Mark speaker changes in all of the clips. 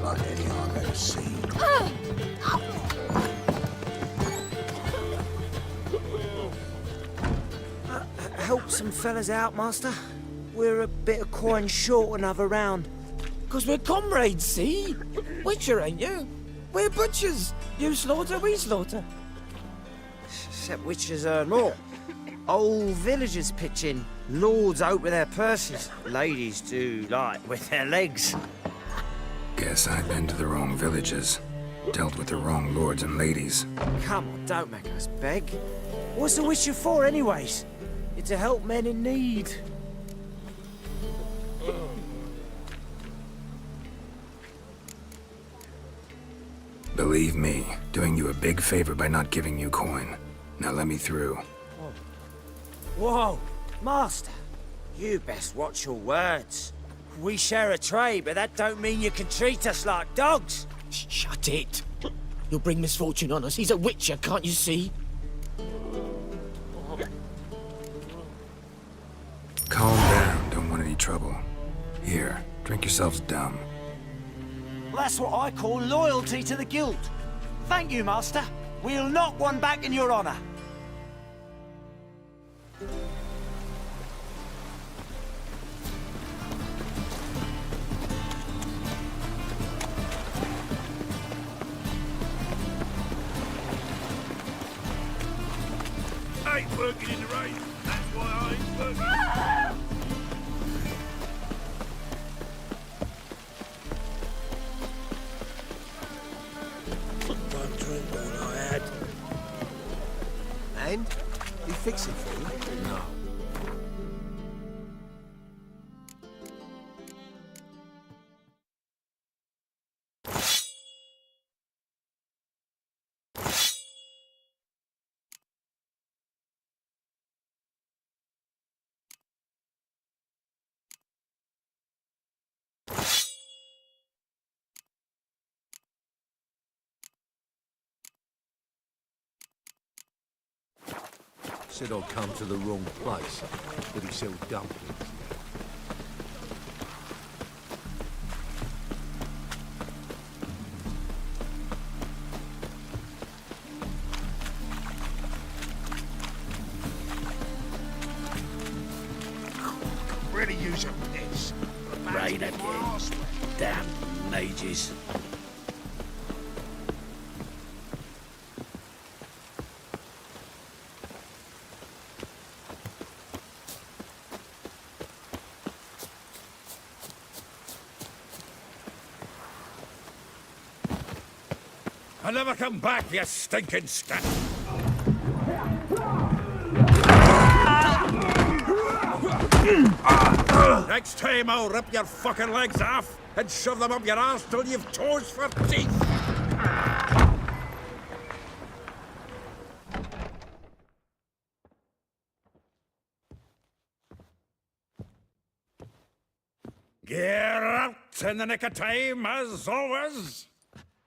Speaker 1: like any I've ever seen.
Speaker 2: Help some fellas out, Master. We're a bit of coin short another round.
Speaker 3: 'Cause we're comrades, see? Witcher, ain't you? We're butchers. You slaughter, we slaughter.
Speaker 2: Except witches earn more. Old villagers pitch in. Lords out with their purses. Ladies do like with their legs.
Speaker 4: Guess I've been to the wrong villages. Dealt with the wrong lords and ladies.
Speaker 2: Come on, don't make us beg. What's the witcher for, anyways? It's to help men in need.
Speaker 4: Believe me, doing you a big favor by not giving you coin. Now let me through.
Speaker 2: Whoa, Master. You best watch your words. We share a trade, but that don't mean you can treat us like dogs.
Speaker 3: Shut it. You'll bring misfortune on us. He's a witcher, can't you see?
Speaker 4: Calm down, don't want any trouble. Here, drink yourselves dumb.
Speaker 2: That's what I call loyalty to the guild. Thank you, Master. We'll knock one back in your honor.
Speaker 5: I ain't working in the rain. That's why I ain't working.
Speaker 1: One drink all I had. And? You fix it for you? No. Said I'd come to the wrong place, but he sold dumplings.
Speaker 5: Really using this.
Speaker 6: Rain again. Damn mages.
Speaker 5: I'll never come back, you stinking scat. Next time I'll rip your fucking legs off and shove them up your arse till you've toes for teeth. Get out in the nick of time, as always.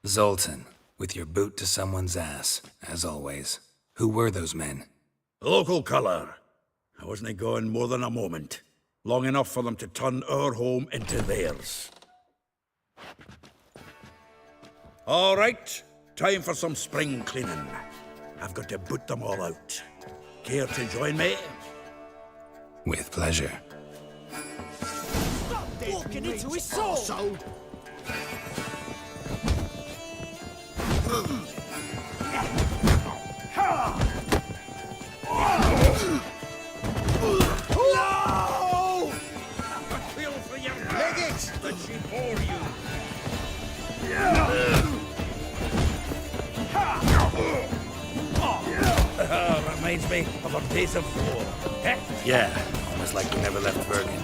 Speaker 4: Zoltan, with your boot to someone's ass, as always. Who were those men?
Speaker 5: Local colour. I wasn't going more than a moment. Long enough for them to turn our home into theirs. All right, time for some spring cleaning. I've got to boot them all out. Care to join me?
Speaker 4: With pleasure.
Speaker 2: Walking into his soul.
Speaker 5: No! A feel for your leggings that she bore you. Reminds me of our days of war.
Speaker 6: Yeah, almost like we never left Bergen.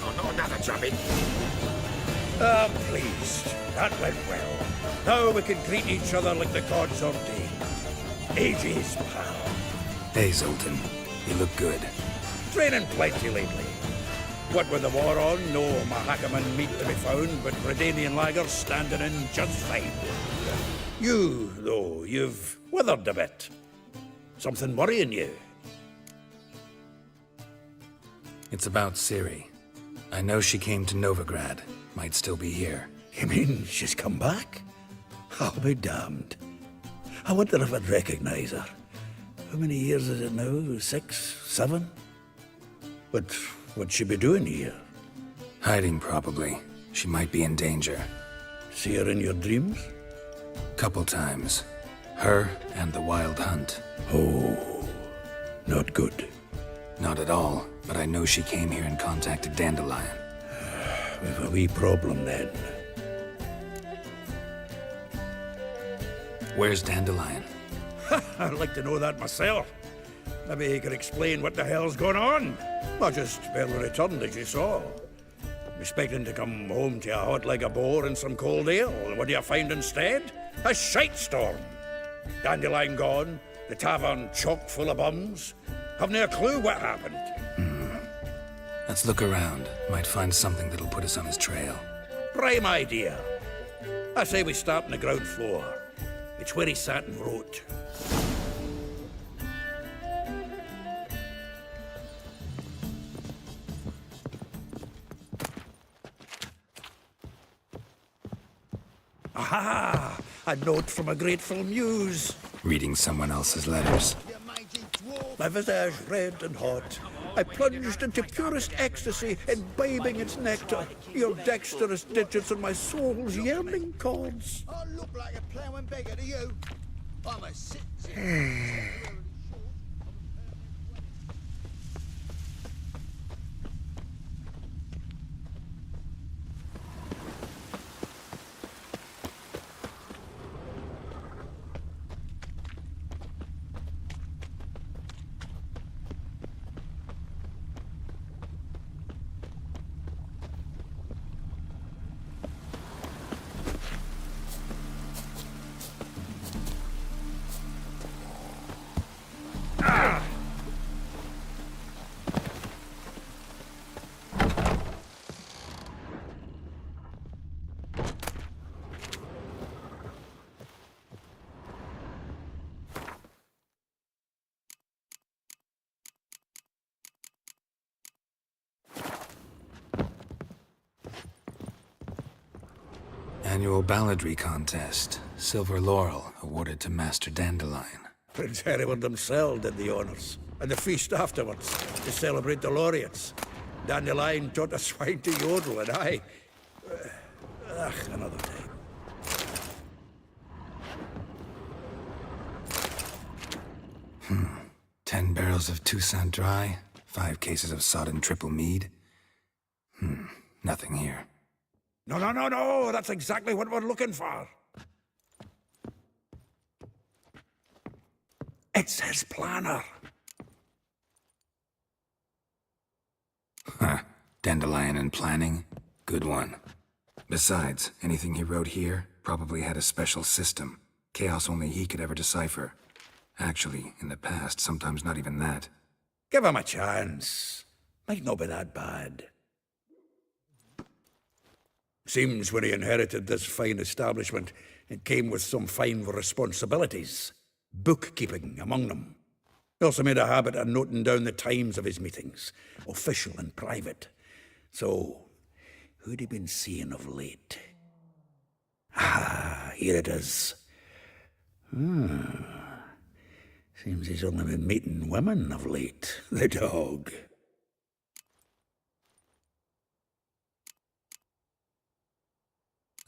Speaker 5: Oh, not another drubbing. Ah, pleased. That went well. Now we can greet each other like the gods ordained. Ages, pal.
Speaker 4: Hey, Zoltan. You look good.
Speaker 5: Training plenty lately. What with the war on, no Mahakaman meat to be found, but Redanian lagers standing in just fine. You, though, you've withered a bit. Something worrying you?
Speaker 4: It's about Ciri. I know she came to Novigrad. might still be here.
Speaker 5: You mean she's come back? I'll be damned. I wonder if I'd recognize her. How many years is it now? 6, 7? But what'd she be doing here?
Speaker 4: Hiding, probably. She might be in danger.
Speaker 5: See her in your dreams?
Speaker 4: Couple times. Her and the Wild Hunt.
Speaker 5: Oh, not good.
Speaker 4: Not at all, but I know she came here and contacted Dandelion.
Speaker 5: We've a wee problem then.
Speaker 4: Where's Dandelion?
Speaker 5: I'd like to know that myself. Maybe he could explain what the hell's going on. I just barely returned, as you saw. I'm expecting to come home to a hot like a boar and some cold ale. And what do you find instead? A shite storm. Dandelion gone, the tavern chock full of bums. Haven't a clue what happened.
Speaker 4: Let's look around. Might find something that'll put us on his trail.
Speaker 5: Prime idea. I say we start on the ground floor. It's where he sat and wrote. Aha! A note from a grateful muse.
Speaker 4: Reading someone else's letters.
Speaker 5: My visage red and hot. I plunged into purest ecstasy, imbibing its nectar. Your dexterous digits on my soul's yearning chords.
Speaker 7: I look like a ploughing beggar to you. I'm a citizen.
Speaker 4: Annual balladry contest. Silver laurel awarded to Master Dandelion.
Speaker 5: Prince Hereward himself did the honors. And the feast afterwards, to celebrate the laureates. Dandelion taught a swine to yodel, and I... another time.
Speaker 4: Hmm. 10 barrels of Toussaint Dry, 5 cases of sodden triple mead. Nothing here.
Speaker 5: No, that's exactly what we're looking for. It's his planner.
Speaker 4: Huh. Dandelion and planning? Good one. Besides, anything he wrote here probably had a special system. Chaos only he could ever decipher. Actually, in the past, sometimes not even that.
Speaker 5: Give him a chance. Might not be that bad. Seems when he inherited this fine establishment, it came with some fine responsibilities. Bookkeeping among them. He also made a habit of noting down the times of his meetings, official and private. So, who'd he been seeing of late? Ah, here it is. Seems he's only been meeting women of late, the dog.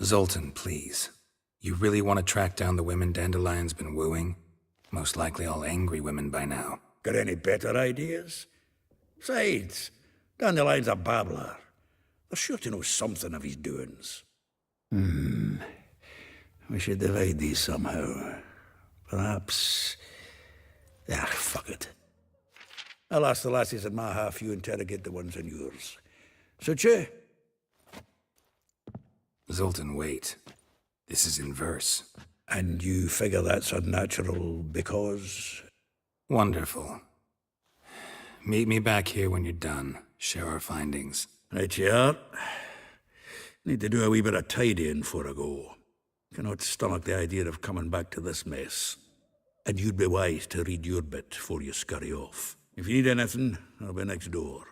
Speaker 4: Zoltan, please. You really want to track down the women Dandelion's been wooing? Most likely all angry women by now.
Speaker 5: Got any better ideas? Besides, Dandelion's a babbler. They're sure to know something of his doings. We should divide these somehow. Perhaps... fuck it. I'll ask the lassies in my half, you interrogate the ones in yours. Suit you?
Speaker 4: Zoltan, wait. This is in verse.
Speaker 5: And you figure that's unnatural because...
Speaker 4: Wonderful. Meet me back here when you're done. Share our findings.
Speaker 5: Right you are. Need to do a wee bit of tidying before I go. Cannot stomach the idea of coming back to this mess. And you'd be wise to read your bit before you scurry off. If you need anything, I'll be next door.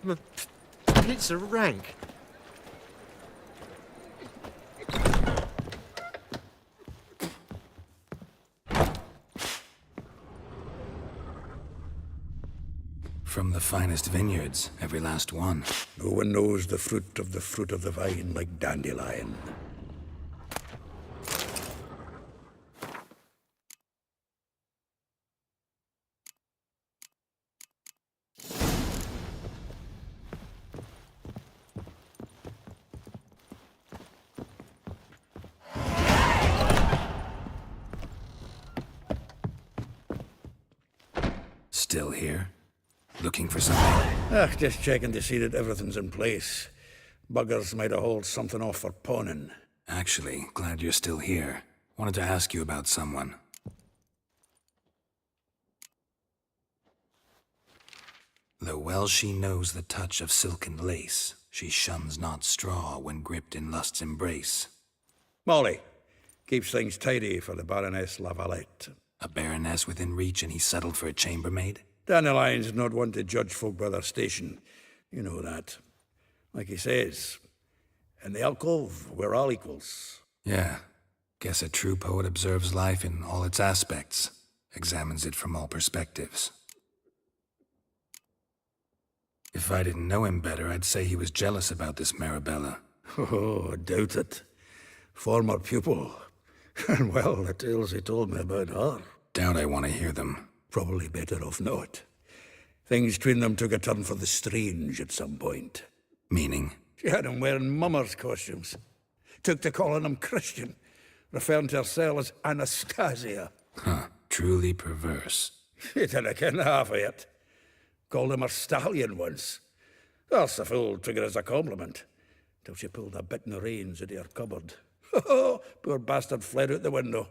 Speaker 1: My pits are rank.
Speaker 4: From the finest vineyards, every last one.
Speaker 5: No one knows the fruit of the vine like dandelion.
Speaker 4: Still here? Looking for something?
Speaker 5: Just checking to see that everything's in place. Buggers might have hauled something off for pawning.
Speaker 4: Actually, glad you're still here. Wanted to ask you about someone. Though well she knows the touch of silken lace, she shuns not straw when gripped in lust's embrace.
Speaker 5: Molly keeps things tidy for the Baroness Lavalette.
Speaker 4: A baroness within reach and he settled for a chambermaid?
Speaker 5: Dandelion's not one to judge folk by their station. You know that. Like he says, in the alcove, we're all equals.
Speaker 4: Yeah. Guess a true poet observes life in all its aspects, examines it from all perspectives. If I didn't know him better, I'd say he was jealous about this Marabella.
Speaker 5: Oh, I doubt it. Former pupil. And well, the tales he told me about her.
Speaker 4: Doubt I want to hear them.
Speaker 5: Probably better off not. Things between them took a turn for the strange at some point.
Speaker 4: Meaning?
Speaker 5: She had him wearing mummers' costumes. Took to calling him Christian, referring to herself as Anastasia.
Speaker 4: Huh. Truly perverse.
Speaker 5: She didn't ken half of it. Called him her stallion once. That's the fool took it as a compliment. Till she pulled a bit in the reins into her cupboard. Poor bastard fled out the window.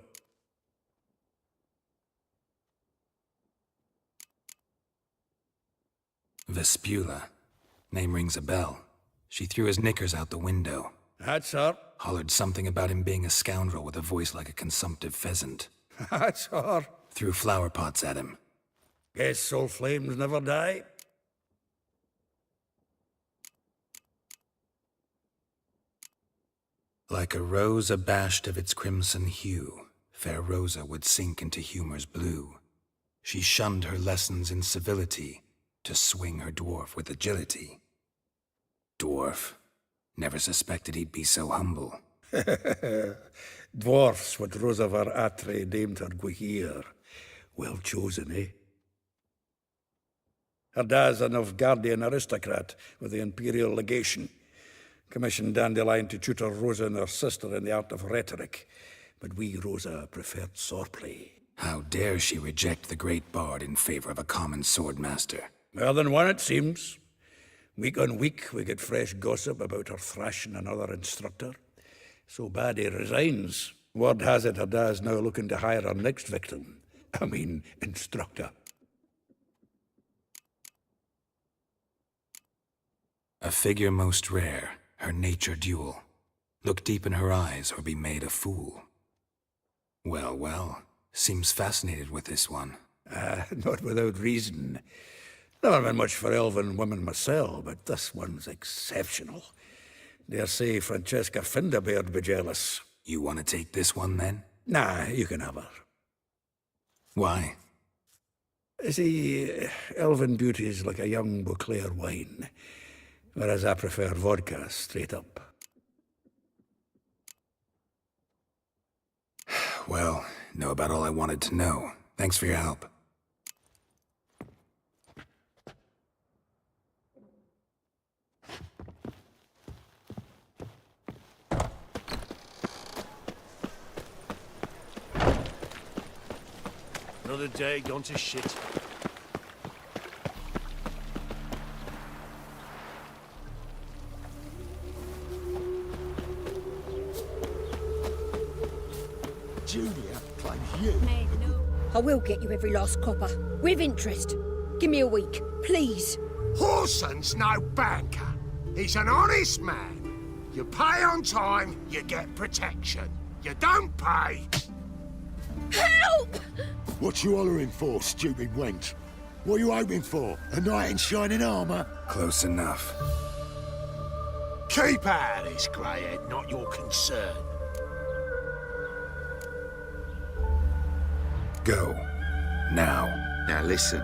Speaker 4: Vespula. Name rings a bell. She threw his knickers out the window.
Speaker 5: That's her.
Speaker 4: Hollered something about him being a scoundrel with a voice like a consumptive pheasant.
Speaker 5: That's her.
Speaker 4: Threw flower pots at him.
Speaker 5: Guess soul flames never die.
Speaker 4: Like a rose abashed of its crimson hue, fair Rosa would sink into humor's blue. She shunned her lessons in civility, to swing her dwarf with agility. Dwarf. Never suspected he'd be so humble.
Speaker 5: Dwarfs what Rosa var Atre named her Guihir. Well chosen, eh? Her dad's a Novgardian aristocrat with the Imperial Legation. Commissioned Dandelion to tutor Rosa and her sister in the art of rhetoric. But we, Rosa, preferred swordplay.
Speaker 4: How dare she reject the great bard in favor of a common swordmaster?
Speaker 5: More than one, it seems. Week on week, we get fresh gossip about her thrashing another instructor. So bad he resigns. Word has it her dad's now looking to hire her next victim. I mean, instructor.
Speaker 4: A figure most rare, her nature dual. Look deep in her eyes or be made a fool. Well, well, seems fascinated with this one.
Speaker 5: Not without reason. Never been much for elven women myself, but this one's exceptional. Dare say Francesca Finderbeard be jealous.
Speaker 4: You want to take this one, then?
Speaker 5: Nah, you can have her.
Speaker 4: Why?
Speaker 5: See, elven beauty's like a young Beauclair wine, whereas I prefer vodka straight up.
Speaker 4: Well, know about all I wanted to know. Thanks for your help.
Speaker 6: Another day gone to shit.
Speaker 7: Julia claims you.
Speaker 8: I will get you every last copper, with interest. Give me a week, please.
Speaker 9: Horson's no banker. He's an honest man. You pay on time, you get protection. You don't pay...
Speaker 8: Help!
Speaker 7: What you hollering for, stupid wench? What are you hoping for? A knight in shining armour?
Speaker 4: Close enough.
Speaker 9: Keep out of this, greyhead, not your concern.
Speaker 4: Go. Now.
Speaker 7: Now listen.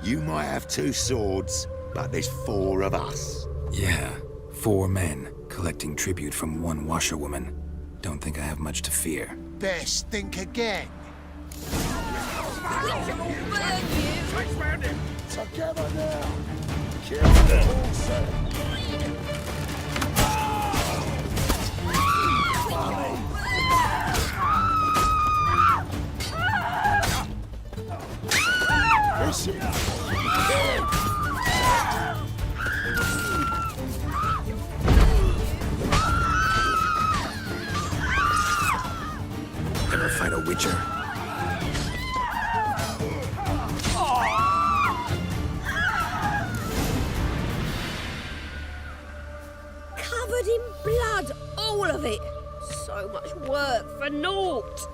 Speaker 7: You might have 2 swords, but there's 4 of us.
Speaker 4: Yeah, 4 men collecting tribute from 1 washerwoman. Don't think I have much to fear.
Speaker 9: Best think again.
Speaker 7: Together now! Kill them!
Speaker 4: Ever fight a witcher?
Speaker 8: Covered in blood, all of it. So much work for naught.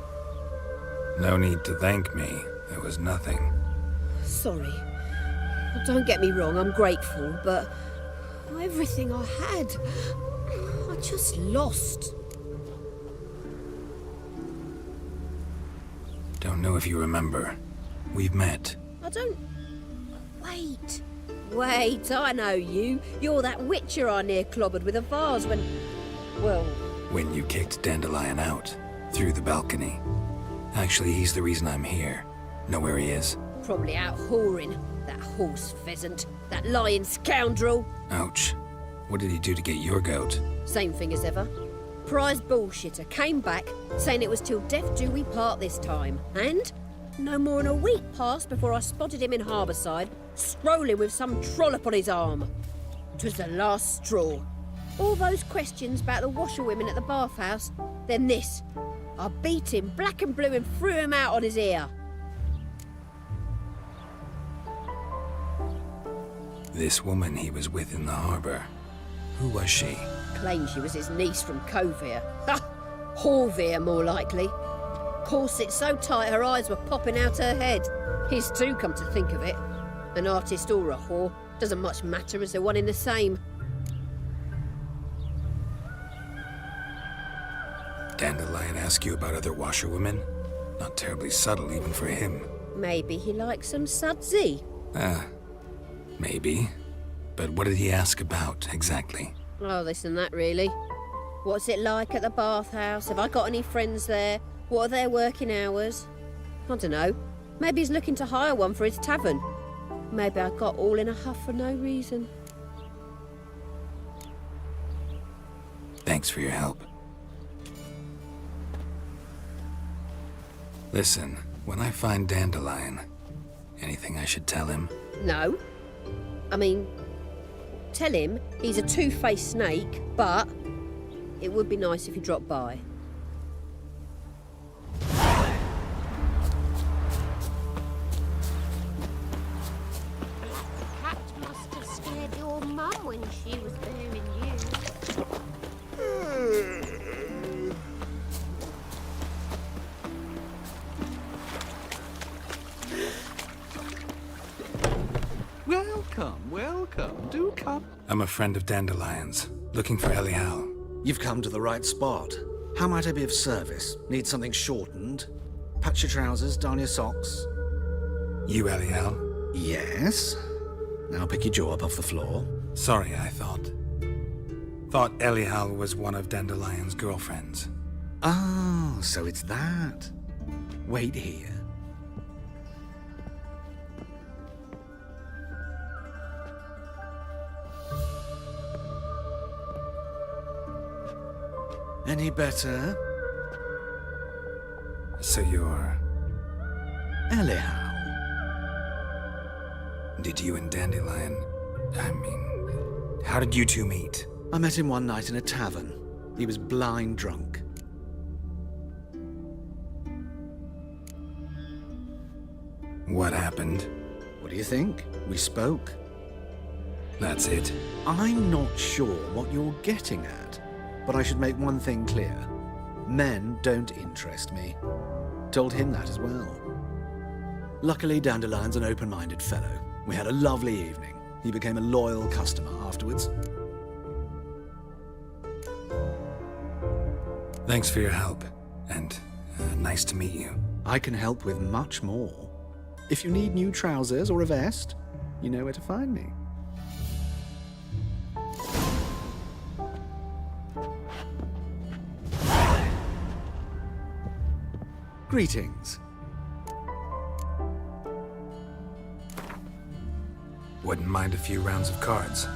Speaker 4: No need to thank me. It was nothing.
Speaker 8: Sorry. Don't get me wrong, I'm grateful, but everything I had, I just lost.
Speaker 4: Don't know if you remember. We've met.
Speaker 8: I don't... Wait, I know you. You're that witcher I near clobbered with a vase when... Well...
Speaker 4: When you kicked Dandelion out. Through the balcony. Actually, he's the reason I'm here. Know where he is?
Speaker 8: Probably out whoring. That horse pheasant. That lying scoundrel.
Speaker 4: Ouch. What did he do to get your goat?
Speaker 8: Same thing as ever. Prize bullshitter came back, saying it was till death do we part this time. And no more than a week passed before I spotted him in Harbourside, strolling with some trollop on his arm. 'Twas the last straw. All those questions about the washerwomen at the bathhouse, then this. I beat him black and blue and threw him out on his ear.
Speaker 4: This woman he was with in the harbour. Who was she?
Speaker 8: Claimed she was his niece from Covere. Ha! Horvere, more likely. Corset so tight her eyes were popping out her head. His too, come to think of it. An artist or a whore. Doesn't much matter as they're one in the same.
Speaker 4: Dandelion ask you about other washerwomen? Not terribly subtle even for him.
Speaker 8: Maybe he likes some sudsy.
Speaker 4: Maybe. But what did he ask about, exactly?
Speaker 8: Oh, this and that, really. What's it like at the bathhouse? Have I got any friends there? What are their working hours? I don't know. Maybe he's looking to hire one for his tavern. Maybe I got all in a huff for no reason.
Speaker 4: Thanks for your help. Listen, when I find Dandelion, anything I should tell him?
Speaker 8: No. I mean, tell him he's a two-faced snake, but it would be nice if he dropped by.
Speaker 10: Cat must have scared your mum when she was bearing you.
Speaker 11: Welcome, welcome. Do come.
Speaker 4: I'm a friend of Dandelion's, looking for Elial.
Speaker 11: You've come to the right spot. How might I be of service? Need something shortened? Patch your trousers, darn your socks.
Speaker 4: You Elial?
Speaker 11: Yes. Now pick your jaw up off the floor.
Speaker 4: Sorry, I thought Elial was one of Dandelion's girlfriends.
Speaker 11: Oh, so it's that. Wait here. Any better?
Speaker 4: So you're...
Speaker 11: Elial.
Speaker 4: Did you and Dandelion... how did you two meet?
Speaker 11: I met him one night in a tavern. He was blind drunk.
Speaker 4: What happened?
Speaker 11: What do you think? We spoke.
Speaker 4: That's it?
Speaker 11: I'm not sure what you're getting at, but I should make one thing clear. Men don't interest me. Told him that as well. Luckily, Dandelion's an open-minded fellow. We had a lovely evening. He became a loyal customer afterwards.
Speaker 4: Thanks for your help, and nice to meet you.
Speaker 11: I can help with much more. If you need new trousers or a vest, you know where to find me. Greetings.
Speaker 4: Wouldn't mind a few rounds of cards.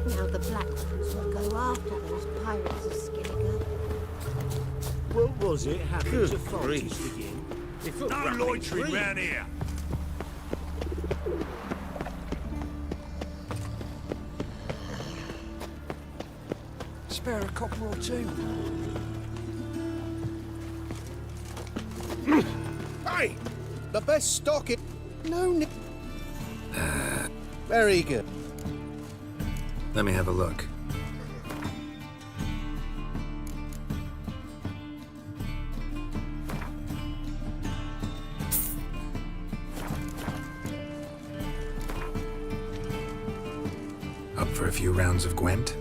Speaker 10: Now the Black Ones will go after those pirates of Skinniger.
Speaker 6: What was it happened
Speaker 2: Good
Speaker 6: to fight
Speaker 2: grief.
Speaker 6: us again?
Speaker 2: If it
Speaker 6: No
Speaker 2: were
Speaker 6: loitering
Speaker 2: green.
Speaker 6: round here.
Speaker 3: Spare a copper or two.
Speaker 12: Hey! The best stock in... No need... Very good.
Speaker 4: Let me have a look. Up for a few rounds of Gwent?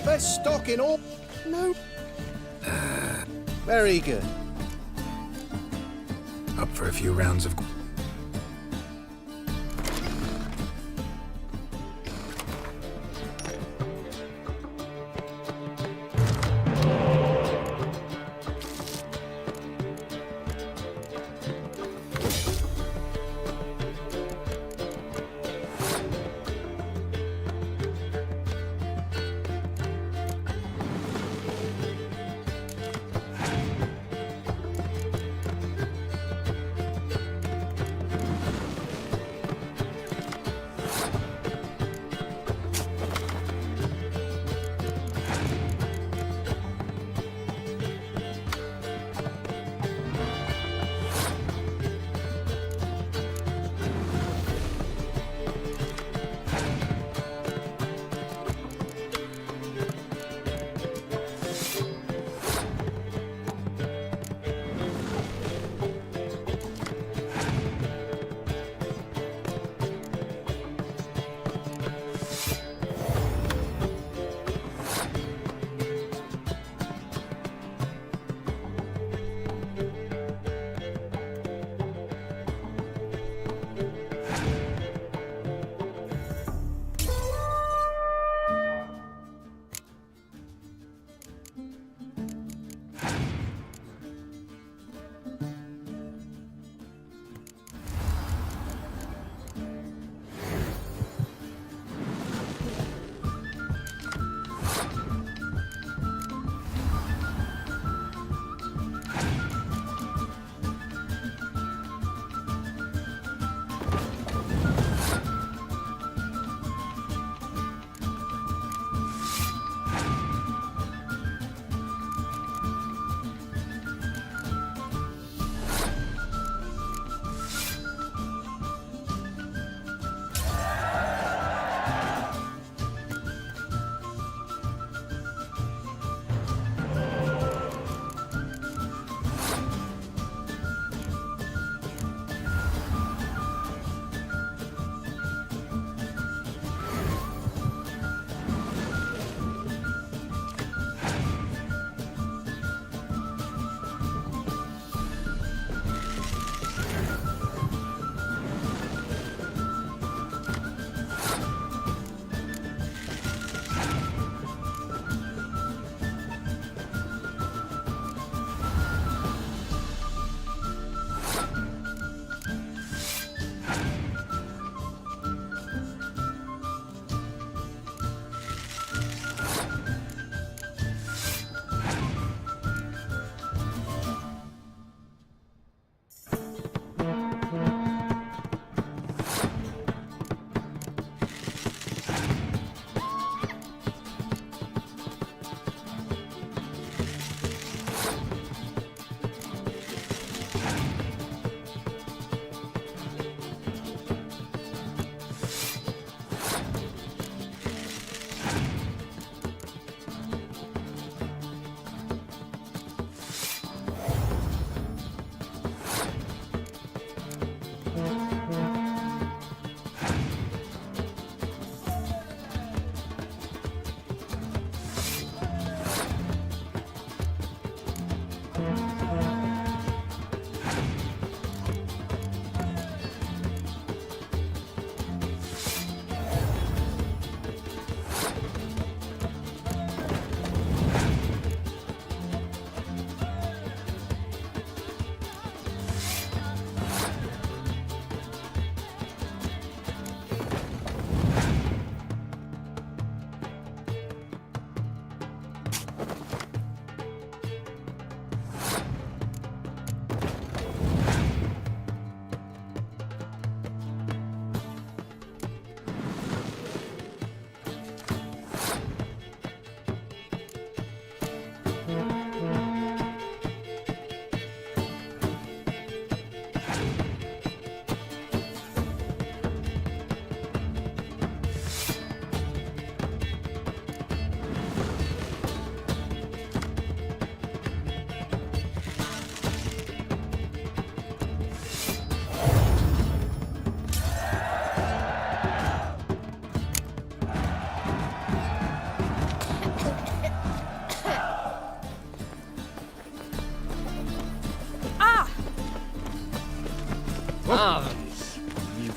Speaker 12: best stock in all... No. Very good.
Speaker 4: Up for a few rounds of...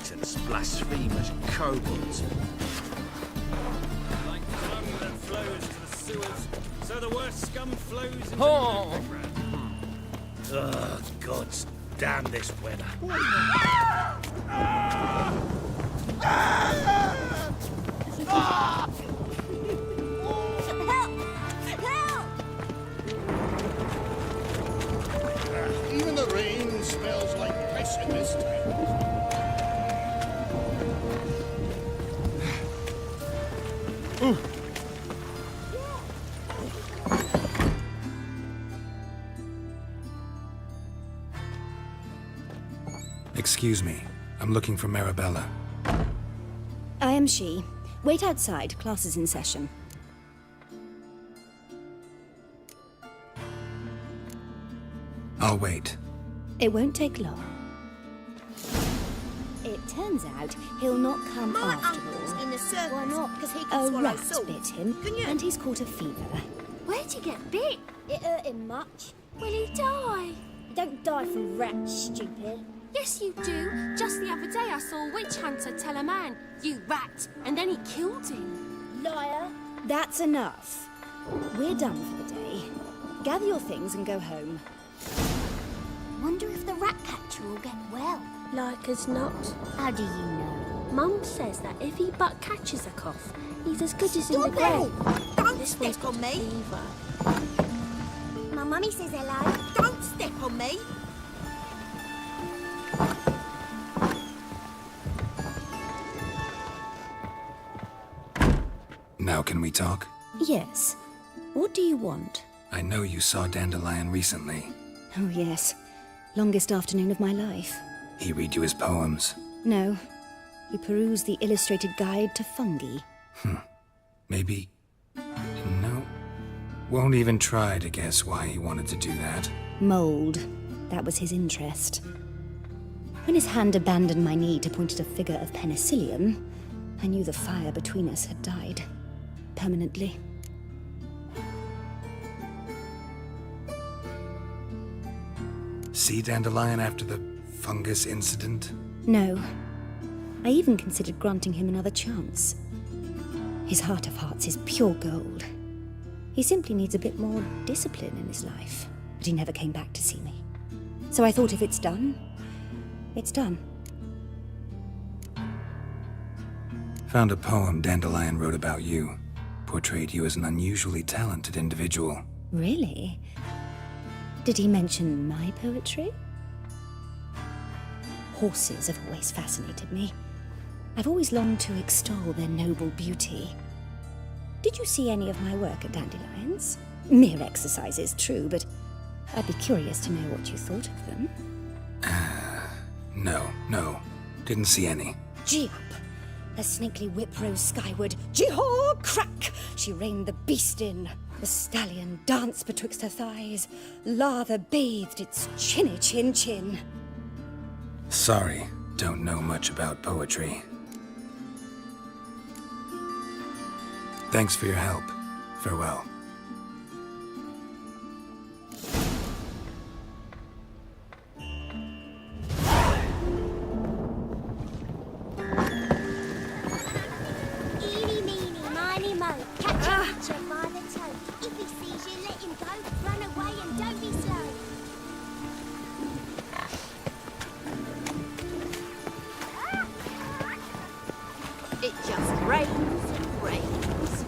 Speaker 6: Satan's blasphemous kobolds.
Speaker 13: Like tongue that flows to the sewers, so the worst scum flows into the
Speaker 3: Oh.
Speaker 13: underground.
Speaker 5: Ugh, gods damn this weather.
Speaker 9: Even the rain smells like piss in this town.
Speaker 4: Excuse me. I'm looking for Marabella.
Speaker 14: I am she. Wait outside. Class is in session.
Speaker 4: I'll wait.
Speaker 14: It won't take long. It turns out he'll not come after all.
Speaker 10: In the circus. Why not? Because he
Speaker 14: A
Speaker 10: can swallow
Speaker 14: rat
Speaker 10: salt.
Speaker 14: bit him, and he's caught a fever.
Speaker 10: Where'd he get bit? It hurt him much. Will he die? You don't die from rats, stupid.
Speaker 15: Yes, you do. Just the other day I saw a witch hunter tell a man, "You rat," and then he killed him.
Speaker 10: Liar.
Speaker 14: That's enough. We're done for the day. Gather your things and go home.
Speaker 10: Wonder if the rat catcher will get well.
Speaker 15: Like as not.
Speaker 10: How do you know?
Speaker 15: Mum says that if he but catches a cough, he's as good as in the
Speaker 10: Stop
Speaker 15: grave.
Speaker 10: it! Don't
Speaker 15: This
Speaker 10: step
Speaker 15: one's
Speaker 10: on
Speaker 15: got
Speaker 10: me.
Speaker 15: fever.
Speaker 10: My mummy says hello. Don't step on me.
Speaker 4: Now can we talk?
Speaker 14: Yes. What do you want?
Speaker 4: I know you saw Dandelion recently.
Speaker 14: Oh, yes. Longest afternoon of my life.
Speaker 4: He read you his poems.
Speaker 14: No. He perused the illustrated guide to fungi.
Speaker 4: Maybe... No. Won't even try to guess why he wanted to do that.
Speaker 14: Mold. That was his interest. When his hand abandoned my knee to point at a figure of penicillium, I knew the fire between us had died. Permanently.
Speaker 4: See Dandelion after the fungus incident?
Speaker 14: No. I even considered granting him another chance. His heart of hearts is pure gold. He simply needs a bit more discipline in his life. But he never came back to see me. So I thought if it's done, it's done.
Speaker 4: Found a poem Dandelion wrote about you. Portrayed you as an unusually talented individual.
Speaker 14: Really? Did he mention my poetry? Horses have always fascinated me. I've always longed to extol their noble beauty. Did you see any of my work at Dandelion's? Mere exercises, true, but I'd be curious to know what you thought of them.
Speaker 4: No. Didn't see any.
Speaker 14: Gee up! A snakely whip rose skyward. Jee-haw! Crack! She reined the beast in. The stallion danced betwixt her thighs. Lather bathed its chinny chin.
Speaker 4: Sorry, don't know much about poetry. Thanks for your help. Farewell.
Speaker 10: Eeny, meeny, miny, mo. Catch a creature by the toe. If he sees you, let him go. Run away and don't be slow.
Speaker 8: It just rains and rains.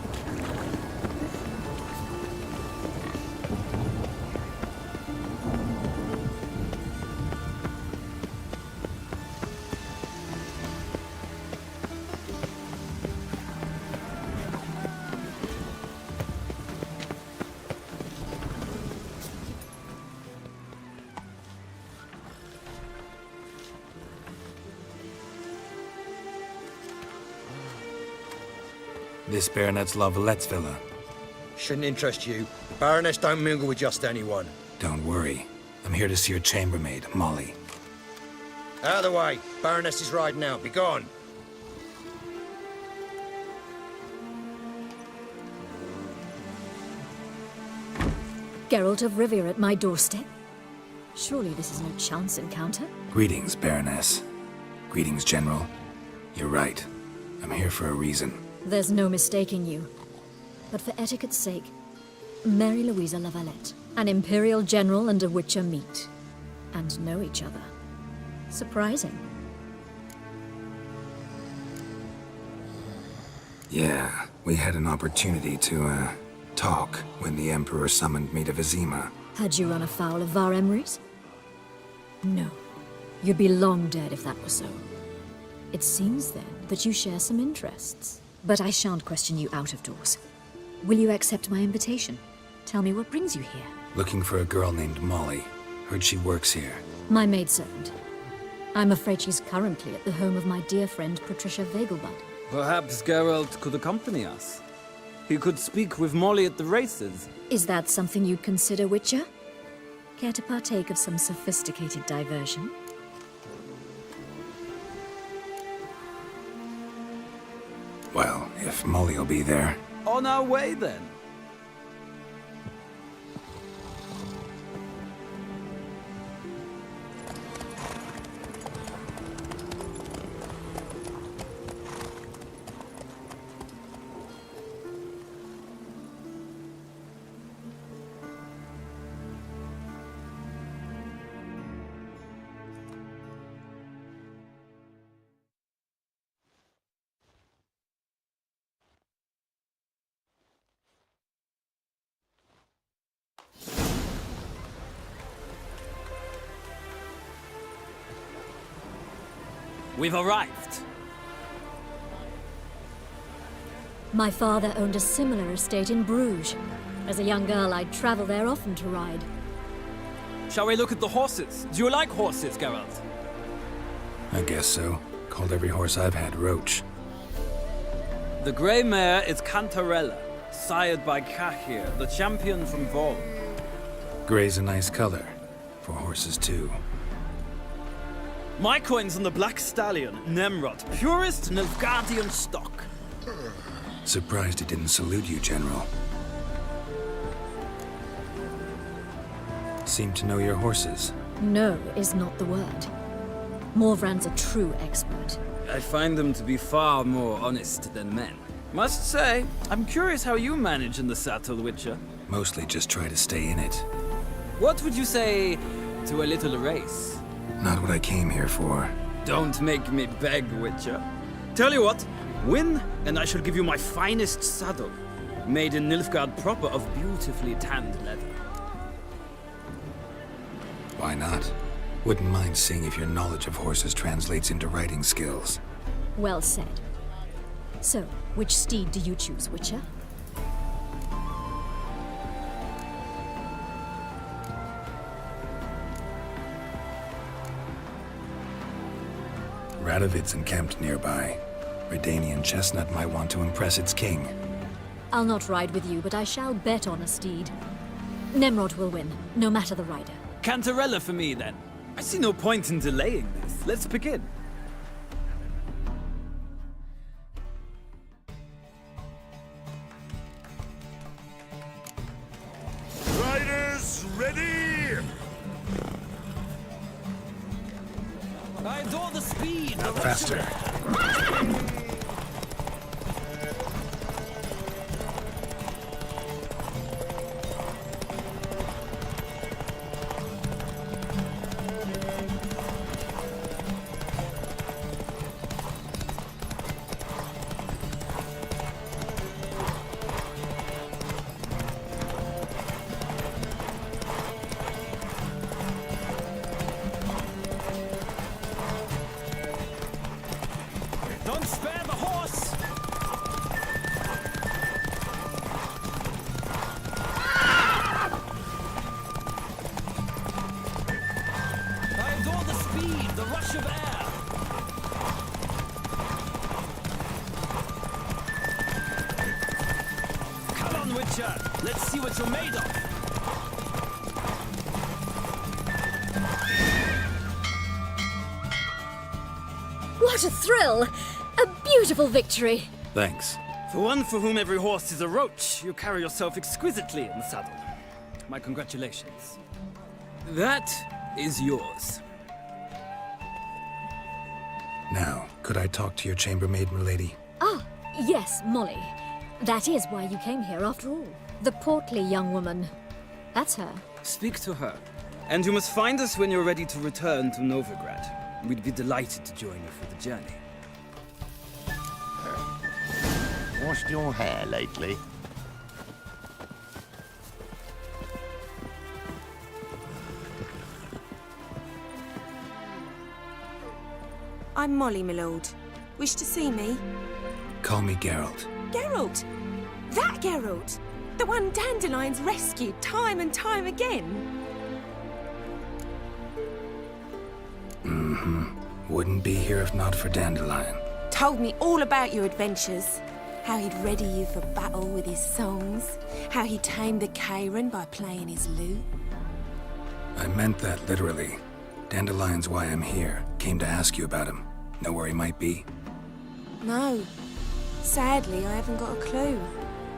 Speaker 4: This baronet's La Vallette's villa.
Speaker 6: Shouldn't interest you. The Baroness don't mingle with just anyone.
Speaker 4: Don't worry. I'm here to see your chambermaid, Molly.
Speaker 6: Out of the way. Baroness is riding out. Be gone.
Speaker 16: Geralt of Rivia at my doorstep? Surely this is no chance encounter?
Speaker 4: Greetings, Baroness. Greetings, General. You're right. I'm here for a reason.
Speaker 16: There's no mistaking you. But for etiquette's sake, Mary Louisa Lavalette, an Imperial General and a Witcher meet. And know each other. Surprising.
Speaker 4: Yeah, we had an opportunity to, talk when the Emperor summoned me to Vizima.
Speaker 16: Had you run afoul of Var Emrys? No. You'd be long dead if that were so. It seems, then, that you share some interests. But I shan't question you out of doors. Will you accept my invitation? Tell me what brings you here.
Speaker 4: Looking for a girl named Molly. Heard she works here.
Speaker 16: My maidservant. I'm afraid she's currently at the home of my dear friend Patricia Vegelbud.
Speaker 17: Perhaps Geralt could accompany us. He could speak with Molly at the races.
Speaker 16: Is that something you'd consider, Witcher? Care to partake of some sophisticated diversion?
Speaker 4: Well, if Molly'll be there.
Speaker 17: On our way, then. We've arrived.
Speaker 16: My father owned a similar estate in Bruges. As a young girl, I'd travel there often to ride.
Speaker 17: Shall we look at the horses? Do you like horses, Geralt?
Speaker 4: I guess so. Called every horse I've had Roach.
Speaker 17: The grey mare is Cantarella, sired by Cahir, the champion from Vol.
Speaker 4: Grey's a nice color. For horses, too.
Speaker 17: My coin's on the Black Stallion, Nemrod, purest Nilfgaardian stock.
Speaker 4: Surprised he didn't salute you, General. Seem to know your horses.
Speaker 16: No is not the word. Morvran's a true expert.
Speaker 17: I find them to be far more honest than men. Must say, I'm curious how you manage in the saddle, Witcher.
Speaker 4: Mostly just try to stay in it.
Speaker 17: What would you say to a little race?
Speaker 4: Not what I came here for.
Speaker 17: Don't make me beg, Witcher. Tell you what, win, and I shall give you my finest saddle. Made in Nilfgaard proper of beautifully tanned leather.
Speaker 4: Why not? Wouldn't mind seeing if your knowledge of horses translates into riding skills.
Speaker 16: Well said. So, which steed do you choose, Witcher?
Speaker 4: Radovid's encamped nearby. Redanian chestnut might want to impress its king.
Speaker 16: I'll not ride with you, but I shall bet on a steed. Nemrod will win, no matter the rider.
Speaker 17: Cantarella for me, then. I see no point in delaying this. Let's begin.
Speaker 9: Riders, ready!
Speaker 17: I adore the speed.
Speaker 4: Not faster.
Speaker 17: Don't spare the horse! I adore the speed, the rush of air. Come on, Witcher. Let's see what you're made of.
Speaker 16: What a thrill! A beautiful victory!
Speaker 4: Thanks.
Speaker 17: For one for whom every horse is a roach, you carry yourself exquisitely in the saddle. My congratulations. That is yours.
Speaker 4: Now, could I talk to your chambermaid, milady?
Speaker 16: Ah, yes, Molly. That is why you came here after all. The portly young woman. That's her.
Speaker 17: Speak to her. And you must find us when you're ready to return to Novigrad. We'd be delighted to join you for the journey.
Speaker 7: Washed your hair lately?
Speaker 18: I'm Molly, my lord. Wish to see me?
Speaker 4: Call me Geralt.
Speaker 18: Geralt! That Geralt! The one Dandelion's rescued time and time again!
Speaker 4: Wouldn't be here if not for Dandelion.
Speaker 18: Told me all about your adventures. How he'd ready you for battle with his songs. How he tamed the Karen by playing his lute.
Speaker 4: I meant that literally. Dandelion's why I'm here. Came to ask you about him. Know where he might be?
Speaker 18: No. Sadly, I haven't got a clue.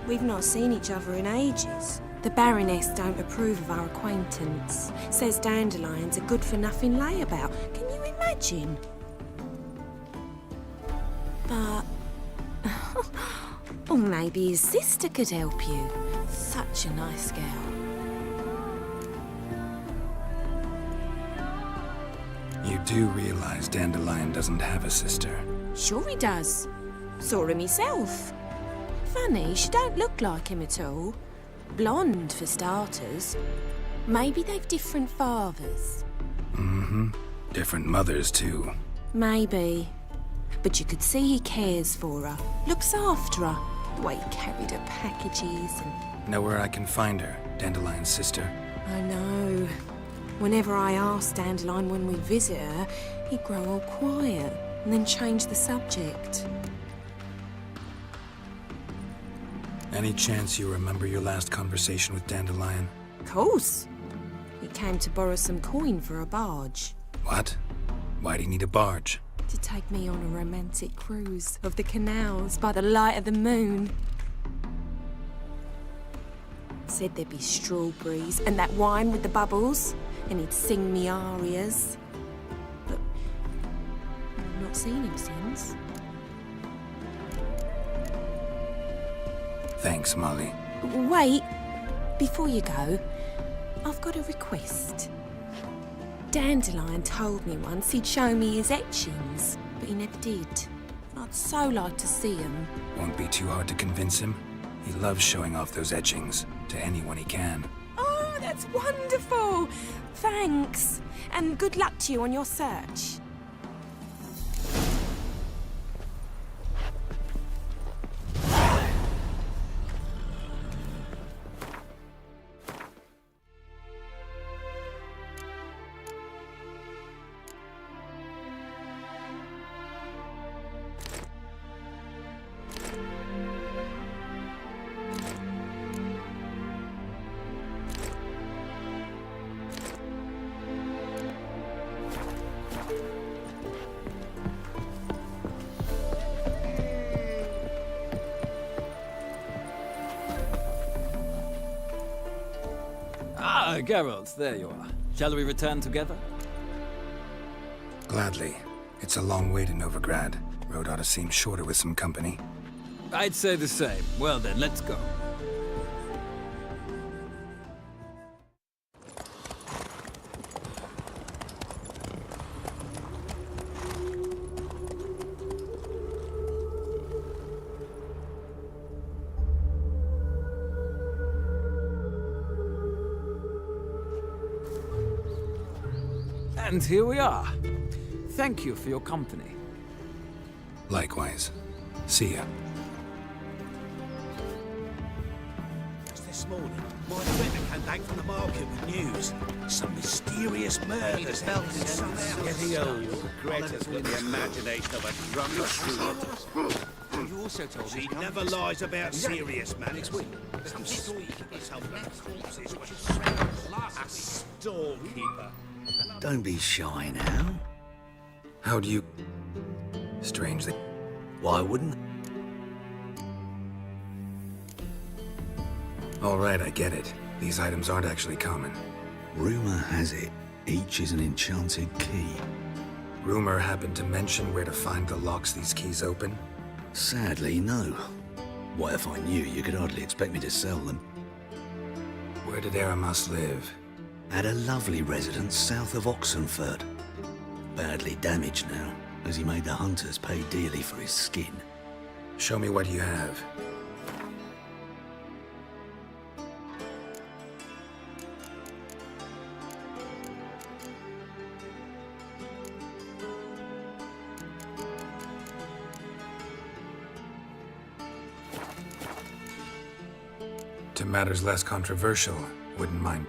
Speaker 18: We've not seen each other in ages. The Baroness don't approve of our acquaintance. Says Dandelion's a good-for-nothing layabout. Can you imagine? But... or maybe his sister could help you. Such a nice girl.
Speaker 4: You do realize Dandelion doesn't have a sister.
Speaker 18: Sure he does. Saw him myself. Funny, she don't look like him at all. Blonde, for starters. Maybe they've different fathers.
Speaker 4: Different mothers, too.
Speaker 18: Maybe. But you could see he cares for her. Looks after her. The way he carried her packages and...
Speaker 4: Know where I can find her, Dandelion's sister?
Speaker 18: I know. Whenever I ask Dandelion when we visit her, he'd grow all quiet and then change the subject.
Speaker 4: Any chance you remember your last conversation with Dandelion?
Speaker 18: Of course. He came to borrow some coin for a barge.
Speaker 4: What? Why'd he need a barge?
Speaker 18: To take me on a romantic cruise of the canals by the light of the moon. Said there'd be strawberries and that wine with the bubbles, and he'd sing me arias. But I've not seen him since.
Speaker 4: Thanks, Molly.
Speaker 18: Wait, before you go, I've got a request. Dandelion told me once he'd show me his etchings, but he never did. I'd so like to see them.
Speaker 4: Won't be too hard to convince him. He loves showing off those etchings to anyone he can.
Speaker 18: Oh, that's wonderful! Thanks, and good luck to you on your search.
Speaker 17: Ah, Geralt, there you are. Shall we return together?
Speaker 4: Gladly. It's a long way to Novigrad. Road ought to seem shorter with some company.
Speaker 17: I'd say the same. Well then, let's go. And here we are. Thank you for your company.
Speaker 4: Likewise. See ya.
Speaker 5: This morning, my friend came back from the market with news. Some mysterious murders held in some house. Getting old, Greta's with the imagination of a drunken steward. You also told me she never lies about serious matters. Some corpses a storekeeper.
Speaker 7: Don't be shy now.
Speaker 4: How'd you... Strangely...
Speaker 7: Why wouldn't...
Speaker 4: Alright, I get it. These items aren't actually common.
Speaker 7: Rumor has it, each is an enchanted key.
Speaker 4: Rumor happened to mention where to find the locks these keys open?
Speaker 11: Sadly, no. What if I knew? You could hardly expect me to sell them.
Speaker 4: Where did Aramas live?
Speaker 11: At a lovely residence south of Oxenford. Badly damaged now, as he made the hunters pay dearly for his skin.
Speaker 4: Show me what you have. To matters less controversial, wouldn't mind.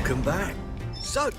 Speaker 6: Welcome back. So,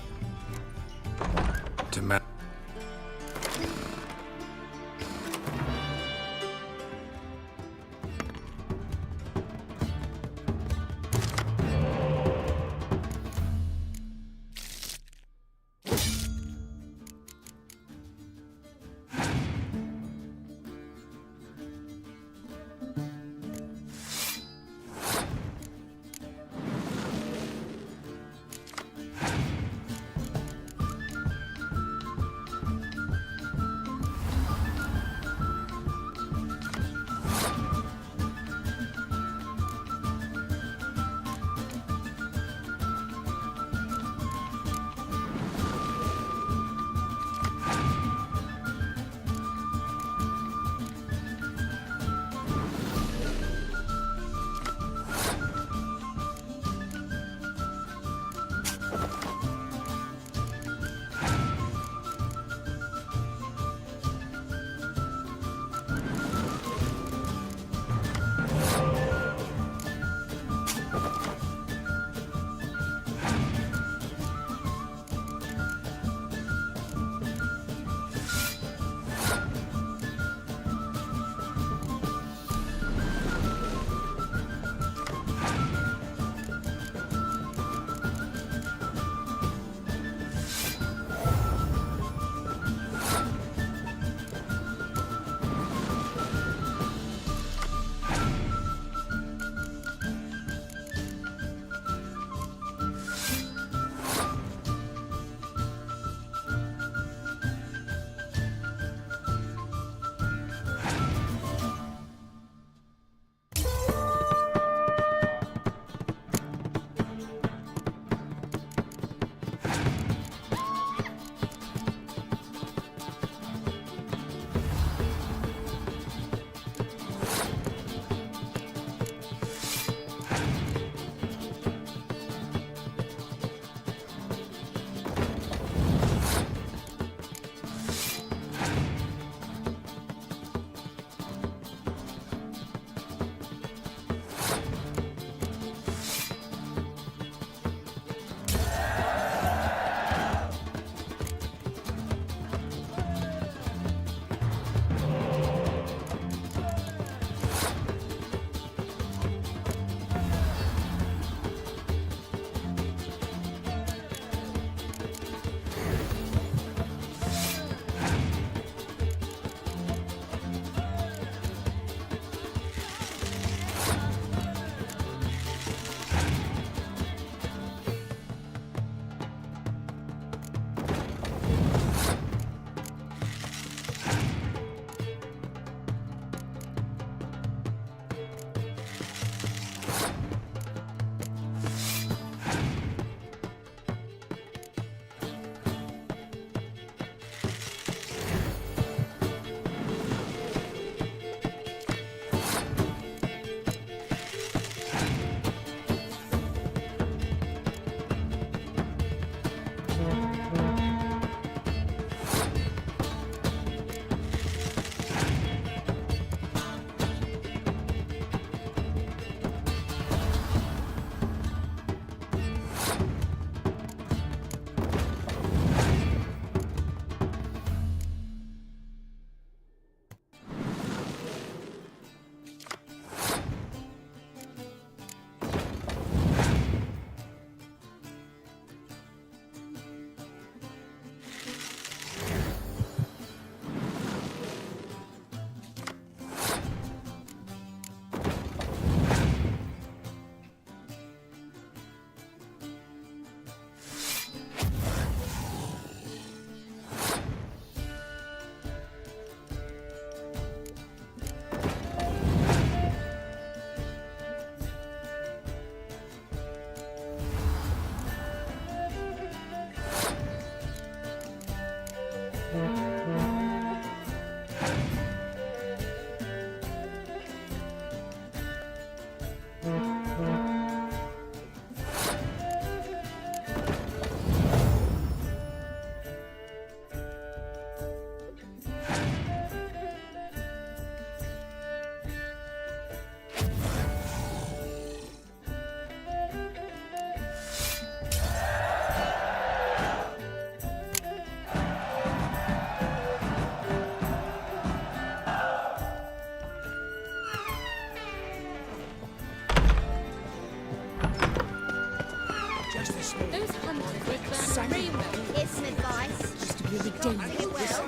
Speaker 15: Those hunters with the rainbow.
Speaker 10: Here's some advice.
Speaker 15: Just to be ridiculous.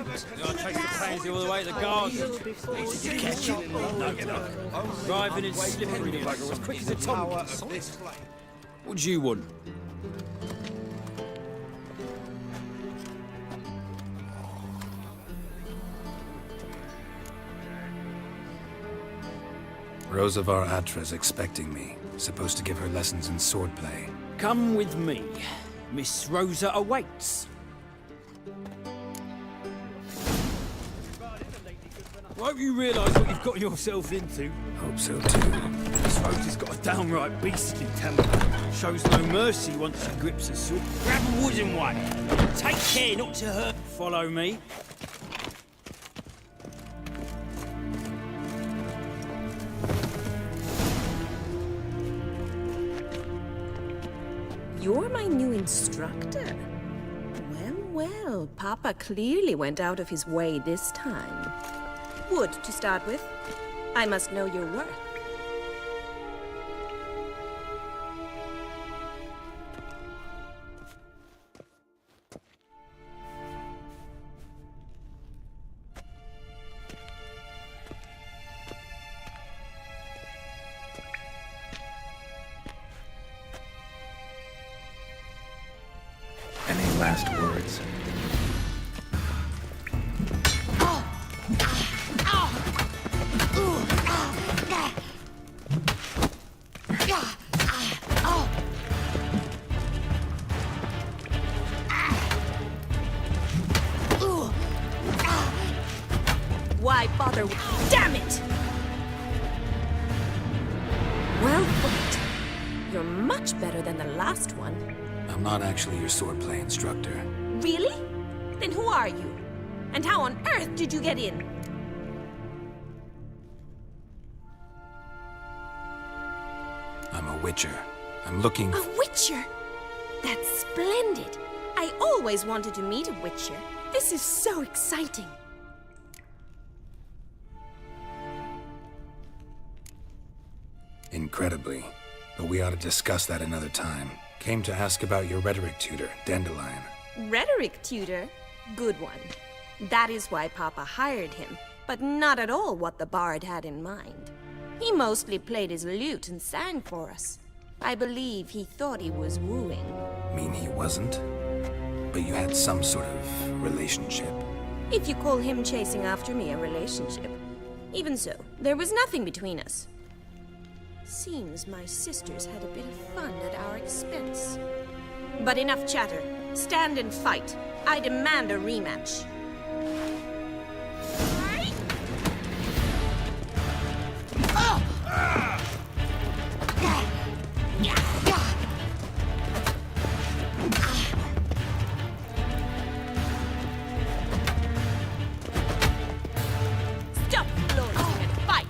Speaker 13: I'll take the pansy all the way to the garden. Catch it? No. Driving in slippery bugger as quick as a tomcat. What do you want?
Speaker 4: Rosa var Atra's expecting me. Supposed to give her lessons in swordplay.
Speaker 17: Come with me. Miss Rosa awaits. Won't you realise what you've got yourself into?
Speaker 4: Hope so too.
Speaker 17: Miss Rosa's got a downright beastly temper. Shows no mercy once she grips a sword. Grab a wooden one. Take care not to hurt. Follow me.
Speaker 18: You're my new instructor? Well, well, Papa clearly went out of his way this time. Wood, to start with. I must know your worth.
Speaker 4: Any last words?
Speaker 18: Why bother? Damn it! Well put. You're much better than the last one.
Speaker 4: I'm not actually your swordplay instructor.
Speaker 18: Really? Then who are you? And how on earth did you get in?
Speaker 4: I'm a witcher. I'm looking...
Speaker 18: A witcher? That's splendid. I always wanted to meet a witcher. This is so exciting.
Speaker 4: Incredibly. But we ought to discuss that another time. Came to ask about your rhetoric tutor, Dandelion.
Speaker 18: Rhetoric tutor? Good one. That is why Papa hired him, but not at all what the bard had in mind. He mostly played his lute and sang for us. I believe he thought he was wooing.
Speaker 4: Mean he wasn't? But you had some sort of relationship.
Speaker 18: If you call him chasing after me a relationship. Even so, there was nothing between us. Seems my sisters had a bit of fun at our expense. But enough chatter. Stand and fight. I demand a rematch. Stop floating and fight!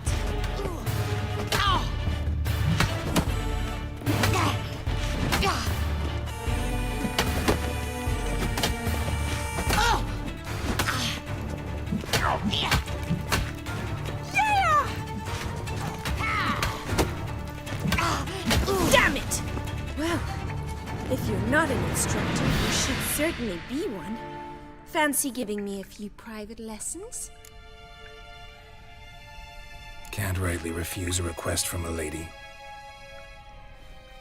Speaker 18: Damn it! Well, if you're not an instructor, you should certainly be one. Fancy giving me a few private lessons?
Speaker 4: Can't rightly refuse a request from a lady.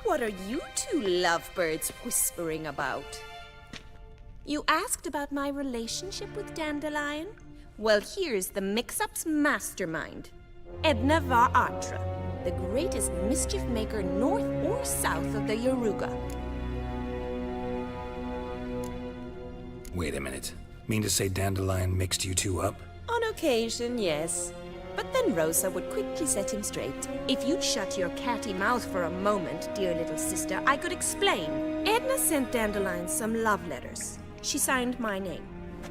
Speaker 18: What are you two lovebirds whispering about? You asked about my relationship with Dandelion? Well, here's the mix-up's mastermind. Edna var Atra, the greatest mischief maker north or south of the Yaruga.
Speaker 4: Wait a minute. Mean to say Dandelion mixed you two up?
Speaker 18: On occasion, yes. But then Rosa would quickly set him straight. If you'd shut your catty mouth for a moment, dear little sister, I could explain. Edna sent Dandelion some love letters. She signed my name.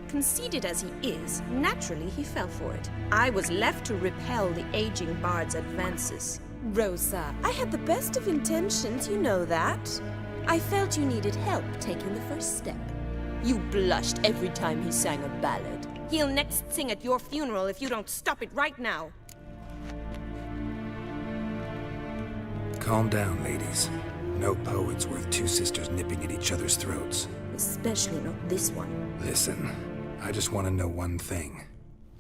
Speaker 18: Conceited as he is, naturally he fell for it. I was left to repel the aging bard's advances. Rosa, I had the best of intentions, you know that. I felt you needed help taking the first step. You blushed every time he sang a ballad. He'll next sing at your funeral if you don't stop it right now.
Speaker 4: Calm down, ladies. No poet's worth two sisters nipping at each other's throats.
Speaker 18: Especially not this one.
Speaker 4: Listen, I just want to know one thing.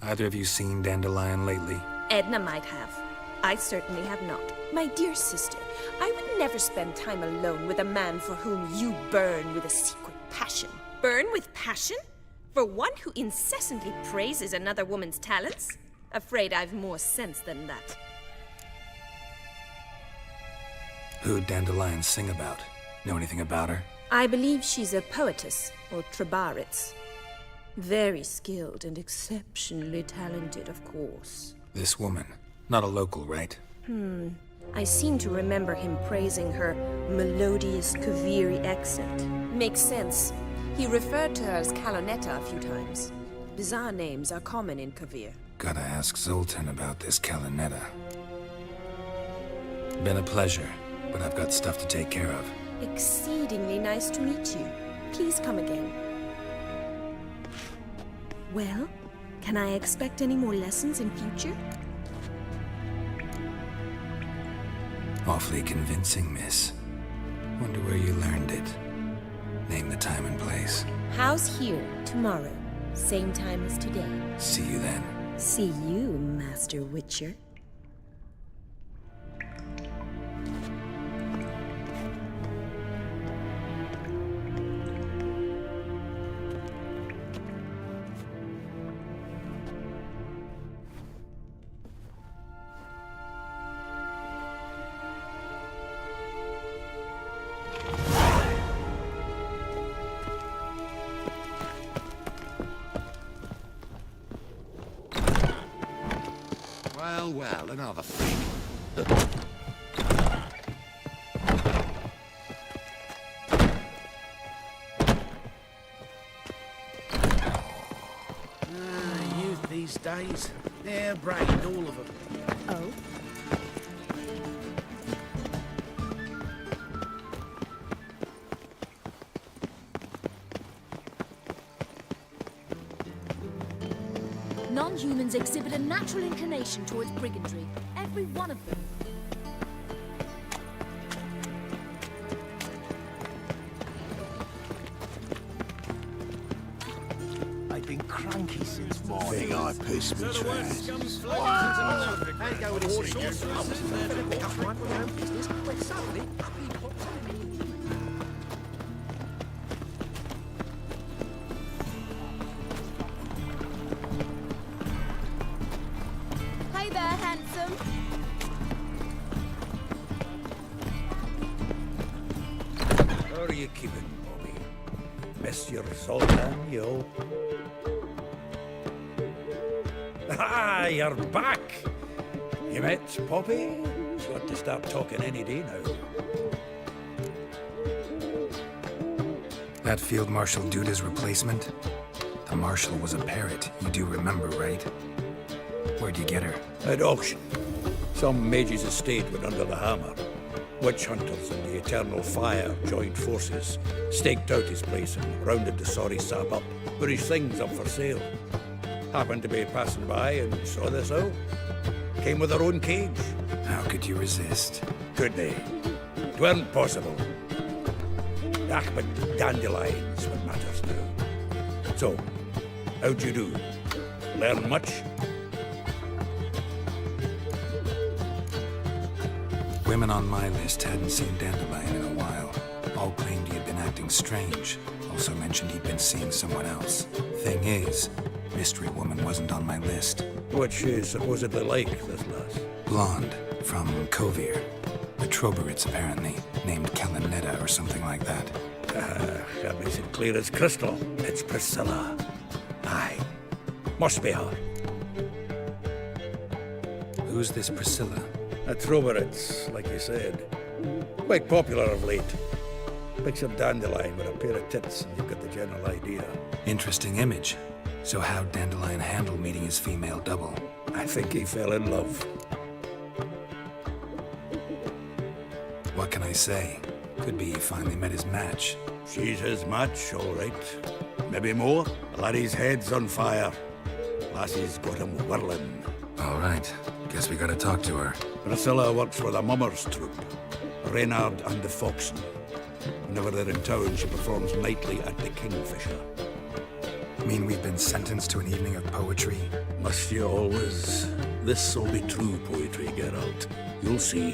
Speaker 4: Either of you seen Dandelion lately?
Speaker 18: Edna might have. I certainly have not. My dear sister, I would never spend time alone with a man for whom you burn with a secret passion. Burn with passion? For one who incessantly praises another woman's talents? Afraid I've more sense than that.
Speaker 4: Who'd Dandelion sing about? Know anything about her?
Speaker 18: I believe she's a poetess, or trabaritz. Very skilled and exceptionally talented, of course.
Speaker 4: This woman. Not a local, right?
Speaker 18: I seem to remember him praising her melodious Kaviri accent. Makes sense. He referred to her as Kalonetta a few times. Bizarre names are common in Kavir.
Speaker 4: Gotta ask Zoltan about this Kalonetta. Been a pleasure, but I've got stuff to take care of.
Speaker 18: Exceedingly nice to meet you. Please come again. Well, can I expect any more lessons in future?
Speaker 4: Awfully convincing, miss. Wonder where you learned it. Name the time and place.
Speaker 18: House here, tomorrow. Same time as today.
Speaker 4: See you then.
Speaker 18: See you, Master Witcher.
Speaker 7: Well, another thing.
Speaker 2: Youth these days, they're brained, all of them.
Speaker 14: Oh?
Speaker 19: Non-humans exhibit a natural inclination towards brigandry. Every one of them.
Speaker 2: I've been cranky since morning.
Speaker 7: Think I pissed me trousers.
Speaker 2: How you go with this? Pick up one with your own business, when suddenly he pops on me.
Speaker 10: Hey there, handsome.
Speaker 5: How are you keeping, Bobby? Miss your Zoltan, yo? Ah, you're back! You met Poppy? She's got to start talking any day now.
Speaker 4: That Field Marshal Duda's replacement? The Marshal was a parrot, you do remember, right? Where'd you get her?
Speaker 5: At auction. Some mage's estate went under the hammer. Witch hunters and the Eternal Fire joined forces, staked out his place and rounded the sorry sap up, put his things up for sale. Happened to be passing by and saw this out. Came with her own cage.
Speaker 4: How could you resist?
Speaker 5: Could they? It weren't possible. Ah, but dandelions what matters now. So, how'd you do? Learn much?
Speaker 4: Women on my list hadn't seen Dandelion in a while. All claimed he had been acting strange. Also mentioned he'd been seeing someone else. Thing is, Mystery Woman wasn't on my list.
Speaker 5: What's she supposedly like, this lass?
Speaker 4: Blonde, from Kovir. A Trobaritz, apparently, named Kalonetta or something like that.
Speaker 5: That makes it clear as crystal. It's Priscilla. Aye. Must be her.
Speaker 4: Who's this Priscilla?
Speaker 5: A Trobaritz, like you said. Quite popular of late. Picture Dandelion with a pair of tits and you've got the general idea.
Speaker 4: Interesting image. So how'd Dandelion handle meeting his female double?
Speaker 5: I think he fell in love.
Speaker 4: What can I say? Could be he finally met his match.
Speaker 5: She's his match, all right. Maybe more. Laddie's head's on fire. Lassie's got him whirling.
Speaker 4: All right. Guess we gotta talk to her.
Speaker 5: Priscilla works for the Mummers troupe. Reynard and the Foxen. Whenever they're in town, she performs nightly at the Kingfisher.
Speaker 4: Mean we've been sentenced to an evening of poetry?
Speaker 5: Must you always? This'll be true poetry, Geralt. You'll see.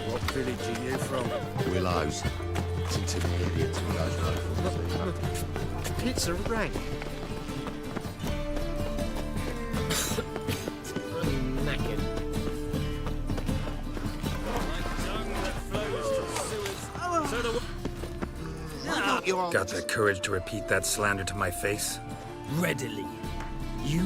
Speaker 2: What village are you from?
Speaker 7: Willows. It's intermediate to Willows.
Speaker 2: It's a rank. I'm knackered.
Speaker 4: Got the courage to repeat that slander to my face?
Speaker 17: Readily. You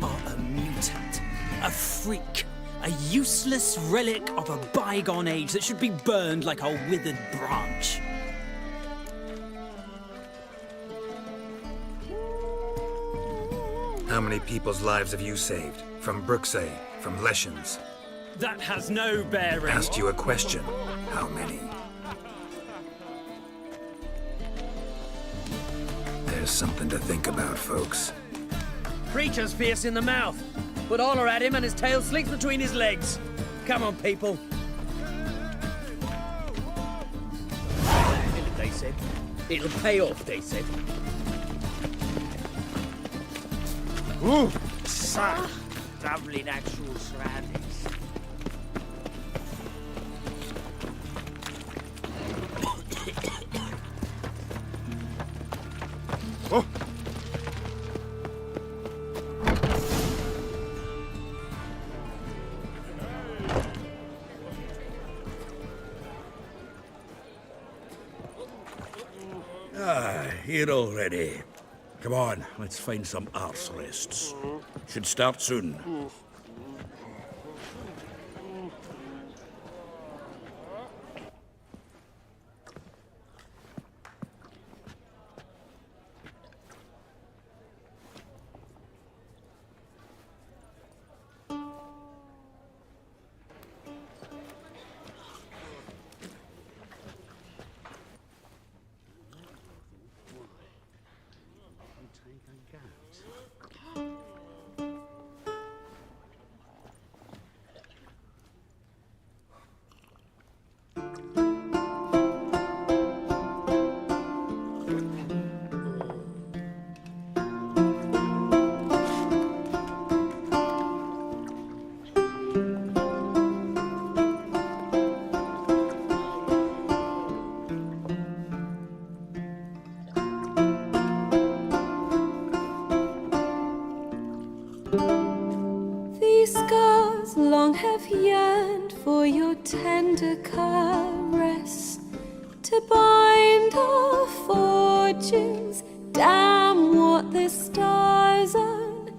Speaker 17: are a mutant, a freak, a useless relic of a bygone age that should be burned like a withered branch.
Speaker 4: How many people's lives have you saved? From Bruxay, from Leshens?
Speaker 17: That has no bearing.
Speaker 4: Asked you a question. How many? There's something to think about, folks.
Speaker 13: Creature's fierce in the mouth. Put holler at him and his tail slinks between his legs. Come on, people. They said. It'll pay off, they said.
Speaker 2: Ooh, such lovely natural surroundings. Oh.
Speaker 5: Here already. Come on, let's find some arse rests. Should start soon.
Speaker 18: These scars long have yearned for your tender caress, to bind our fortunes. Damn what the stars own.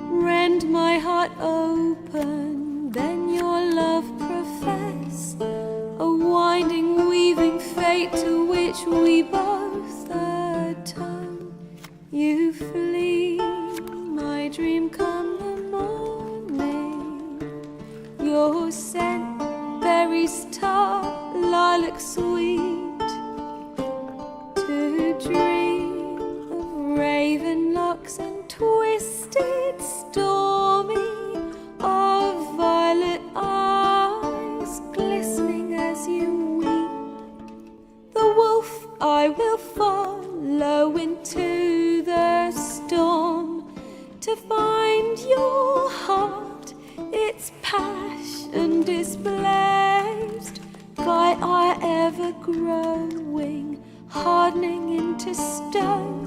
Speaker 18: Rend my heart open, then your love profess. A winding, weaving fate to which we both atone. You flee, my dream come the morning. Your scent, berries tart, lilac sweet. To dream of raven locks and twisted, stormy, of violet eyes glistening as you weep. The wolf I will follow into the storm, to find your heart, its passion displaced by our ever growing, hardening into stone.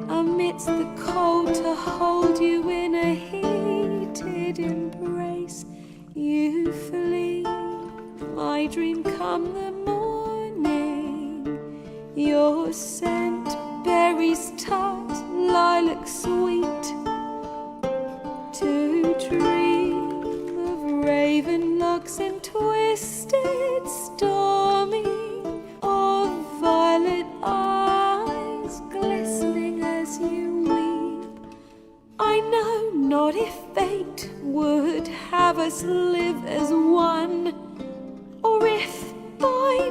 Speaker 18: Amidst the cold, to hold you in a heated embrace. You flee, my dream come the morning. Your scent, berries tart, lilac sweet. To dream of raven locks and twisted, stormy, of violet eyes glistening as you weep. I know not if fate would have us live as one, or if by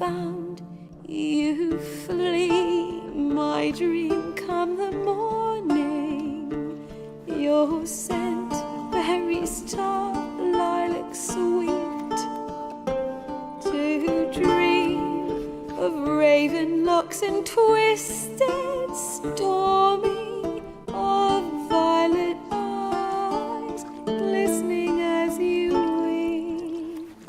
Speaker 18: found you flee. My dream come the morning. Your scent, berry star, lilac sweet. To dream of raven locks and twisted stormy, of violet eyes glistening as you weep.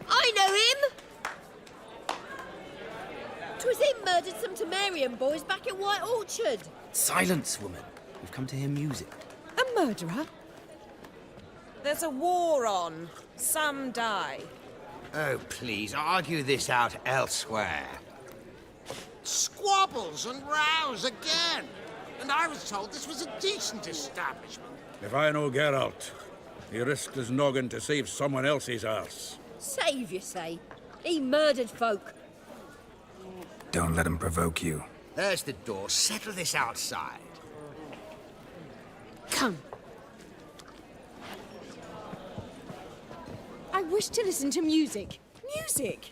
Speaker 8: I know him! 'Twas him murdered some Temerian boys back at White Orchard.
Speaker 11: Silence, woman. We've come to hear music.
Speaker 18: A murderer?
Speaker 2: There's a war on. Some die.
Speaker 7: Oh, please, argue this out elsewhere.
Speaker 9: Squabbles and rows again. And I was told this was a decent establishment.
Speaker 5: If I know Geralt, he risked his noggin to save someone else's arse.
Speaker 8: Save, you say? He murdered folk.
Speaker 4: Don't let him provoke you.
Speaker 7: There's the door. Settle this outside.
Speaker 18: Come. I wish to listen to music. Music?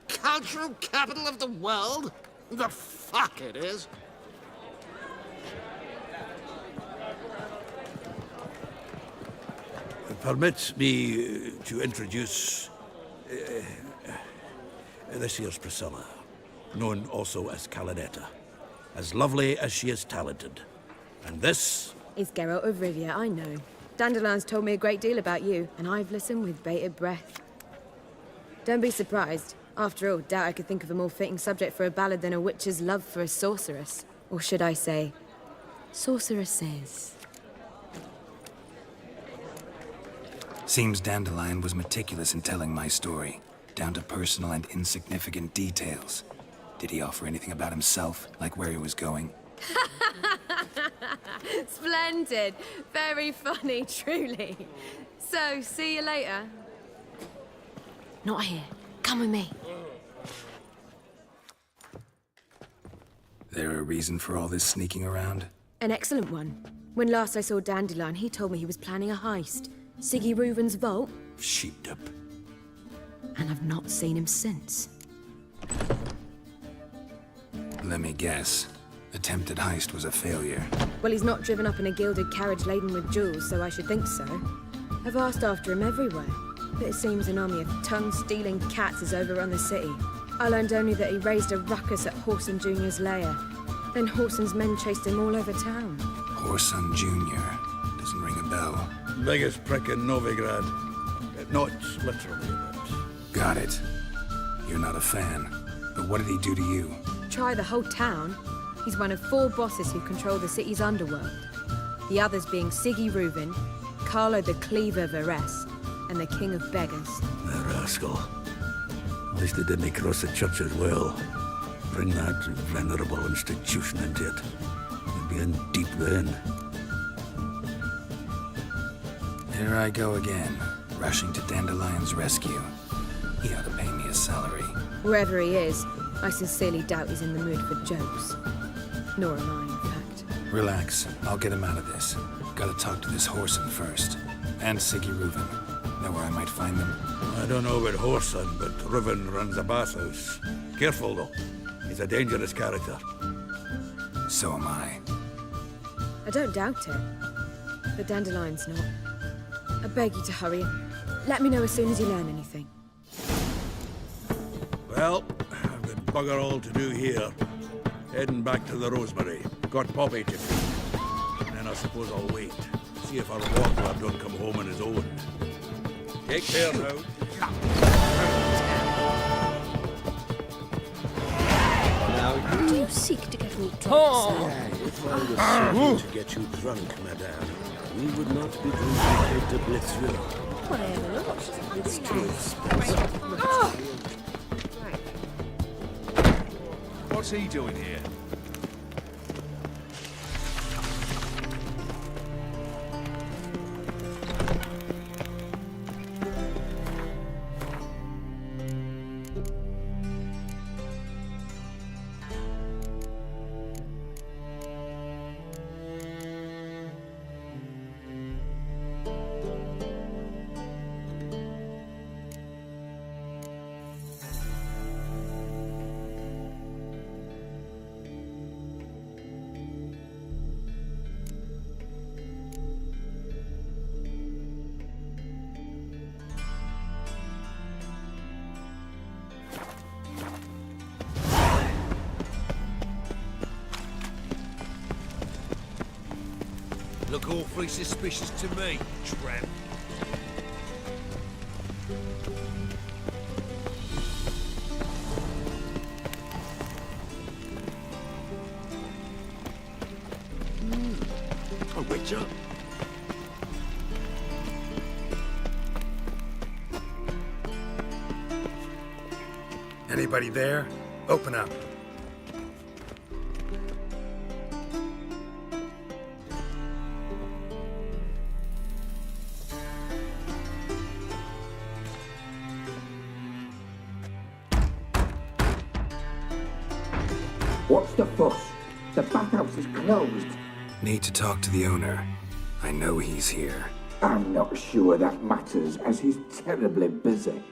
Speaker 9: Cultural capital of the world? The fuck it is.
Speaker 5: Permit me to introduce this here's Priscilla, known also as Calinetta, as lovely as she is talented. And this
Speaker 18: Is Geralt of Rivia, I know. Dandelion's told me a great deal about you, and I've listened with bated breath. Don't be surprised. After all, doubt I could think of a more fitting subject for a ballad than a witch's love for a sorceress. Or should I say, sorceresses.
Speaker 4: Seems Dandelion was meticulous in telling my story, down to personal and insignificant details. Did he offer anything about himself, like where he was going?
Speaker 18: Splendid. Very funny, truly. So, see you later. Not here. Come with me.
Speaker 4: There a reason for all this sneaking around?
Speaker 18: An excellent one. When last I saw Dandelion, he told me he was planning a heist. Siggy Reuven's vault.
Speaker 5: sheepdip.
Speaker 18: And I've not seen him since.
Speaker 4: Let me guess. Attempted heist was a failure.
Speaker 18: Well, he's not driven up in a gilded carriage laden with jewels, so I should think so. I've asked after him everywhere, but it seems an army of tongue-stealing cats has overrun the city. I learned only that he raised a ruckus at Whoreson Jr.'s lair. Then Whoreson's men chased him all over town.
Speaker 4: Whoreson Jr. Doesn't ring a bell.
Speaker 5: Biggest prick in Novigrad. Not literally, but...
Speaker 4: Got it. You're not a fan. But what did he do to you?
Speaker 18: Try the whole town. He's one of 4 bosses who control the city's underworld. The others being Siggy Reuven, Carlo the Cleaver Varese, and the King of Beggars.
Speaker 5: The rascal. At least they didn't cross the church as well. Bring that venerable institution into it. They'd be in deep then.
Speaker 4: Here I go again, rushing to Dandelion's rescue. He ought to pay me a salary.
Speaker 18: Wherever he is, I sincerely doubt he's in the mood for jokes. Nor am I, in fact.
Speaker 4: Relax, I'll get him out of this. Gotta talk to this Whoreson first. And Siggy Reuven. Know where I might find them?
Speaker 5: I don't know about Whoreson, but Reuven runs a bathhouse. Careful, though. He's a dangerous character.
Speaker 4: So am I.
Speaker 18: I don't doubt it. But Dandelion's not. I beg you to hurry. Let me know as soon as you learn anything.
Speaker 5: Well, I've got bugger all to do here. Heading back to the Rosemary. Got Poppy to feed. And then I suppose I'll wait. See if our war club don't come home on his own. Take care now.
Speaker 8: seek to get me drunk,
Speaker 3: Oh.
Speaker 8: sir?
Speaker 11: If I was seeking to get you drunk, madame, we would not be drinking Cape de Blitzville.
Speaker 8: Whatever not. It's true.
Speaker 20: What's he doing here?
Speaker 1: Look awfully suspicious to me, tramp.
Speaker 11: A witcher?
Speaker 4: Anybody there? Open up.
Speaker 21: What's the fuss? The bathhouse is closed.
Speaker 4: Need to talk to the owner. I know he's here.
Speaker 21: I'm not sure that matters, as he's terribly busy.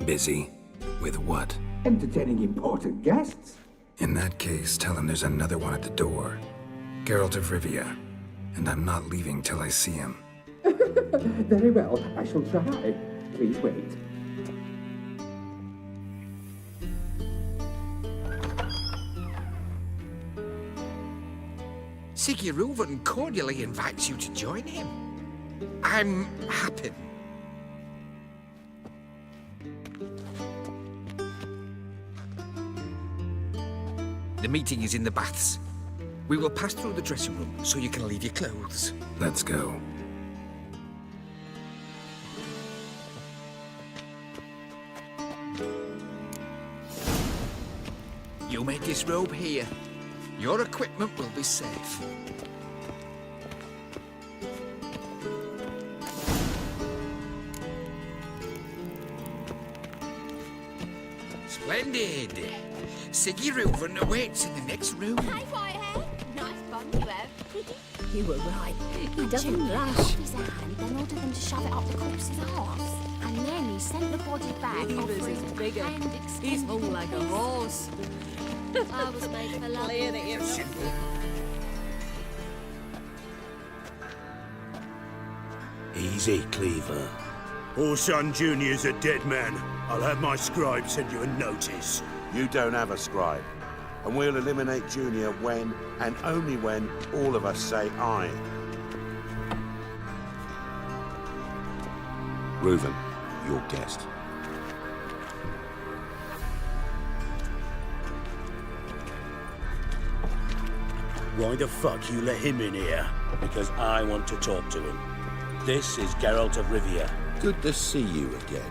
Speaker 4: Busy? With what?
Speaker 21: Entertaining important guests.
Speaker 4: In that case, tell him there's another one at the door. Geralt of Rivia. And I'm not leaving till I see him.
Speaker 21: Very well, I shall try. Please wait.
Speaker 22: Siggy Reuven cordially invites you to join him. I'm happy. The meeting is in the baths. We will pass through the dressing room so you can leave your clothes.
Speaker 4: Let's go.
Speaker 22: You may disrobe here. Your equipment will be safe. Splendid. Siggy Reuven awaits in the next room.
Speaker 10: Hey, Whitehair. Nice bun you have.
Speaker 8: You were right. He doesn't
Speaker 19: Jimmy
Speaker 8: blush.
Speaker 19: off his hand, then ordered them to shove it up the corpse's arse. And then he sent the body back, offering to
Speaker 8: bigger.
Speaker 19: hand extend
Speaker 8: He's more like a horse.
Speaker 10: I was made for love.
Speaker 8: Clear the ears.
Speaker 11: Easy, Cleaver.
Speaker 23: Orson Jr.'s a dead man. I'll have my scribe send you a notice.
Speaker 7: You don't have a scribe. And we'll eliminate Junior when, and only when, all of us say aye. Reuven, your guest.
Speaker 23: Why the fuck you let him in here?
Speaker 11: Because I want to talk to him. This is Geralt of Rivia.
Speaker 7: Good to see you again.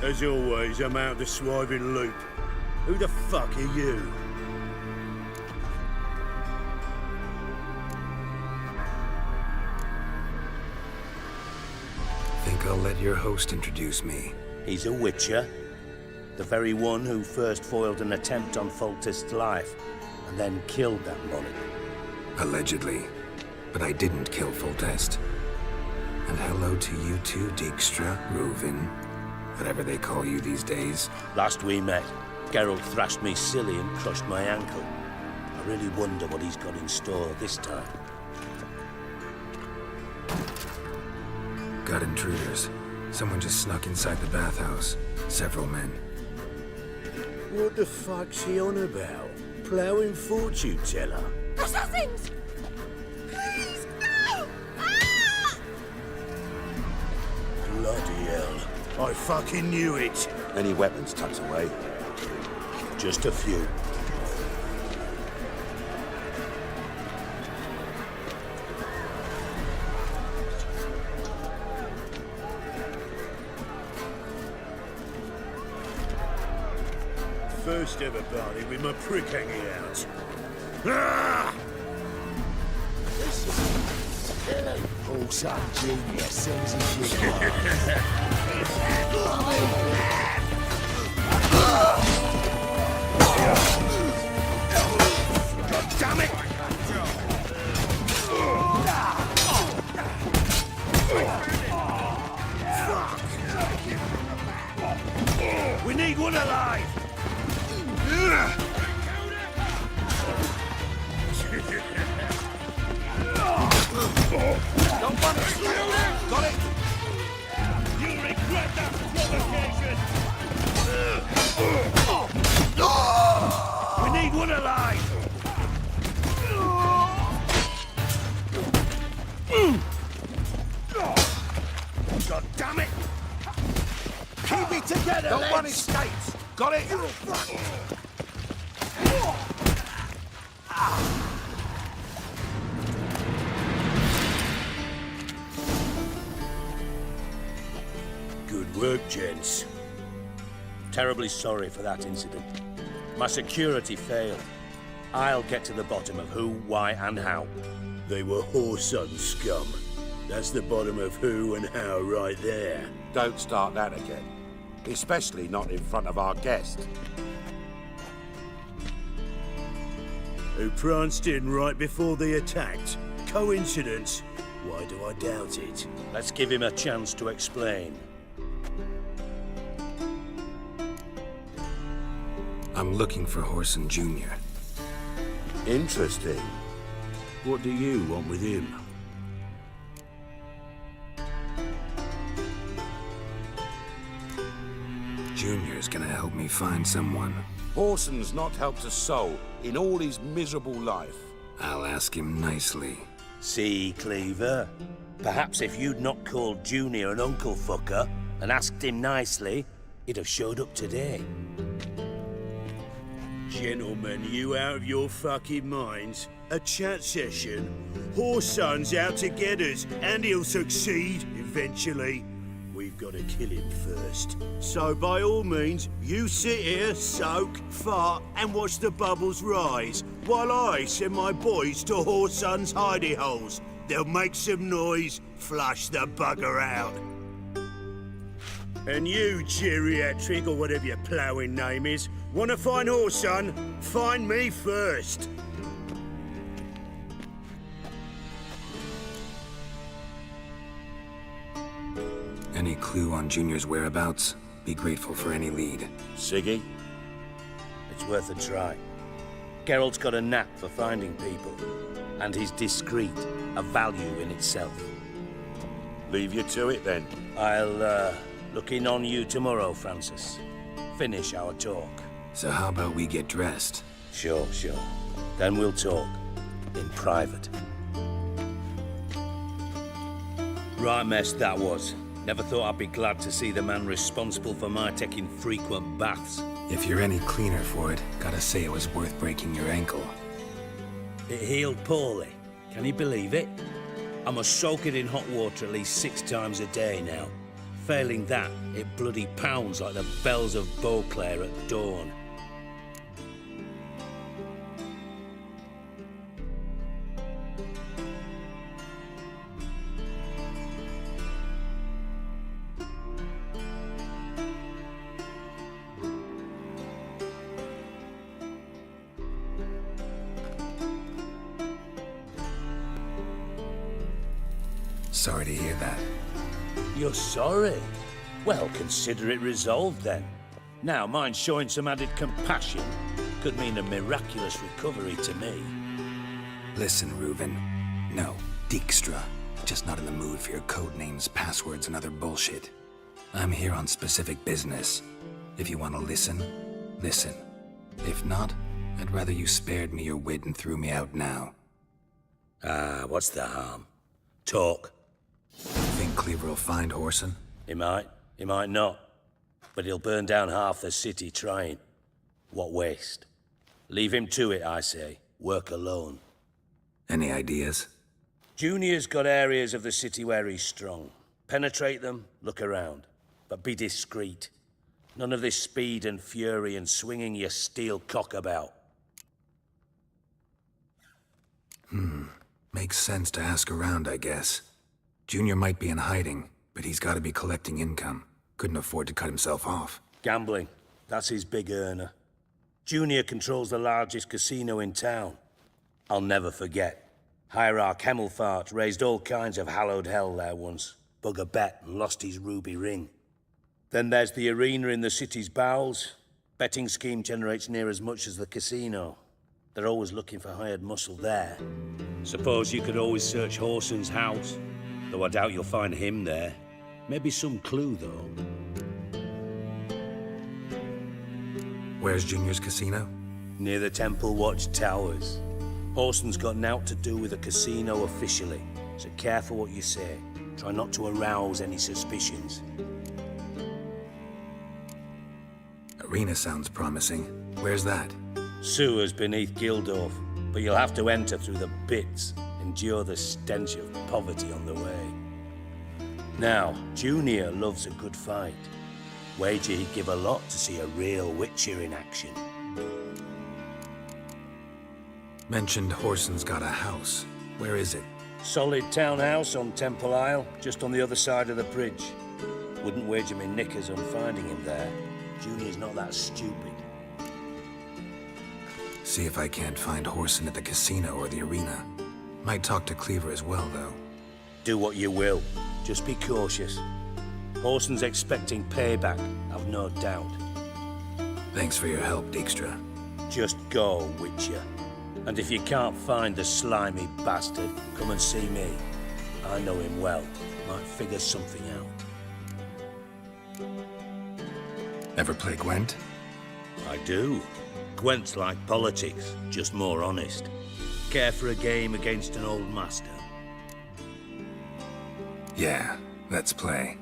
Speaker 23: As always, I'm out the swiving loop. Who the fuck are you?
Speaker 4: Think I'll let your host introduce me.
Speaker 11: He's a witcher. The very one who first foiled an attempt on Foltest's life, and then killed that monarch.
Speaker 4: Allegedly. But I didn't kill Foltest. And hello to you too, Dijkstra, Reuven, whatever they call you these days.
Speaker 11: Last we met, Geralt thrashed me silly and crushed my ankle. I really wonder what he's got in store this time.
Speaker 4: Got intruders. Someone just snuck inside the bathhouse. Several men.
Speaker 23: What the fuck's he on about? Ploughing fortune teller?
Speaker 10: Assassins! Please, no! Ah!
Speaker 23: Bloody hell. I fucking knew it.
Speaker 7: Any weapons tucked away?
Speaker 23: Just a few. First ever party with my prick hanging out. Ah!
Speaker 9: Also, Junior sends his
Speaker 23: God damn it! We need one alive!
Speaker 9: Don't want it! Got it!
Speaker 23: You'll regret that provocation! We need one alive! God damn it!
Speaker 9: Keep it together! Don't want escapes! Got it?
Speaker 23: Good work, gents. Terribly sorry for that incident. My security failed. I'll get to the bottom of who, why, and how. They were whoreson scum. That's the bottom of who and how right there.
Speaker 7: Don't start that again. Especially not in front of our guest.
Speaker 23: Who pranced in right before they attacked. Coincidence? Why do I doubt it? Let's give him a chance to explain.
Speaker 4: I'm looking for Horson Jr.
Speaker 7: Interesting.
Speaker 23: What do you want with him?
Speaker 4: Junior's gonna help me find someone.
Speaker 7: Horson's not helped a soul in all his miserable life.
Speaker 4: I'll ask him nicely.
Speaker 23: See, Cleaver? Perhaps if you'd not called Junior an uncle fucker and asked him nicely, he'd have showed up today. Gentlemen, you out of your fucking minds? A chat session? Horson's out to get us, and he'll succeed, eventually. We've got to kill him first. So by all means, you sit here, soak, fart, and watch the bubbles rise, while I send my boys to Horson's hidey holes. They'll make some noise, flush the bugger out. And you, geriatric, or whatever your ploughing name is, want to find Horson? Find me first.
Speaker 4: Any clue on Junior's whereabouts? Be grateful for any lead.
Speaker 23: Siggy? It's worth a try. Geralt's got a knack for finding people, and he's discreet, a value in itself.
Speaker 7: Leave you to it then.
Speaker 23: I'll, look in on you tomorrow, Francis. Finish our talk.
Speaker 4: So how about we get dressed?
Speaker 23: Sure. Then we'll talk. In private. Right mess that was. Never thought I'd be glad to see the man responsible for my taking frequent baths.
Speaker 4: If you're any cleaner for it, gotta say it was worth breaking your ankle.
Speaker 23: It healed poorly. Can you believe it? I must soak it in hot water at least 6 times a day now. Failing that, it bloody pounds like the bells of Beauclair at dawn.
Speaker 4: Sorry to hear that.
Speaker 23: You're sorry? Well, consider it resolved then. Now, mind showing some added compassion could mean a miraculous recovery to me.
Speaker 4: Listen, Reuven. No, Dijkstra. Just not in the mood for your code names, passwords, and other bullshit. I'm here on specific business. If you want to listen, listen. If not, I'd rather you spared me your wit and threw me out now.
Speaker 23: What's the harm? Talk.
Speaker 4: Think Cleaver will find Horson?
Speaker 23: He might not.
Speaker 6: But he'll burn down half the city trying. What waste? Leave him to it, I say. Work alone.
Speaker 4: Any ideas?
Speaker 6: Junior's got areas of the city where he's strong. Penetrate them, look around. But be discreet. None of this speed and fury and swinging your steel cock about.
Speaker 4: Makes sense to ask around, I guess. Junior might be in hiding, but he's got to be collecting income. Couldn't afford to cut himself off.
Speaker 6: Gambling. That's his big earner. Junior controls the largest casino in town. I'll never forget. Hierarch Hemmelfart raised all kinds of hallowed hell there once. Bug a bet and lost his ruby ring. Then there's the arena in the city's bowels. Betting scheme generates near as much as the casino. They're always looking for hired muscle there. Suppose you could always search Horson's house. Though I doubt you'll find him there. Maybe some clue, though.
Speaker 4: Where's Junior's casino?
Speaker 6: Near the Temple Watch Towers. Horson's got naught to do with the casino officially, so careful what you say. Try not to arouse any suspicions.
Speaker 4: Arena sounds promising. Where's that?
Speaker 6: Sewers beneath Gildorf, but you'll have to enter through the bits, endure the stench of poverty on the way. Now, Junior loves a good fight. Wager he'd give a lot to see a real Witcher in action.
Speaker 4: Mentioned Horson's got a house. Where is it?
Speaker 6: Solid townhouse on Temple Isle, just on the other side of the bridge. Wouldn't wager me knickers on finding him there. Junior's not that stupid.
Speaker 4: See if I can't find Horson at the casino or the arena. Might talk to Cleaver as well, though.
Speaker 6: Do what you will. Just be cautious. Horson's expecting payback, I've no doubt.
Speaker 4: Thanks for your help, Dijkstra.
Speaker 6: Just go, Witcher. And if you can't find the slimy bastard, come and see me. I know him well. Might figure something out.
Speaker 4: Ever play Gwent?
Speaker 6: I do. Gwent's like politics, just more honest. Care for a game against an old master?
Speaker 4: Yeah, let's play.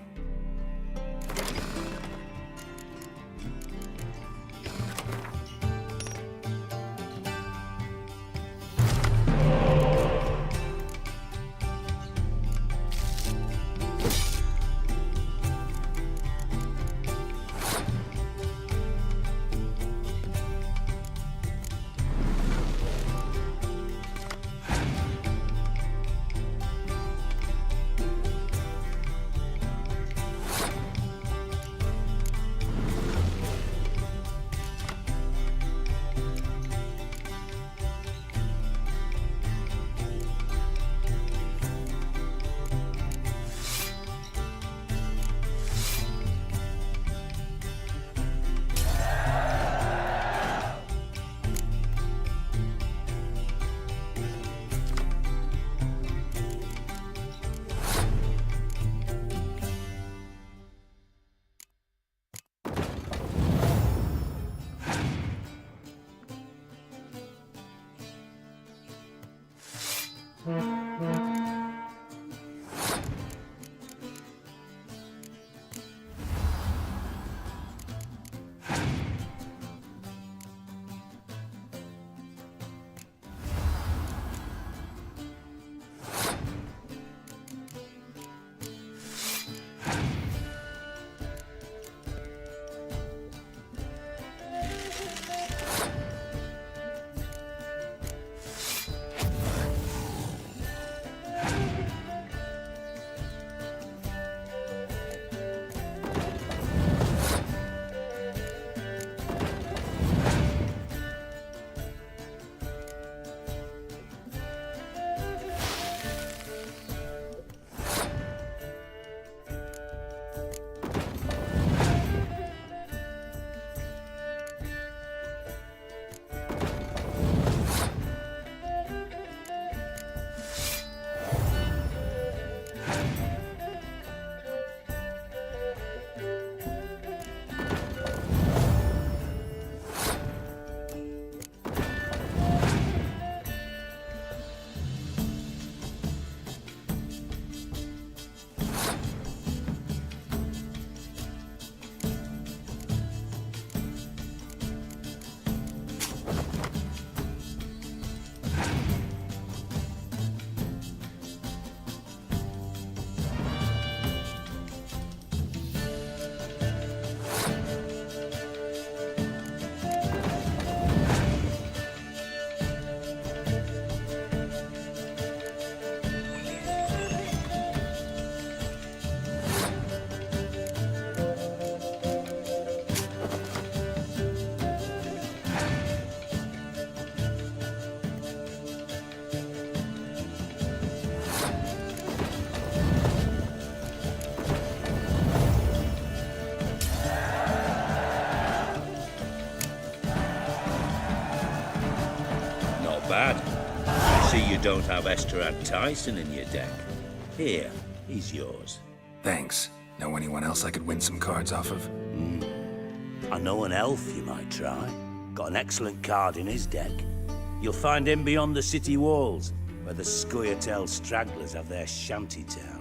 Speaker 6: bad. I see you don't have Esterad Tyson in your deck. Here, he's yours.
Speaker 4: Thanks. Know anyone else I could win some cards off of?
Speaker 6: I know an elf you might try. Got an excellent card in his deck. You'll find him beyond the city walls, where the Scoia'tael stragglers have their shanty town.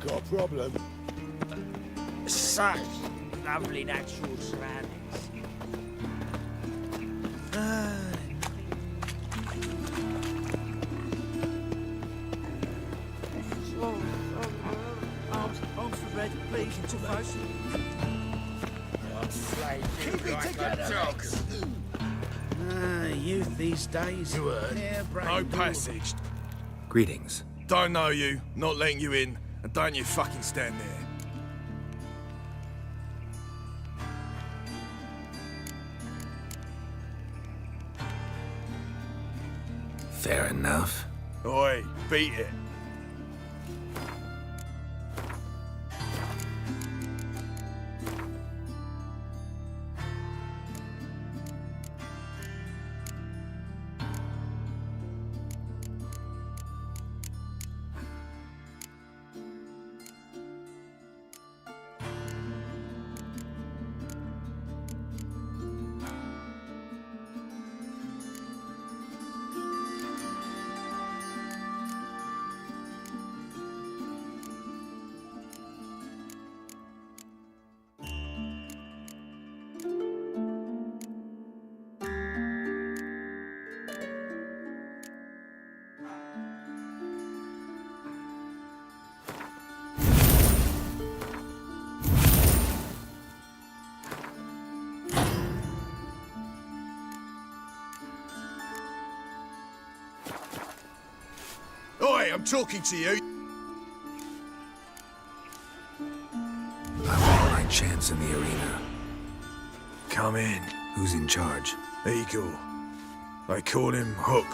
Speaker 9: Got a problem?
Speaker 2: Such lovely natural surroundings.
Speaker 3: Arms for red, please, into those.
Speaker 9: Keep it together.
Speaker 2: Youth these days.
Speaker 20: You heard? No passage.
Speaker 4: Greetings.
Speaker 20: Don't know you, not letting you in, and don't you fucking stand there.
Speaker 4: Fair enough.
Speaker 20: Oi, beat it. Oi, I'm talking to you.
Speaker 4: I want my chance in the arena.
Speaker 20: Come in.
Speaker 4: Who's in charge?
Speaker 20: Eagle. They call him Hook.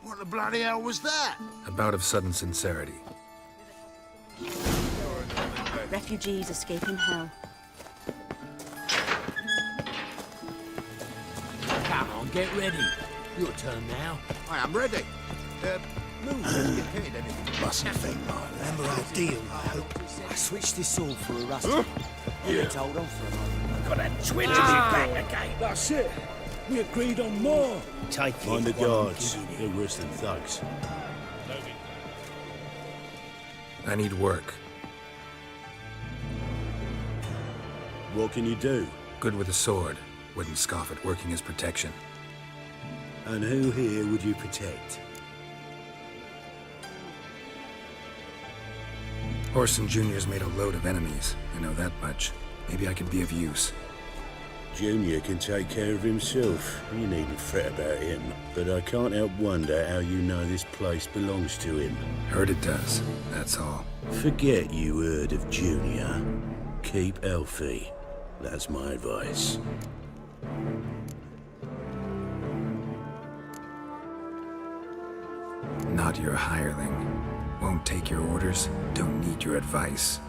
Speaker 9: What the bloody hell was that?
Speaker 4: A bout of sudden sincerity.
Speaker 14: Refugees escaping hell.
Speaker 3: Come on, get ready. Your turn now.
Speaker 9: I am ready. Move as you paid anything.
Speaker 11: Mustn't think, Mark. Remember our deal, I hope. I switched this sword for a rusty. Let's hold on for a moment.
Speaker 6: I've got that twinge in my back again.
Speaker 5: That's it. We agreed on more.
Speaker 11: Take it.
Speaker 5: Mind the
Speaker 11: while I'm
Speaker 5: guards.
Speaker 11: giving it.
Speaker 5: They're worse than thugs.
Speaker 4: I need work.
Speaker 5: What can you do?
Speaker 4: Good with a sword. Wouldn't scoff at working as protection.
Speaker 5: And who here would you protect?
Speaker 4: Orson Jr.'s made a load of enemies. I know that much. Maybe I could be of use.
Speaker 5: Junior can take care of himself. You needn't fret about him. But I can't help wonder how you know this place belongs to him.
Speaker 4: Heard it does, that's all.
Speaker 5: Forget you heard of Junior. Keep healthy. That's my advice.
Speaker 4: Not your hireling. Won't take your orders, don't need your advice.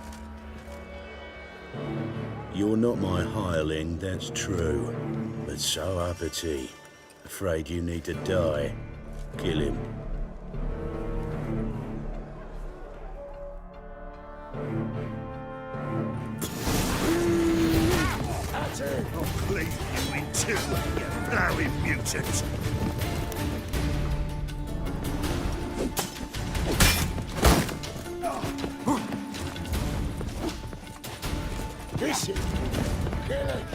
Speaker 5: You're not my hireling, that's true. But so uppity. Afraid you need to die. Kill him.
Speaker 9: I'll cleave you in two, you blowing mutant. This is killing.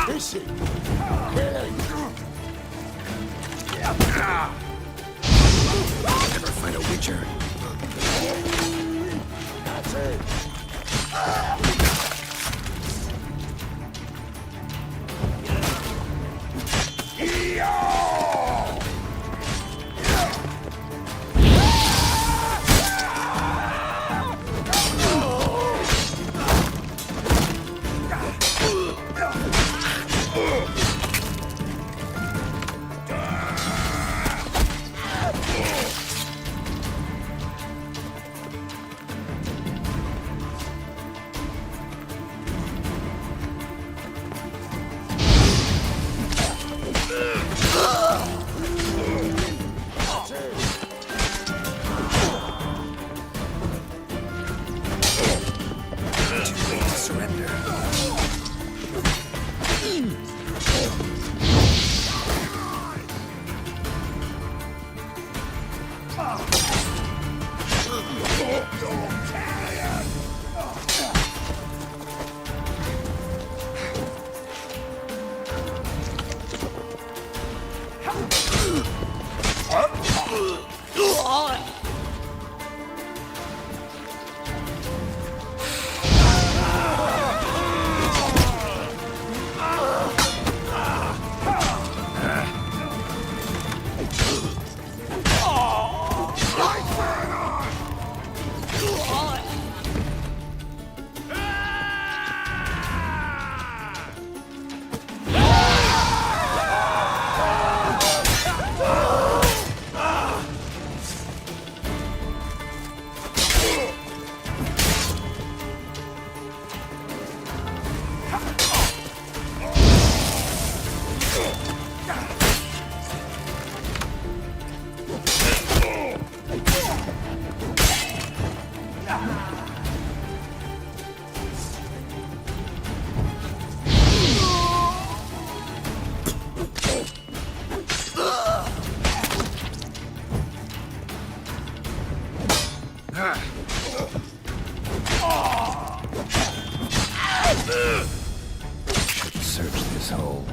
Speaker 9: This is killing.
Speaker 4: Never fight a witcher.
Speaker 9: That's it.
Speaker 4: Should search this hole.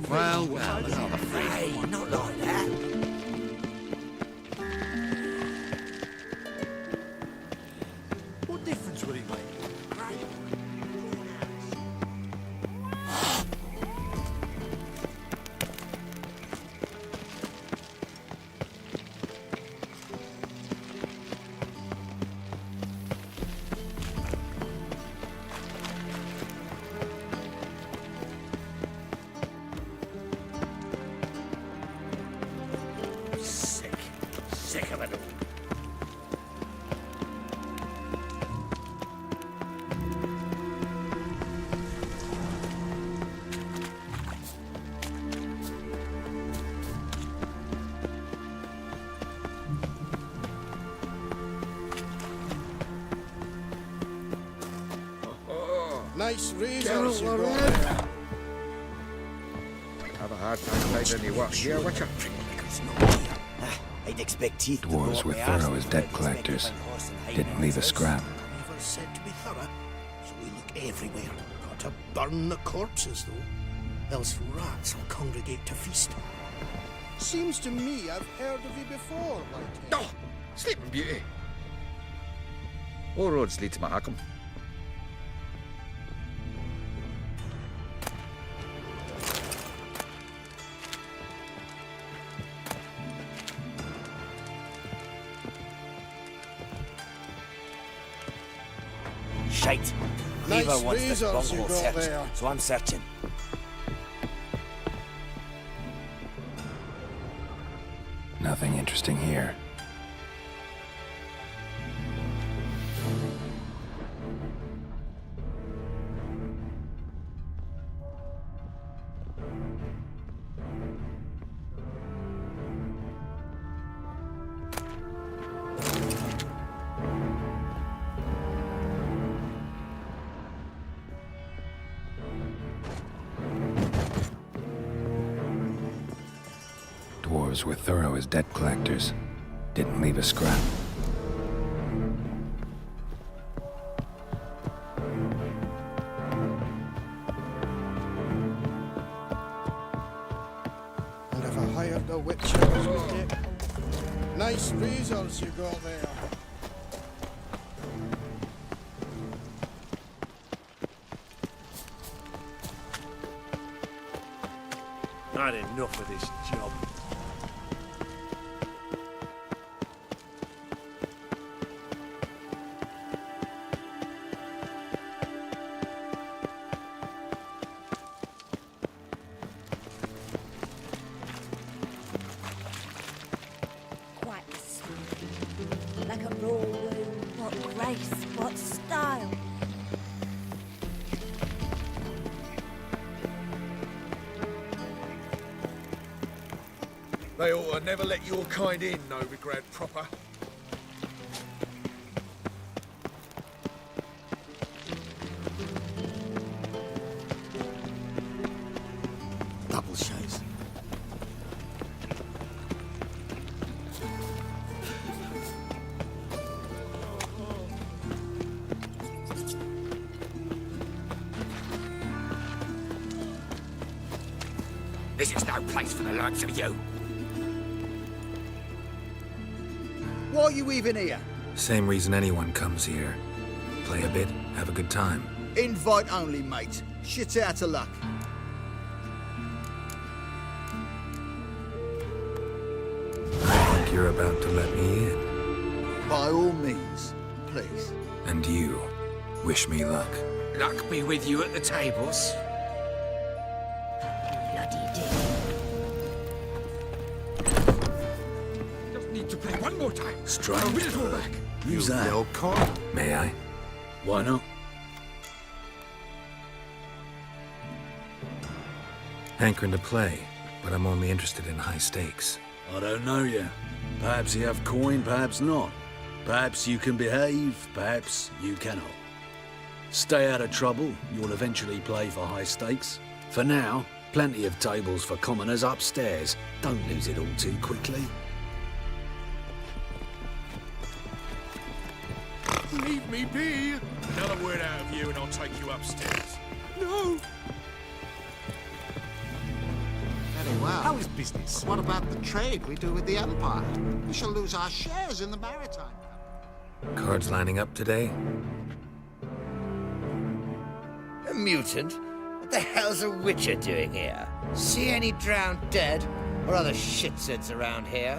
Speaker 1: Well, well,
Speaker 9: Hey, not like that.
Speaker 1: what difference would it make?
Speaker 22: Incredible.
Speaker 12: Nice results you got there.
Speaker 22: Have a hard time finding any work here, Witcher.
Speaker 2: I'd expect teeth to go
Speaker 4: Dwarves
Speaker 2: up
Speaker 4: were
Speaker 2: my arse
Speaker 4: thorough as
Speaker 2: before
Speaker 4: debt
Speaker 2: I'd expect to
Speaker 4: collectors.
Speaker 2: find horse and hide
Speaker 4: Didn't leave a
Speaker 2: answers.
Speaker 4: scrap.
Speaker 9: Never said to be thorough, so we look everywhere. Got to burn the corpses, though. Else rats will congregate to feast. Seems to me I've heard of you before, Whitehead.
Speaker 22: Oh, Sleeping Beauty. All roads lead to Mahakam.
Speaker 2: Shite.
Speaker 9: Nice
Speaker 2: Lever wants this
Speaker 9: results you
Speaker 2: bunghole
Speaker 9: got
Speaker 2: searched,
Speaker 9: there.
Speaker 2: so I'm searching.
Speaker 4: Nothing interesting here. Dwarves were thorough as debt collectors. Didn't leave a scrap.
Speaker 12: And if I hired a witcher as we get. Nice results you got there.
Speaker 9: Not enough of this job.
Speaker 14: Quite smooth. Like a raw wound. What grace, what style.
Speaker 20: They ought to never let your kind in, Novigrad proper.
Speaker 9: Double shows.
Speaker 22: This is no place for the likes of you.
Speaker 15: Why are you even here?
Speaker 4: Same reason anyone comes here. Play a bit, have a good time.
Speaker 15: Invite only, mate. Shit's out of luck.
Speaker 4: I think you're about to let me in.
Speaker 15: By all means, please.
Speaker 4: And you, wish me luck.
Speaker 22: Luck be with you at the tables. Just need to play one more time.
Speaker 11: Strange
Speaker 22: I'll win it all
Speaker 11: bird.
Speaker 22: back.
Speaker 11: Who's that?
Speaker 4: May I?
Speaker 11: Why not?
Speaker 4: Hankering to play, but I'm only interested in high stakes.
Speaker 11: I don't know you. Perhaps you have coin, perhaps not. Perhaps you can behave, perhaps you cannot. Stay out of trouble, you'll eventually play for high stakes. For now, plenty of tables for commoners upstairs. Don't lose it all too quickly.
Speaker 20: Leave me be! Another word out of you and I'll take you upstairs. No!
Speaker 9: Very well. How is business? What about the trade we do with the Empire? We shall lose our shares in the maritime.
Speaker 4: Cards lining up today?
Speaker 2: A mutant? What the hell's a witcher doing here? See any drowned dead? Or other shitsuds around here?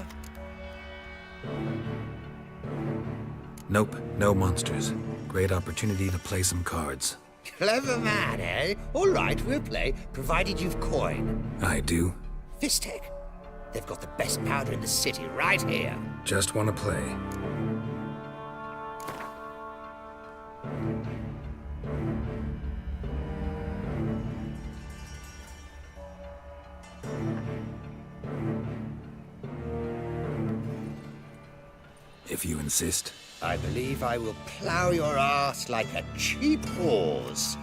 Speaker 4: Nope, no monsters. Great opportunity to play some cards.
Speaker 2: Clever man, eh? All right, we'll play, provided you've coin.
Speaker 4: I do.
Speaker 2: Fistek. They've got the best powder in the city right here.
Speaker 4: Just want to play. If you insist.
Speaker 2: I believe I will plough your ass like a cheap horse.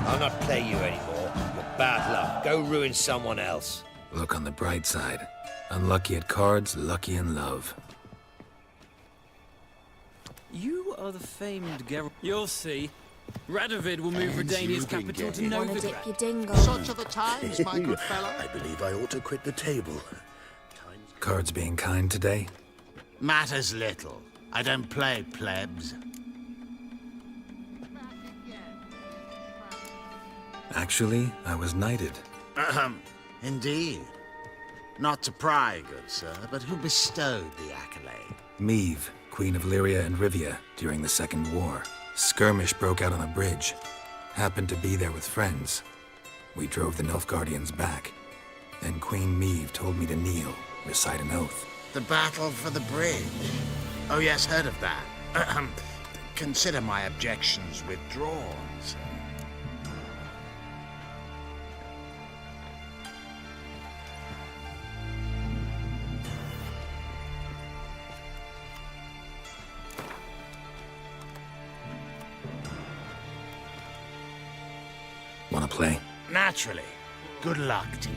Speaker 2: I'll not play you anymore. You're bad luck. Go ruin someone else.
Speaker 4: Look on the bright side. Unlucky at cards, lucky in love.
Speaker 13: You are the famed Geralt. You'll see. Radovid will move Redania's capital to Novigrad.
Speaker 18: Dip your dingo.
Speaker 9: Such are the times, my good fellow.
Speaker 23: I believe I ought to quit the table.
Speaker 4: Cards being kind today?
Speaker 16: Matters little. I don't play plebs.
Speaker 4: Actually, I was knighted.
Speaker 16: Indeed. Not to pry, good sir, but who bestowed the accolade?
Speaker 4: Meve, Queen of Lyria and Rivia, during the Second War. Skirmish broke out on a bridge. Happened to be there with friends. We drove the Nilfgaardians back. Then Queen Meve told me to kneel, recite an oath.
Speaker 16: The battle for the bridge. Oh yes, heard of that. Consider my objections withdrawn, sir.
Speaker 4: Wanna play?
Speaker 16: Naturally. Good luck to you.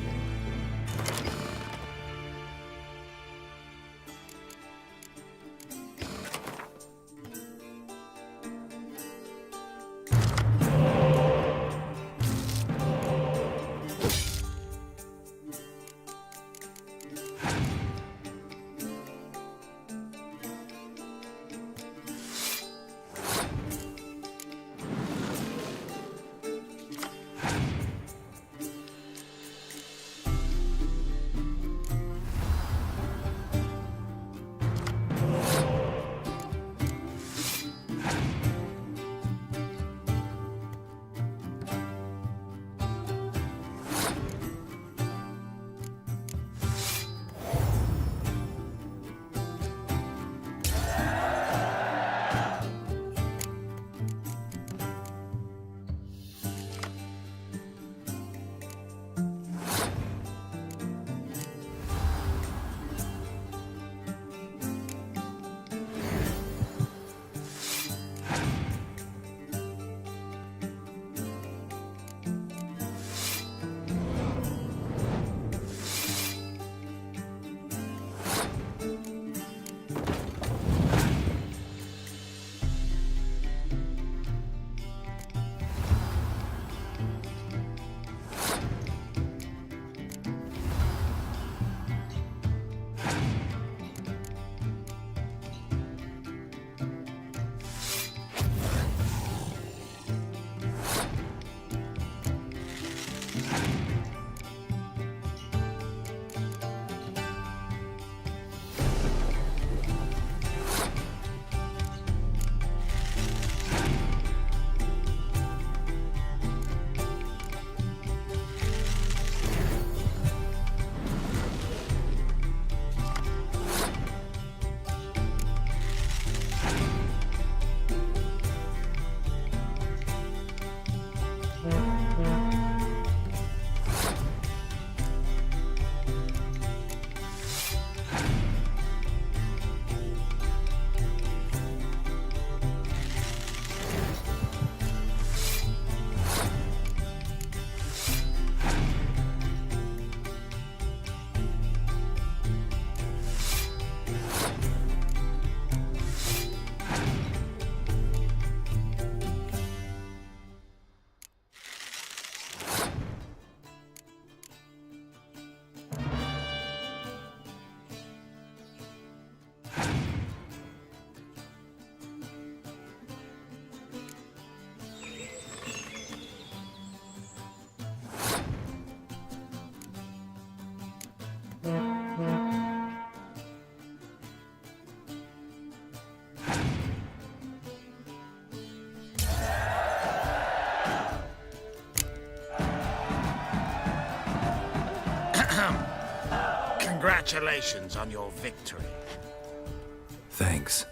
Speaker 16: Congratulations on your victory.
Speaker 4: Thanks.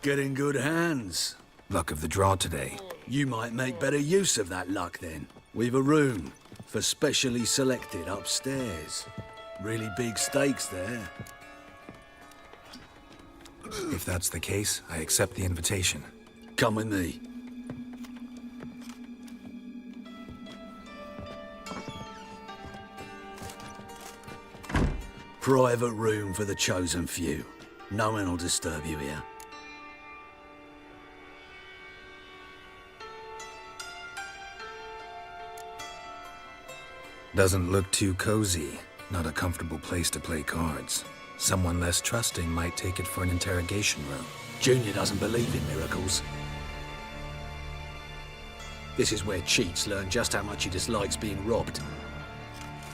Speaker 11: Get in good hands.
Speaker 4: Luck of the draw today.
Speaker 11: You might make better use of that luck then. We've a room for specially selected upstairs. Really big stakes there.
Speaker 4: If that's the case, I accept the invitation.
Speaker 11: Come with me. Private room for the chosen few. No one will disturb you here.
Speaker 4: Doesn't look too cozy. Not a comfortable place to play cards. Someone less trusting might take it for an interrogation room.
Speaker 11: Junior doesn't believe in miracles. This is where cheats learn just how much he dislikes being robbed.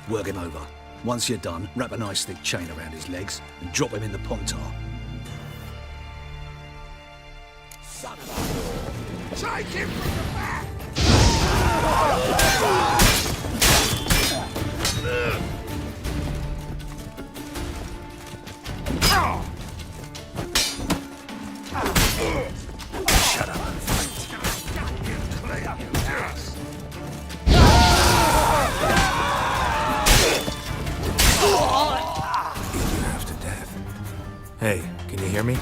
Speaker 11: Work him over. Once you're done, wrap a nice thick chain around his legs and drop him in the pontar.
Speaker 3: Son of a...
Speaker 20: Take him from the back!
Speaker 6: Shut up and fight.
Speaker 4: Beat you half to death. Hey, can you hear me?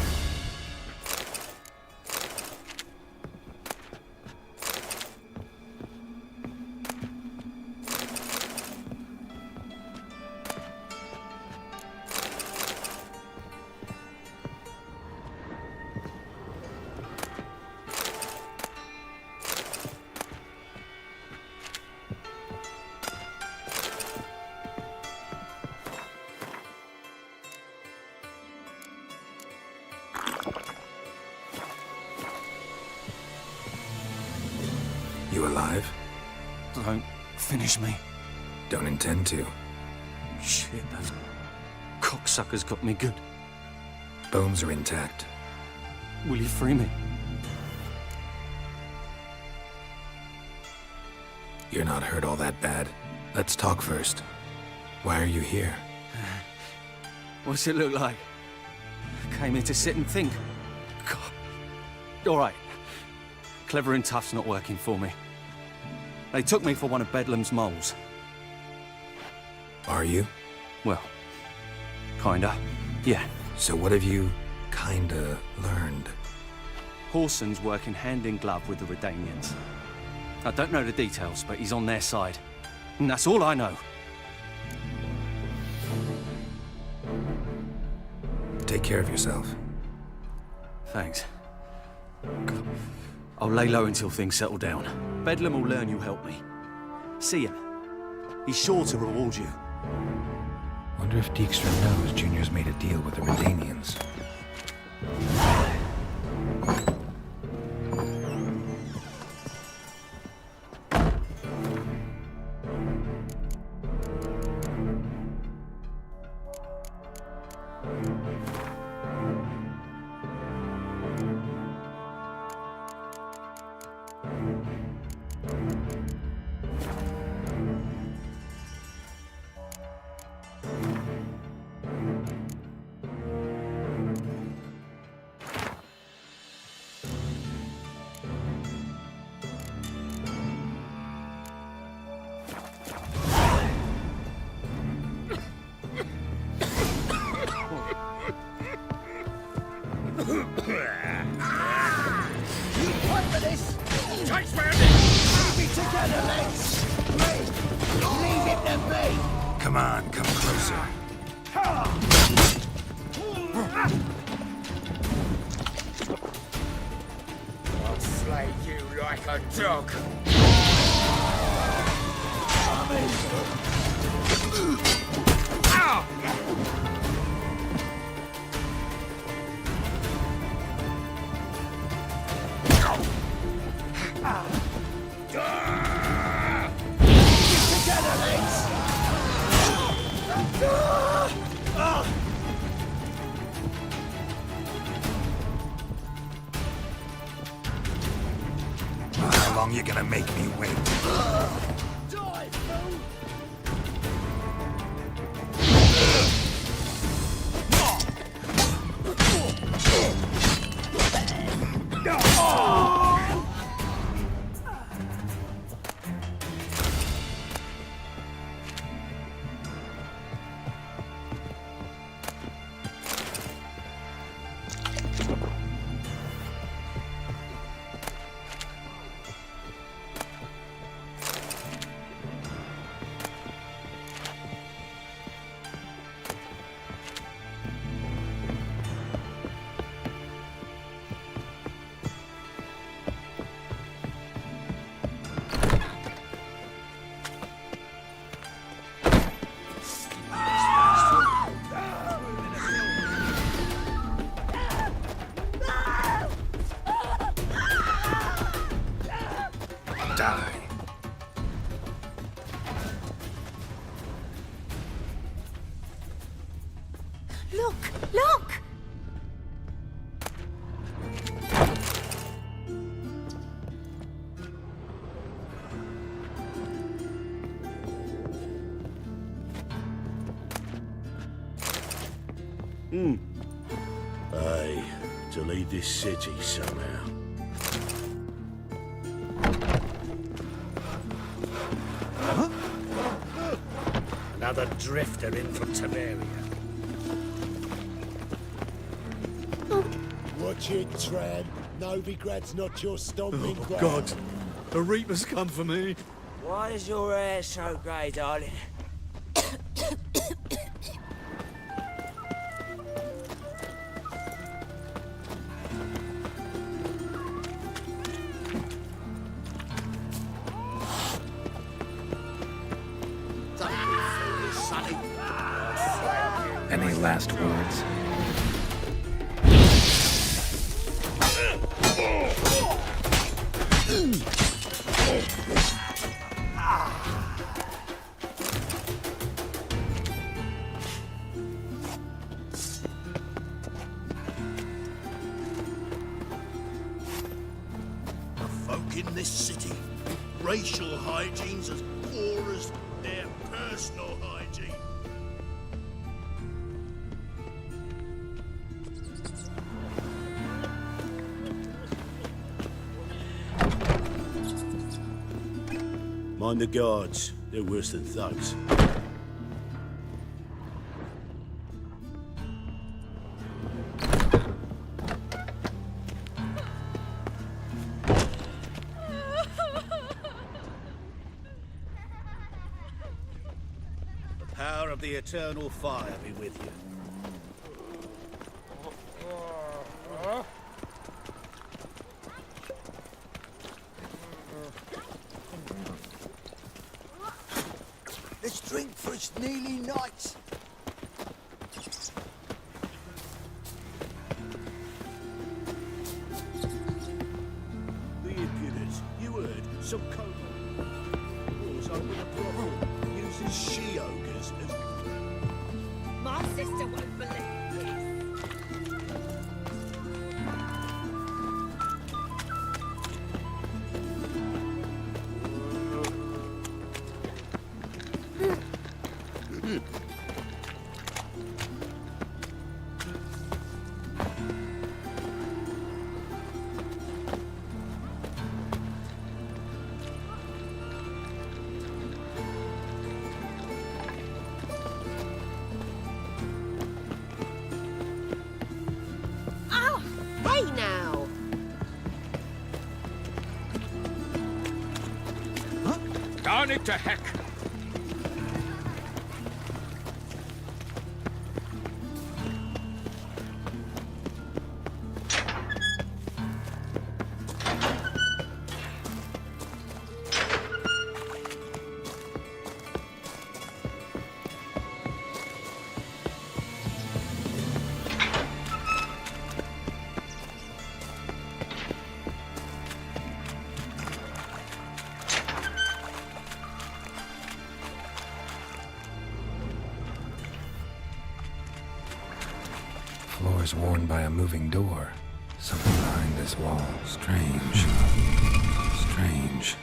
Speaker 4: You alive?
Speaker 17: Don't finish me.
Speaker 4: Don't intend to.
Speaker 17: Shit, those cocksuckers got me good.
Speaker 4: Bones are intact.
Speaker 17: Will you free me?
Speaker 4: You're not hurt all that bad. Let's talk first. Why are you here?
Speaker 17: What's it look like? Came here to sit and think. God. All right. Clever and tough's not working for me. They took me for one of Bedlam's moles.
Speaker 4: Are you?
Speaker 17: Well, kinda. Yeah.
Speaker 4: So what have you kinda learned?
Speaker 17: Horson's working hand in glove with the Redanians. I don't know the details, but he's on their side. And that's all I know.
Speaker 4: Take care of yourself.
Speaker 17: Thanks. I'll lay low until things settle down. Bedlam will learn you helped me. See him. He's sure to reward you.
Speaker 4: Wonder if Dijkstra knows Junior's made a deal with the Redanians. Come on, come closer.
Speaker 20: I'll slay you like a dog.
Speaker 4: How long you gonna make me wait?
Speaker 18: Look! Look!
Speaker 23: Aye, to leave this city somehow.
Speaker 6: Another drifter in from Tiberia.
Speaker 8: Watch it, Tran. Novigrad's not your stomping ground.
Speaker 11: God, the Reaper's come for me.
Speaker 2: Why is your hair so grey, darling?
Speaker 4: Any last words?
Speaker 23: The folk in this city, racial hygiene's as poor as their personal hygiene. Mind the guards. They're worse than thugs.
Speaker 5: The power of the eternal fire be with you.
Speaker 15: Let's drink for it's nearly night.
Speaker 23: The impudence. You heard some cobalt. Wars over the brothel. Uses she-ogres as...
Speaker 10: My sister won't believe this. Oh, hey now!
Speaker 22: Darn it to heck!
Speaker 4: Floor is worn by a moving door. Something behind this wall. Strange. Strange.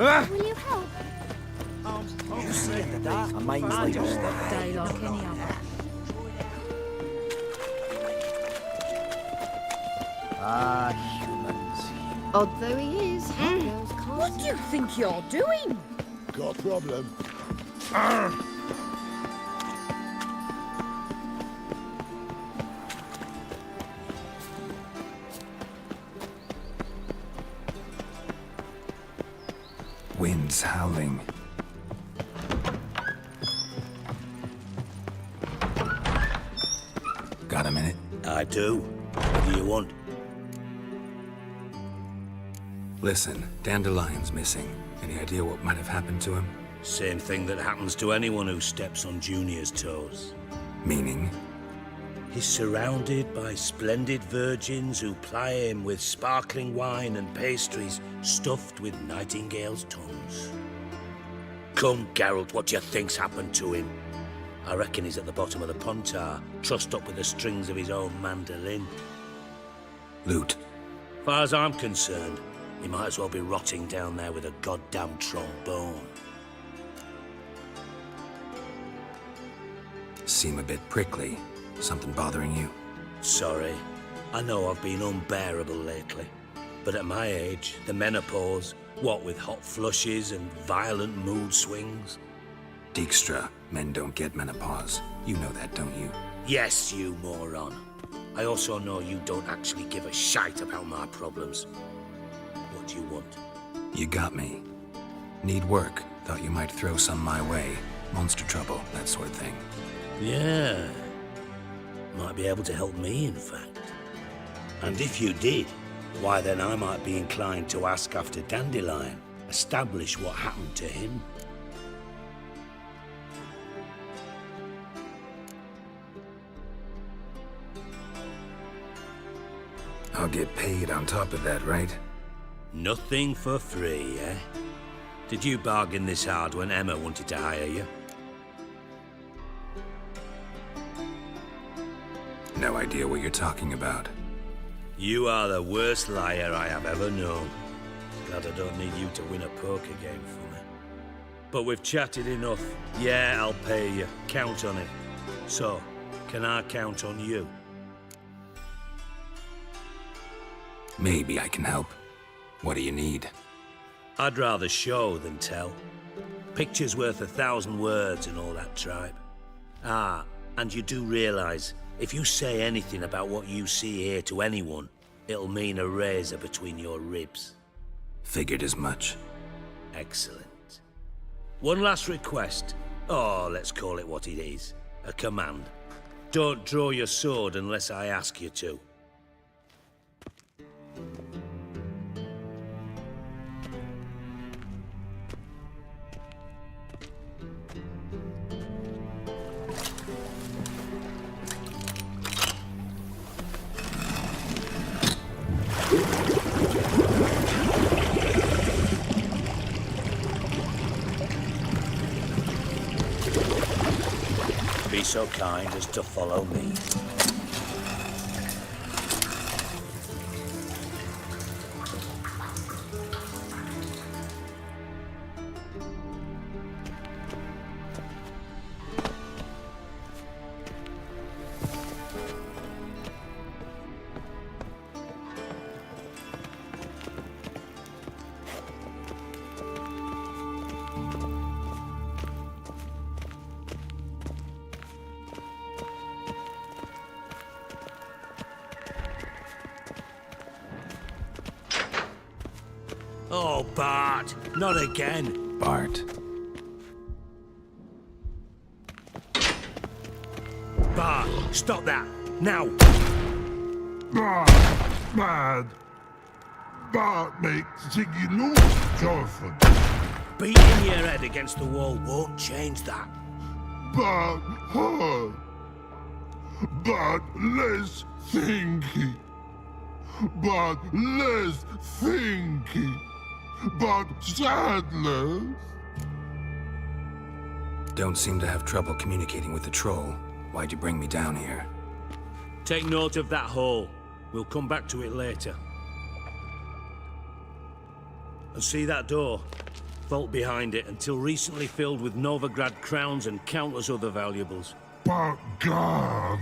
Speaker 10: Will you help?
Speaker 3: You said that. Amazing.
Speaker 10: Day like any other.
Speaker 3: Humans.
Speaker 10: Odd though he is, girls can't. What do you think you're doing?
Speaker 8: Got a problem.
Speaker 4: Wind's howling. Got a minute?
Speaker 6: I do. What do you want?
Speaker 4: Listen, Dandelion's missing. Any idea what might have happened to him?
Speaker 6: Same thing that happens to anyone who steps on Junior's toes.
Speaker 4: Meaning?
Speaker 6: He's surrounded by splendid virgins who ply him with sparkling wine and pastries stuffed with nightingales' tongues. Come, Geralt, what do you think's happened to him? I reckon he's at the bottom of the Pontar, trussed up with the strings of his own mandolin.
Speaker 4: Loot.
Speaker 6: Far as I'm concerned, he might as well be rotting down there with a goddamn trombone.
Speaker 4: Seem a bit prickly. Something bothering you?
Speaker 6: Sorry. I know I've been unbearable lately. But at my age, the menopause, what with hot flushes and violent mood swings?
Speaker 4: Dijkstra, men don't get menopause. You know that, don't you?
Speaker 6: Yes, you moron. I also know you don't actually give a shite about my problems. What do you want?
Speaker 4: You got me. Need work. Thought you might throw some my way. Monster trouble, that sort of thing.
Speaker 6: Yeah. Might be able to help me, in fact. And if you did, why then I might be inclined to ask after Dandelion, establish what happened to him.
Speaker 4: I'll get paid on top of that, right?
Speaker 6: Nothing for free, eh? Did you bargain this hard when Emma wanted to hire you?
Speaker 4: No idea what you're talking about.
Speaker 6: You are the worst liar I have ever known. Glad I don't need you to win a poker game for me. But we've chatted enough. Yeah, I'll pay you. Count on it. So, can I count on you?
Speaker 4: Maybe I can help. What do you need?
Speaker 6: I'd rather show than tell. Picture's worth 1,000 words and all that tribe. Ah, and you do realize, if you say anything about what you see here to anyone, it'll mean a razor between your ribs.
Speaker 4: Figured as much.
Speaker 6: Excellent. One last request. Oh, let's call it what it is. A command. Don't draw your sword unless I ask you to. Be so kind as to follow me. Oh, Bart, not again.
Speaker 4: Bart.
Speaker 6: Bart, stop that, now.
Speaker 7: Bart, mad. Bart makes Ziggy lose Jonathan.
Speaker 6: Beating your head against the wall won't change that.
Speaker 7: Bart hard. Bart less thinky. Bart less thinky. But sadness.
Speaker 4: Don't seem to have trouble communicating with the troll. Why'd you bring me down here?
Speaker 6: Take note of that hole. We'll come back to it later. And see that door? vault behind it, until recently filled with Novigrad crowns and countless other valuables.
Speaker 7: But God,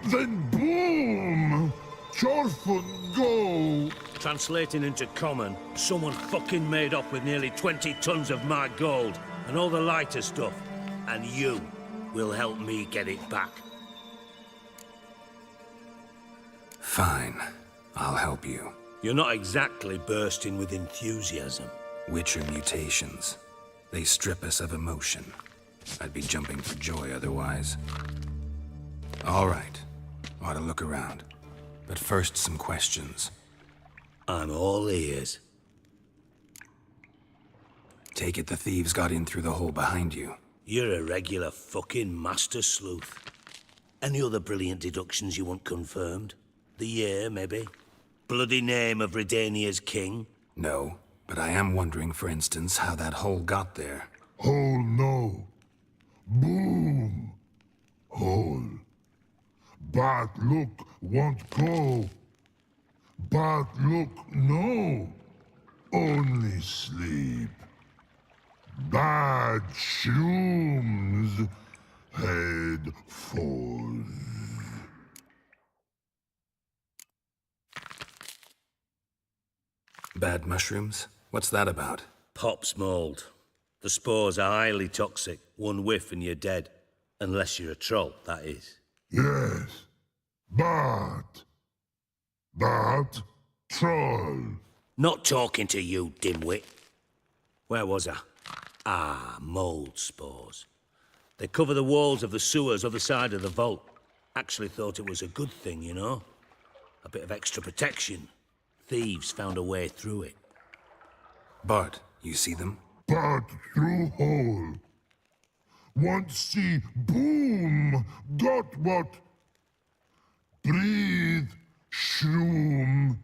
Speaker 7: then boom! Chorfun go!
Speaker 6: Translating into common, someone fucking made off with nearly 20 tons of my gold, and all the lighter stuff. And you will help me get it back.
Speaker 4: Fine. I'll help you.
Speaker 6: You're not exactly bursting with enthusiasm.
Speaker 4: Witcher mutations. They strip us of emotion. I'd be jumping for joy otherwise. All right. Ought to look around. But first, some questions.
Speaker 6: I'm all ears.
Speaker 4: Take it the thieves got in through the hole behind you.
Speaker 6: You're a regular fucking master sleuth. Any other brilliant deductions you want confirmed? The year, maybe? Bloody name of Redania's king?
Speaker 4: No, but I am wondering, for instance, how that hole got there.
Speaker 7: Hole no. Boom. Hole. But look won't go. But look no. Only sleep. Bad shrooms. Head falls.
Speaker 4: Bad mushrooms? What's that about?
Speaker 6: Pop's mold. The spores are highly toxic. One whiff and you're dead. Unless you're a troll, that is.
Speaker 7: Yes. But troll.
Speaker 6: Not talking to you, dimwit. Where was I? Ah, mold spores. They cover the walls of the sewers other side of the vault. Actually thought it was a good thing, you know? A bit of extra protection. Thieves found a way through it.
Speaker 4: Bart, you see them?
Speaker 7: But through hole. Want see boom. Got what? Breathe. Shroom.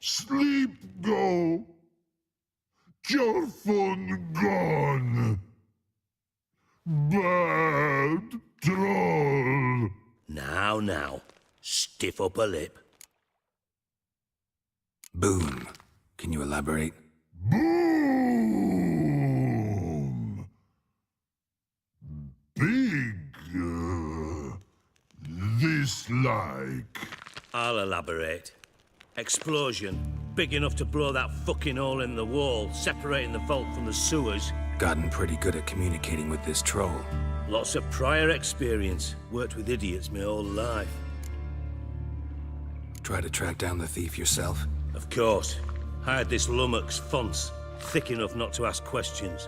Speaker 7: Sleep go. Your phone gone. Bad troll.
Speaker 6: Now. Stiff upper lip.
Speaker 4: Boom. Can you elaborate?
Speaker 7: Boom. Big. This like.
Speaker 6: I'll elaborate. Explosion. Big enough to blow that fucking hole in the wall, separating the vault from the sewers.
Speaker 4: Gotten pretty good at communicating with this troll.
Speaker 6: Lots of prior experience. Worked with idiots my whole life.
Speaker 4: Try to track down the thief yourself?
Speaker 6: Of course. Hired this lummox, Fonce, thick enough not to ask questions.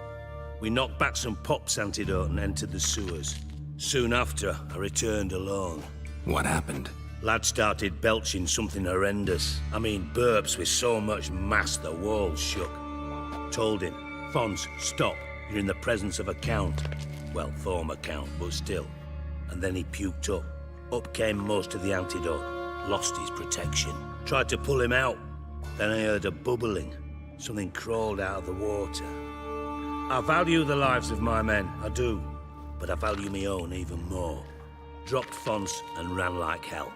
Speaker 6: We knocked back some Pop's antidote and entered the sewers. Soon after, I returned alone.
Speaker 4: What happened?
Speaker 6: Lad started belching something horrendous. I mean, burps with so much mass the walls shook. Told him, Fonce, stop. You're in the presence of a count. Well, former count, but still. And then he puked up. Up came most of the antidote. Lost his protection. Tried to pull him out. Then I heard a bubbling. Something crawled out of the water. I value the lives of my men, I do. But I value my own even more. Dropped Fonce and ran like hell.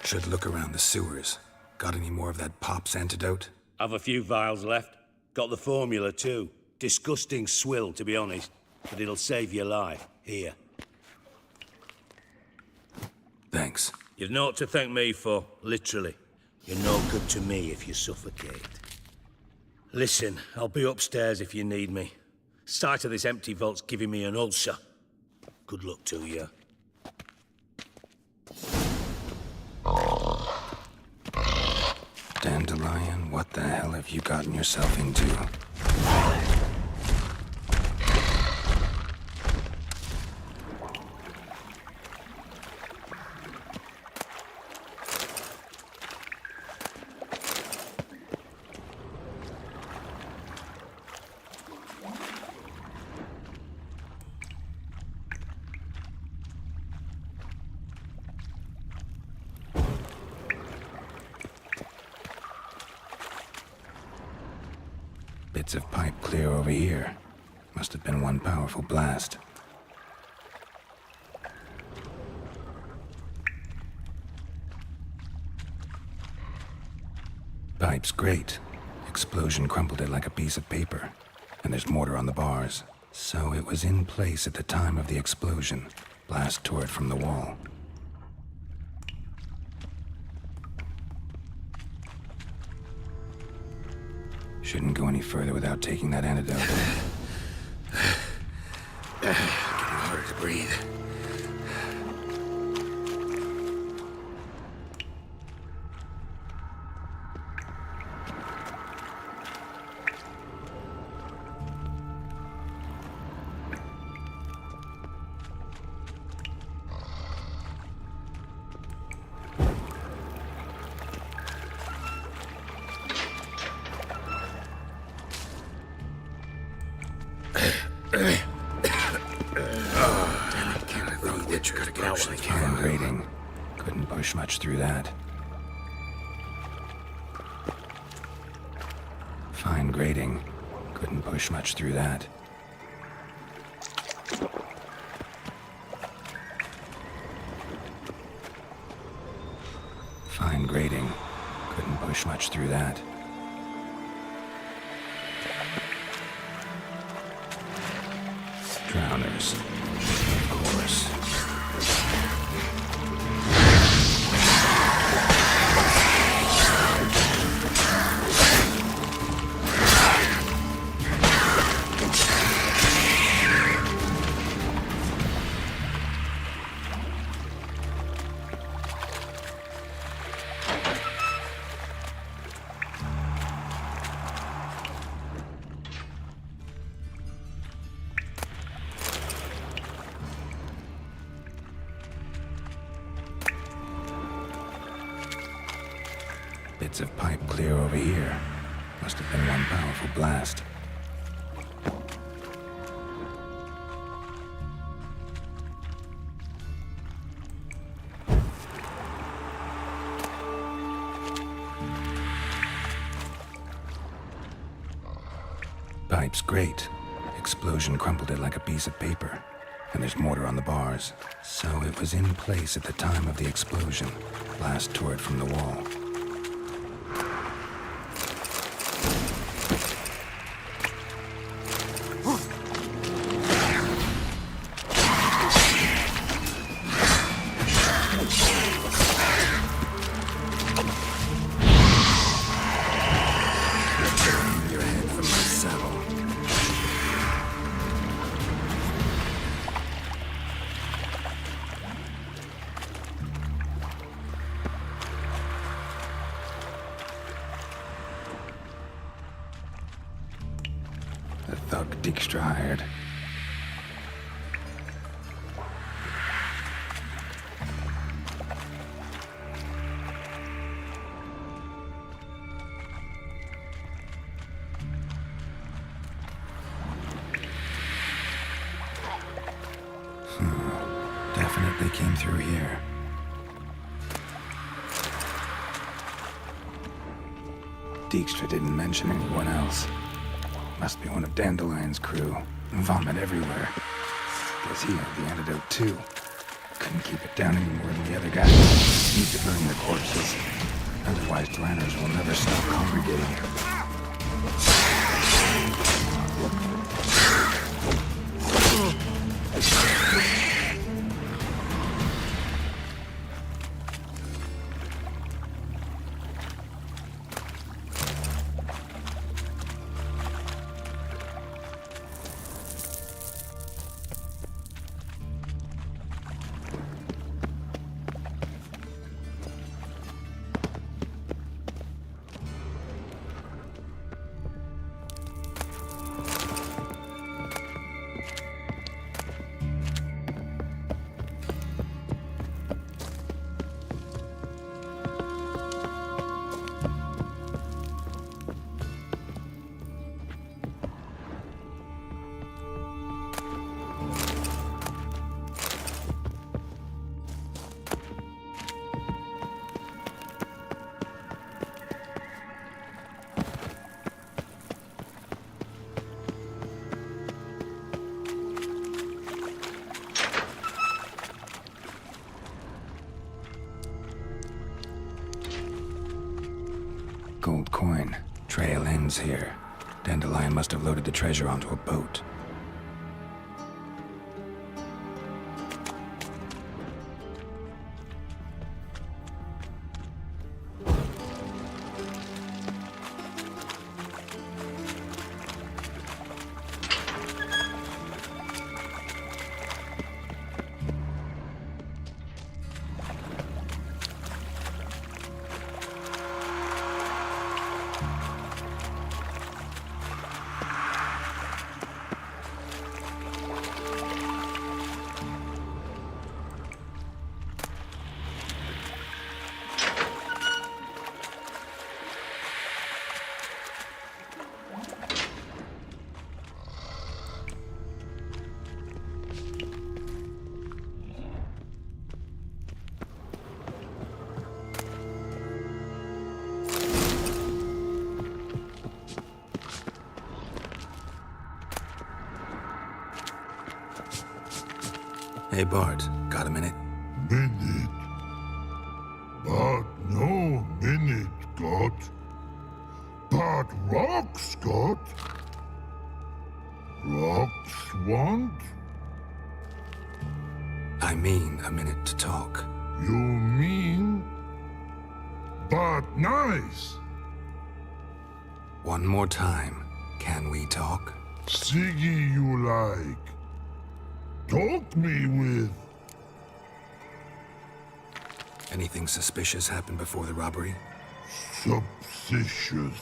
Speaker 4: Should look around the sewers. Got any more of that Pop's antidote?
Speaker 6: I've a few vials left. Got the formula too. Disgusting swill, to be honest. But it'll save your life. Here.
Speaker 4: Thanks.
Speaker 6: You've naught to thank me for, literally. You're no good to me if you suffocate. Listen, I'll be upstairs if you need me. Sight of this empty vault's giving me an ulcer. Good luck to you.
Speaker 4: Dandelion, what the hell have you gotten yourself into? Bits of pipe clear over here. Must have been one powerful blast. Pipe's great. Explosion crumpled it like a piece of paper, and there's mortar on the bars. So it was in place at the time of the explosion. Blast tore it from the wall. Shouldn't go any further without taking that antidote.
Speaker 22: Getting harder to breathe.
Speaker 4: Fine grating. Couldn't push much through that. Fine grating. Couldn't push much through that. Fine grating. Couldn't push much through that. Drowners. Of course. Bits of pipe clear over here. Must have been one powerful blast. Pipe's great. Explosion crumpled it like a piece of paper. And there's mortar on the bars. So it was in place at the time of the explosion. Blast tore it from the wall. The thug Dijkstra hired. Definitely came through here. Dijkstra didn't mention anyone else. Must be one of Dandelion's crew. Vomit everywhere. Guess he had the antidote too. Couldn't keep it down any more than the other guy. Need to burn the corpses. Otherwise, planners will never stop congregating. funds here. Dandelion must have loaded the treasure onto a boat. Hey Bart, got a minute?
Speaker 7: Minute. But no minute got. But rocks got. Rocks want?
Speaker 4: I mean a minute to talk.
Speaker 7: You mean? But nice.
Speaker 4: One more time, can we talk?
Speaker 7: Siggy you like. Talk me with.
Speaker 4: Anything suspicious happened before the robbery?
Speaker 7: Suspicious.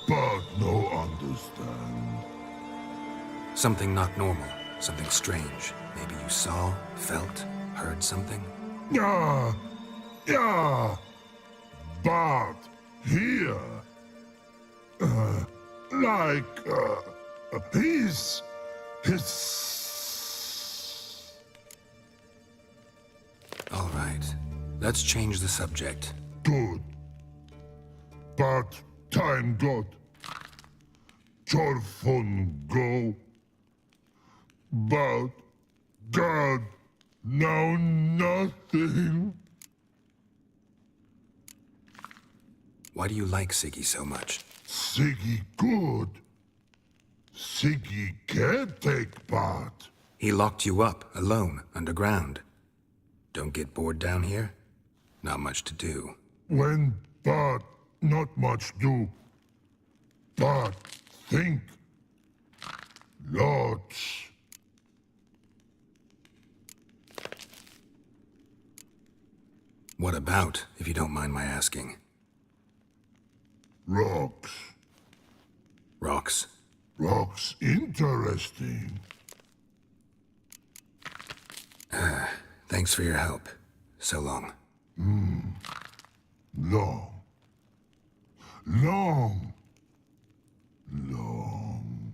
Speaker 7: But no understand.
Speaker 4: Something not normal, something strange. Maybe you saw, felt, heard something?
Speaker 7: Yeah. But here. He's.
Speaker 4: All right. Let's change the subject.
Speaker 7: Good. But time got. Telephone go. But God, now nothing.
Speaker 4: Why do you like Siggy so much?
Speaker 7: Siggy good. Siggy can't take part.
Speaker 4: He locked you up, alone, underground. Don't get bored down here? Not much to do.
Speaker 7: When but not much do. But think. Lots.
Speaker 4: What about, if you don't mind my asking?
Speaker 7: Rocks.
Speaker 4: Rocks?
Speaker 7: Rocks interesting.
Speaker 4: Thanks for your help. So long.
Speaker 7: Long. Long. Long.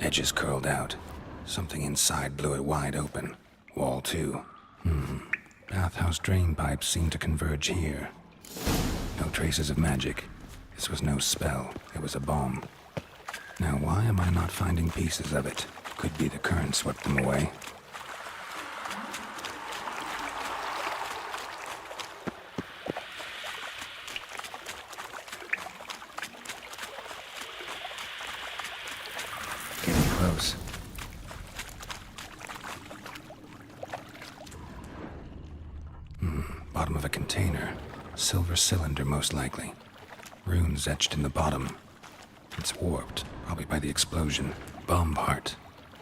Speaker 4: Edges curled out. Something inside blew it wide open. Wall too. Bathhouse drain pipes seem to converge here. No traces of magic. This was no spell. It was a bomb. Now why am I not finding pieces of it? Could be the current swept them away. Getting close. Bottom of a container. Silver cylinder, most likely. Runes etched in the bottom. It's warped, probably by the explosion. Bomb part.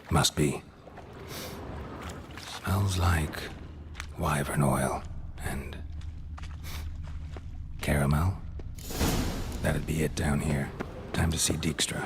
Speaker 4: Must be. Smells like wyvern oil and caramel. That'd be it down here. Time to see Dijkstra.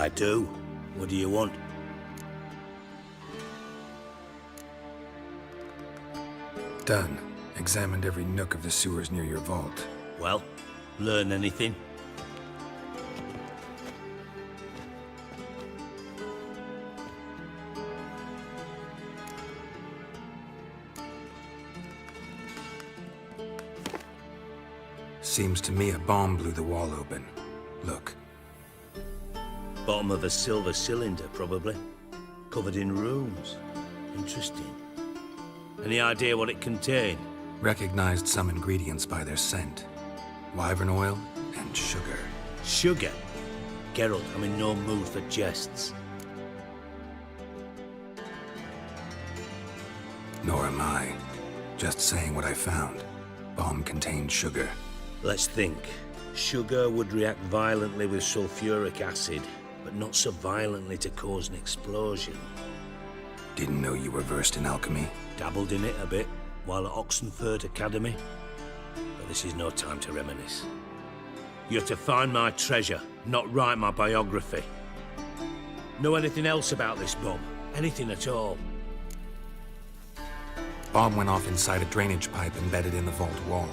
Speaker 6: I do. What do you want?
Speaker 4: Done. Examined every nook of the sewers near your vault.
Speaker 6: Well, learn anything?
Speaker 4: Seems to me a bomb blew the wall open. Look.
Speaker 6: Bottom of a silver cylinder, probably. Covered in runes. Interesting. Any idea what it contained?
Speaker 4: Recognized some ingredients by their scent. Wyvern oil and sugar.
Speaker 6: Sugar? Geralt, I'm in no mood for jests.
Speaker 4: Nor am I. Just saying what I found. Bomb contained sugar.
Speaker 6: Let's think. Sugar would react violently with sulfuric acid, but not so violently to cause an explosion.
Speaker 4: Didn't know you were versed in alchemy.
Speaker 6: Dabbled in it a bit, while at Oxenford Academy. But this is no time to reminisce. You're to find my treasure, not write my biography. Know anything else about this bomb? Anything at all?
Speaker 4: Bomb went off inside a drainage pipe embedded in the vault wall.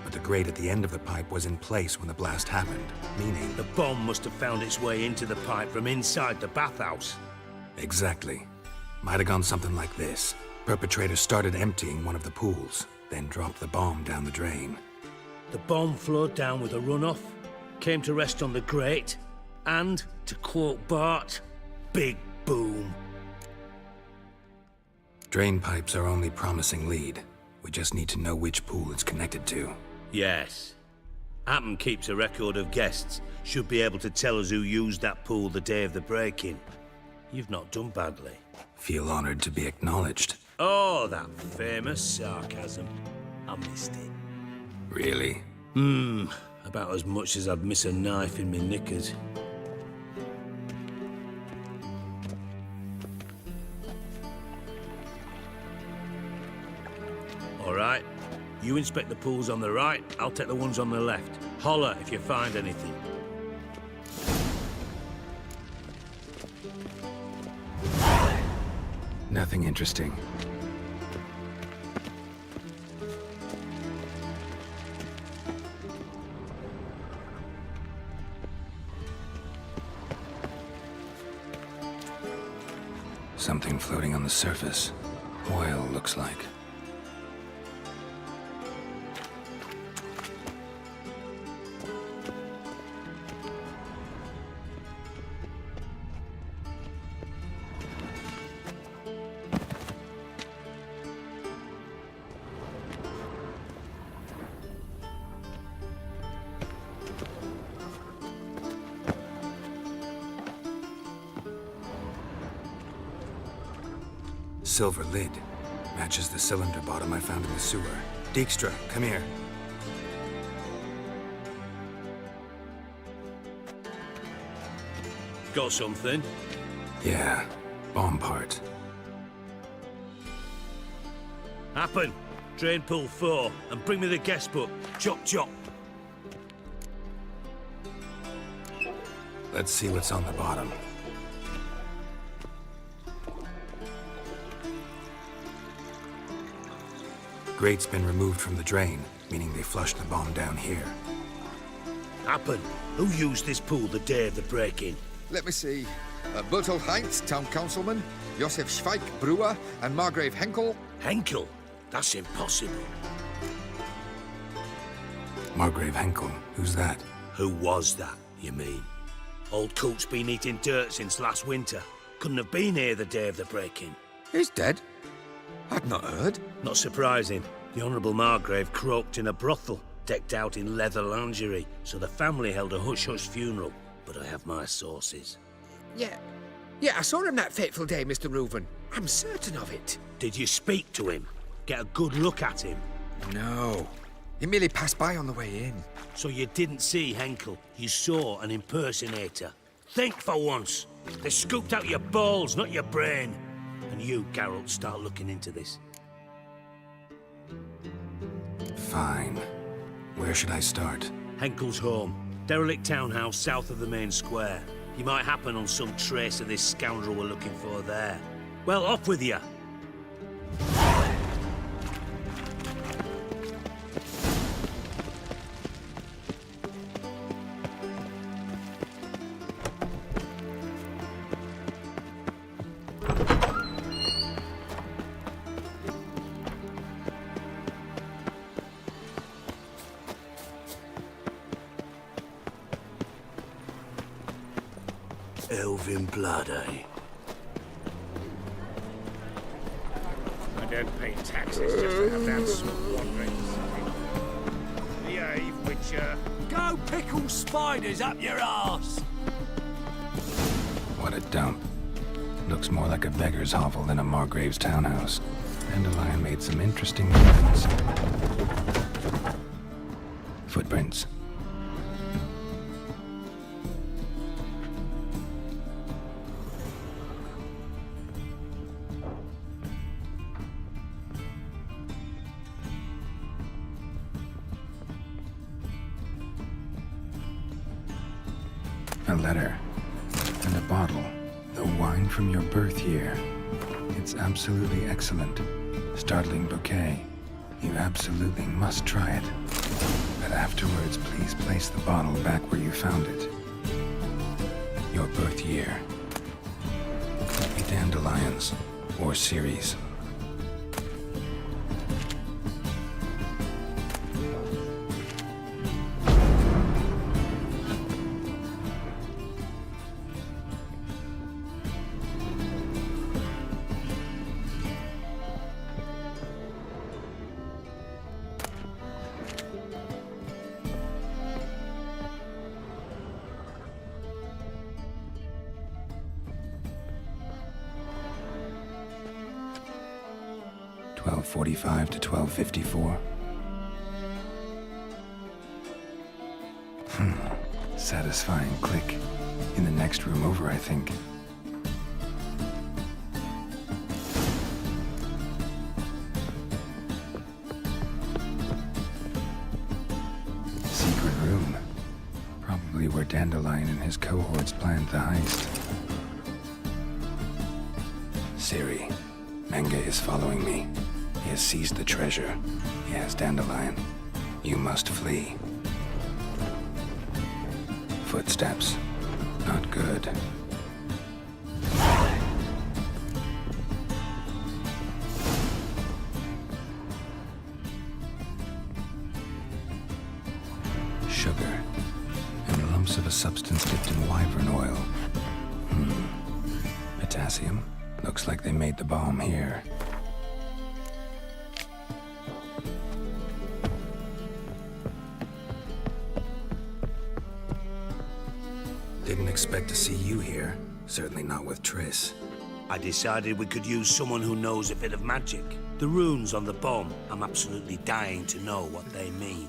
Speaker 4: But the grate at the end of the pipe was in place when the blast happened, meaning...
Speaker 6: The bomb must have found its way into the pipe from inside the bathhouse.
Speaker 4: Exactly. Might have gone something like this. Perpetrator started emptying one of the pools, then dropped the bomb down the drain.
Speaker 6: The bomb flowed down with a runoff, came to rest on the grate, and, to quote Bart, big boom.
Speaker 4: Drain pipes are only promising lead. We just need to know which pool it's connected to.
Speaker 6: Yes. Appen keeps a record of guests. Should be able to tell us who used that pool the day of the break-in. You've not done badly.
Speaker 4: Feel honored to be acknowledged.
Speaker 6: Oh, that famous sarcasm. I missed it.
Speaker 4: Really?
Speaker 6: About as much as I'd miss a knife in my knickers. All right. You inspect the pools on the right, I'll take the ones on the left. Holler if you find anything.
Speaker 4: Nothing interesting. Something floating on the surface. Oil, looks like. Silver lid. Matches the cylinder bottom I found in the sewer. Dijkstra, come here.
Speaker 6: Got something?
Speaker 4: Yeah, bomb part.
Speaker 6: Happen. Drain pool 4, and bring me the guest book. Chop chop.
Speaker 4: Let's see what's on the bottom. Grate's been removed from the drain, meaning they flushed the bomb down here.
Speaker 6: Happen. Who used this pool the day of the break-in?
Speaker 22: Let me see. Bertolt Heinz, town councilman, Josef Schweik, brewer, and Margrave Henkel.
Speaker 6: Henkel? That's impossible.
Speaker 4: Margrave Henkel? Who's that?
Speaker 6: Who was that, you mean? Old Coot's been eating dirt since last winter. Couldn't have been here the day of the break-in.
Speaker 22: He's dead? I'd not heard.
Speaker 6: Not surprising. The Honourable Margrave croaked in a brothel, decked out in leather lingerie, so the family held a hush-hush funeral. But I have my sources.
Speaker 1: Yeah, I saw him that fateful day, Mr. Reuven. I'm certain of it.
Speaker 6: Did you speak to him? Get a good look at him?
Speaker 1: No. He merely passed by on the way in.
Speaker 6: So you didn't see Henkel. You saw an impersonator. Think for once. They scooped out your balls, not your brain. And you, Geralt, start looking into this.
Speaker 4: Fine. Where should I start?
Speaker 6: Henkel's home. Derelict townhouse south of the main square. You might happen on some trace of this scoundrel we're looking for there. Well, off with you. Elven blood, eh?
Speaker 23: I don't pay taxes just to have that sort of wandering. Behave, Witcher.
Speaker 11: Go pickle spiders up your arse!
Speaker 4: What a dump. Looks more like a beggar's hovel than a Margrave's townhouse. Dandelion made some interesting moves. Footprints. A letter. And a bottle. The wine from your birth year. It's absolutely excellent. Startling bouquet. You absolutely must try it. But afterwards, please place the bottle back where you found it. Your birth year. Could be dandelions. Or Ceres. .45 to 12:54. Satisfying click. In the next room over, I think. Secret room. Probably where Dandelion and his cohorts planned the heist. Ciri, Menge is following me. He has seized the treasure. He has Dandelion. You must flee. Footsteps. Not good. Sugar. And lumps of a substance dipped in wyvern oil. Potassium. Looks like they made the bomb here. Didn't expect to see you here. Certainly not with Triss.
Speaker 6: I decided we could use someone who knows a bit of magic. The runes on the bomb, I'm absolutely dying to know what they mean.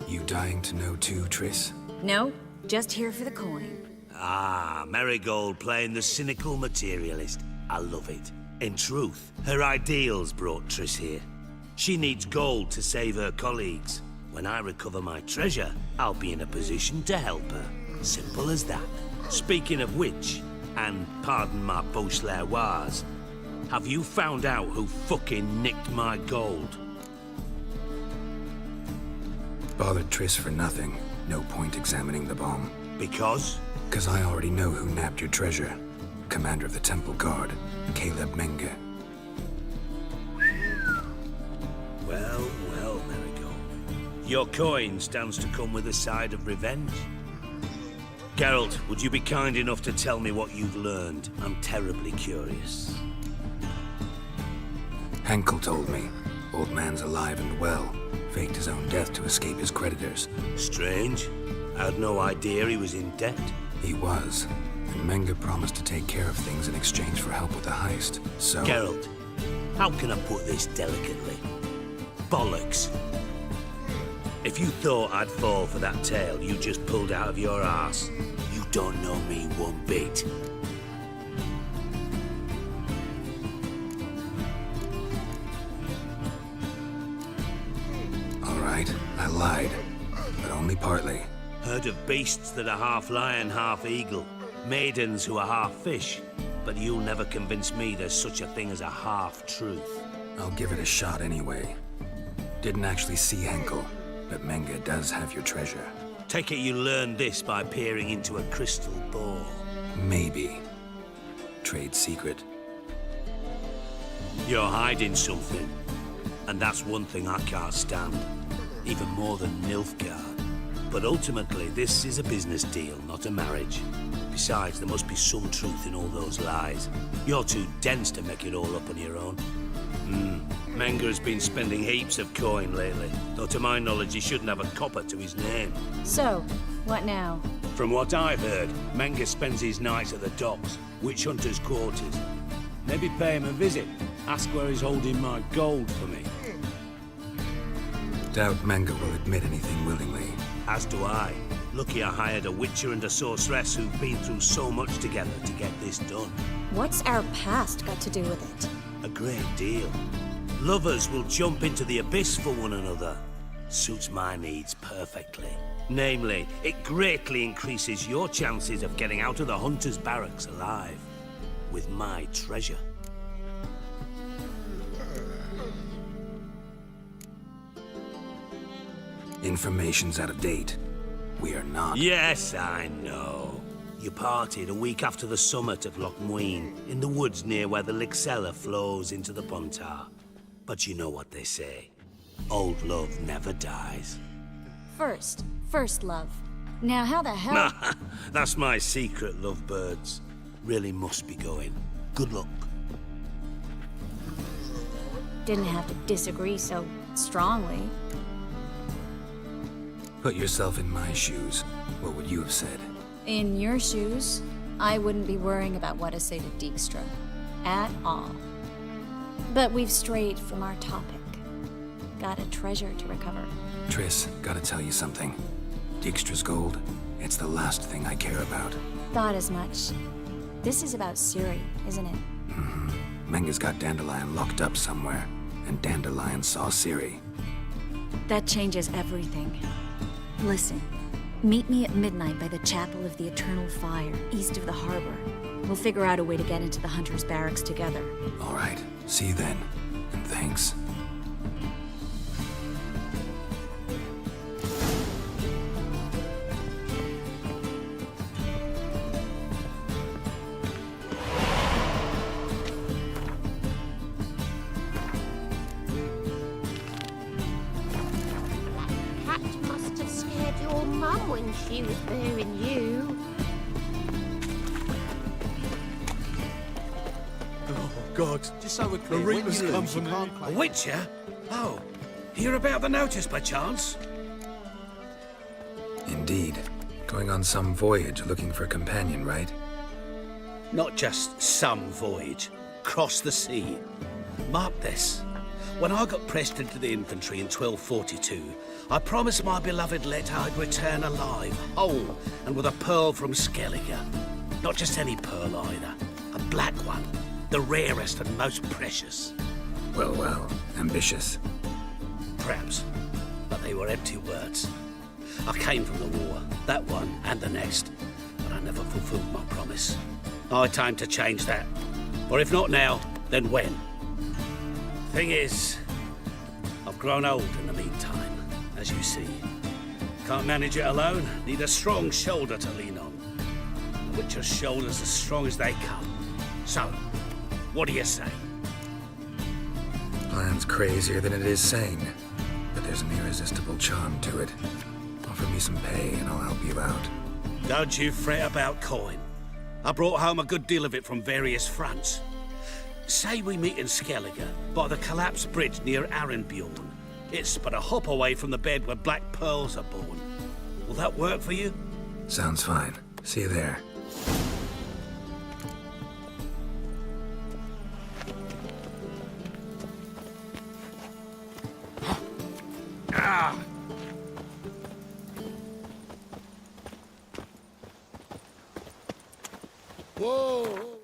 Speaker 4: You dying to know too, Triss?
Speaker 12: No, just here for the coin.
Speaker 6: Ah, Marigold playing the cynical materialist. I love it. In truth, her ideals brought Triss here. She needs gold to save her colleagues. When I recover my treasure, I'll be in a position to help her. Simple as that. Speaking of which, and pardon my Beauclervois, have you found out who fucking nicked my gold?
Speaker 4: Bothered Triss for nothing. No point examining the bomb.
Speaker 6: Because?
Speaker 4: Because I already know who nabbed your treasure. Commander of the Temple Guard, Caleb Menge.
Speaker 6: Well, well, Marigold. Your coin stands to come with a side of revenge. Geralt, would you be kind enough to tell me what you've learned? I'm terribly curious.
Speaker 4: Henkel told me. Old man's alive and well. Faked his own death to escape his creditors.
Speaker 6: Strange. I had no idea he was in debt.
Speaker 4: He was. And Menge promised to take care of things in exchange for help with the heist, so...
Speaker 6: Geralt, how can I put this delicately? Bollocks. If you thought I'd fall for that tale you just pulled out of your arse, you don't know me one bit.
Speaker 4: All right, I lied. But only partly.
Speaker 6: Heard of beasts that are half lion, half eagle. Maidens who are half fish, but you'll never convince me there's such a thing as a half-truth.
Speaker 4: I'll give it a shot anyway. Didn't actually see Henkel, but Menge does have your treasure.
Speaker 6: Take it you learned this by peering into a crystal ball.
Speaker 4: Maybe. Trade secret.
Speaker 6: You're hiding something, and that's one thing I can't stand, even more than Nilfgaard. But ultimately, this is a business deal, not a marriage. Besides, there must be some truth in all those lies. You're too dense to make it all up on your own. Menger's been spending heaps of coin lately, though to my knowledge he shouldn't have a copper to his name.
Speaker 12: So, what now?
Speaker 6: From what I've heard, Menger spends his nights at the docks, witch hunters' quarters. Maybe pay him a visit, ask where he's holding my gold for me.
Speaker 4: Doubt Menge will admit anything willingly.
Speaker 6: As do I. Lucky I hired a witcher and a sorceress who've been through so much together to get this done.
Speaker 12: What's our past got to do with it?
Speaker 6: A great deal. Lovers will jump into the abyss for one another. Suits my needs perfectly. Namely, it greatly increases your chances of getting out of the hunter's barracks alive. With my treasure.
Speaker 4: Information's out of date. We are not.
Speaker 6: Yes, I know. You parted a week after the summit of Loch Muin, in the woods near where the Lixella flows into the Pontar. But you know what they say. Old love never dies.
Speaker 12: First love. Now how the hell...
Speaker 6: That's my secret, lovebirds. Really must be going. Good luck.
Speaker 12: Didn't have to disagree so strongly.
Speaker 4: Put yourself in my shoes. What would you have said?
Speaker 12: In your shoes, I wouldn't be worrying about what to say to Dijkstra. At all. But we've strayed from our topic. Got a treasure to recover.
Speaker 4: Triss, gotta tell you something. Dijkstra's gold, it's the last thing I care about.
Speaker 12: Thought as much. This is about Ciri, isn't it?
Speaker 4: Menge's got Dandelion locked up somewhere, and Dandelion saw Ciri.
Speaker 12: That changes everything. Listen, meet me at midnight by the Chapel of the Eternal Fire, east of the harbor. We'll figure out a way to get into the Hunter's barracks together.
Speaker 4: All right, see you then, and thanks.
Speaker 10: When she was bearing you.
Speaker 20: Oh, God. Just so we're clear, Reaper's company.
Speaker 6: A witcher? Oh, hear about the notice by chance?
Speaker 4: Indeed. Going on some voyage looking for a companion, right?
Speaker 6: Not just some voyage. Cross the sea. Mark this. When I got pressed into the infantry in 1242, I promised my beloved Let I'd return alive, whole, and with a pearl from Skellige. Not just any pearl either. A black one. The rarest and most precious.
Speaker 4: Well, ambitious.
Speaker 6: Perhaps. But they were empty words. I came from the war, that one and the next, but I never fulfilled my promise. High time to change that. Or if not now, then when? Thing is, I've grown old in the meantime, as you see. Can't manage it alone, need a strong shoulder to lean on. The Witcher's shoulders as strong as they come. So, what do you say?
Speaker 4: Plan's crazier than it is sane, but there's an irresistible charm to it. Offer me some pay and I'll help you out.
Speaker 6: Don't you fret about coin. I brought home a good deal of it from various fronts. Say we meet in Skellige, by the collapsed bridge near Arenbjorn. It's but a hop away from the bed where black pearls are born. Will that work for you?
Speaker 4: Sounds fine. See you there.
Speaker 9: Whoa!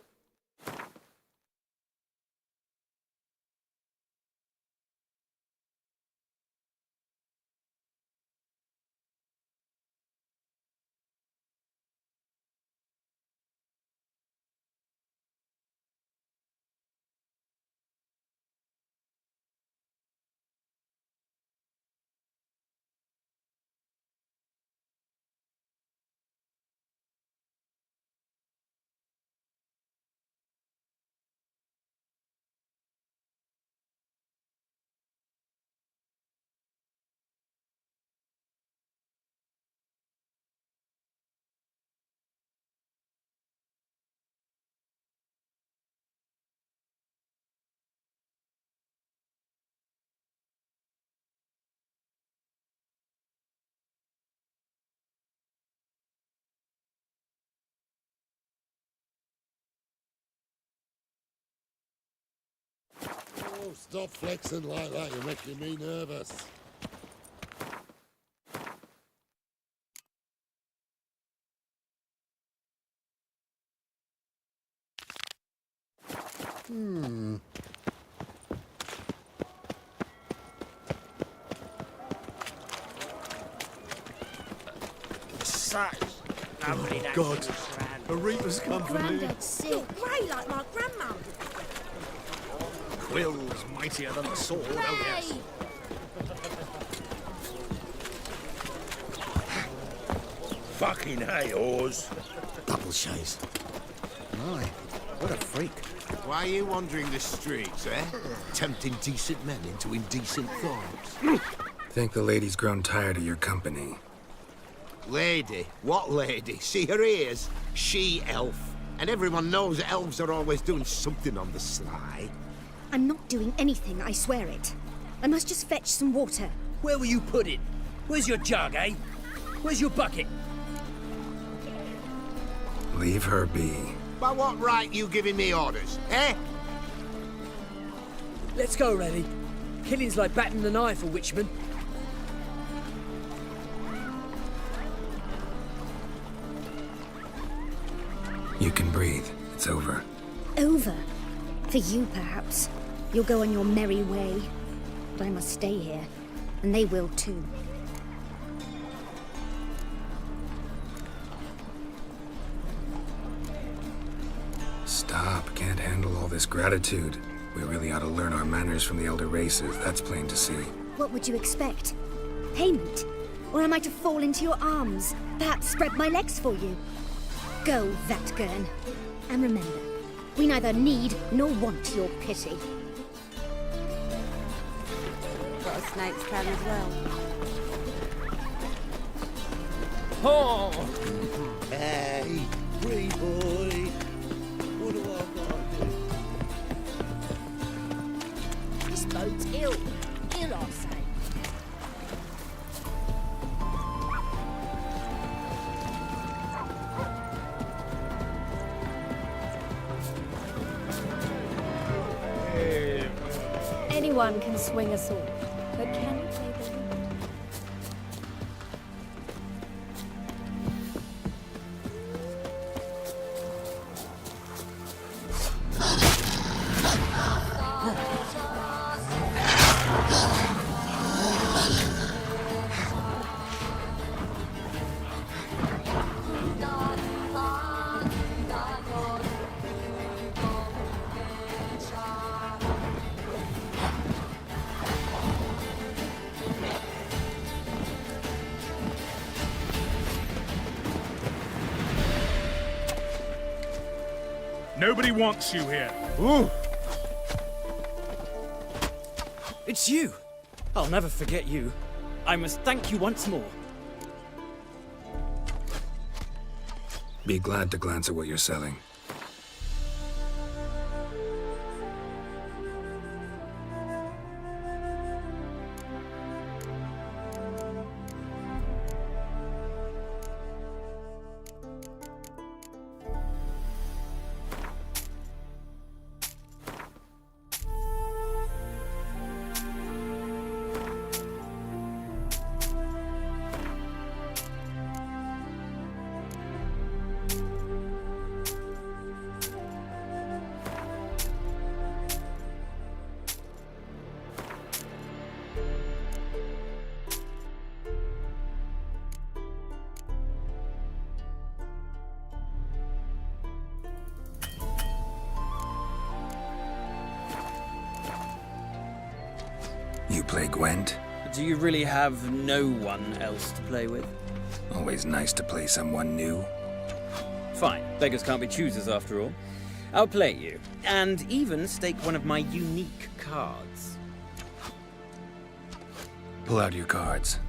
Speaker 8: Oh, stop flexing like that. You're making me nervous.
Speaker 2: Such lovely
Speaker 11: God, a reaper's come for me.
Speaker 10: Grandad's sick.
Speaker 18: You're grey like my grandmum.
Speaker 11: Quill's mightier than the sword, oh yes.
Speaker 5: Fucking hey, Oz.
Speaker 9: Double chase. My, what a freak.
Speaker 15: Why are you wandering the streets, eh?
Speaker 9: Tempting decent men into indecent thoughts.
Speaker 4: Think the lady's grown tired of your company.
Speaker 15: Lady? What lady? See her ears? She-elf. And everyone knows elves are always doing something on the sly.
Speaker 10: I'm not doing anything, I swear it. I must just fetch some water.
Speaker 13: Where will you put it? Where's your jug, eh? Where's your bucket?
Speaker 4: Leave her be.
Speaker 15: By what right you giving me orders, eh?
Speaker 13: Let's go, Rennie. Killing's like batting an eye for witchmen.
Speaker 4: You can breathe. It's over.
Speaker 10: Over? For you, perhaps. You'll go on your merry way. But I must stay here. And they will too.
Speaker 4: Stop. Can't handle all this gratitude. We really ought to learn our manners from the elder races. That's plain to see.
Speaker 10: What would you expect? Payment? Or am I to fall into your arms? Perhaps spread my legs for you? Go, Vatgern. And remember, we neither need nor want your pity.
Speaker 18: Got a snake's tail as well.
Speaker 13: Oh!
Speaker 8: Hey, pretty boy. What do I got to do?
Speaker 10: This boat's ill. Ill, I say.
Speaker 12: Anyone can swing a sword, but can you play the lute?
Speaker 20: Nobody wants you here.
Speaker 13: Ooh. It's you. I'll never forget you. I must thank you once more.
Speaker 4: Be glad to glance at what you're selling. You play Gwent?
Speaker 13: Do you really have no one else to play with?
Speaker 4: Always nice to play someone new.
Speaker 13: Fine. Beggars can't be choosers after all. I'll play you, and even stake one of my unique cards.
Speaker 4: Pull out your cards.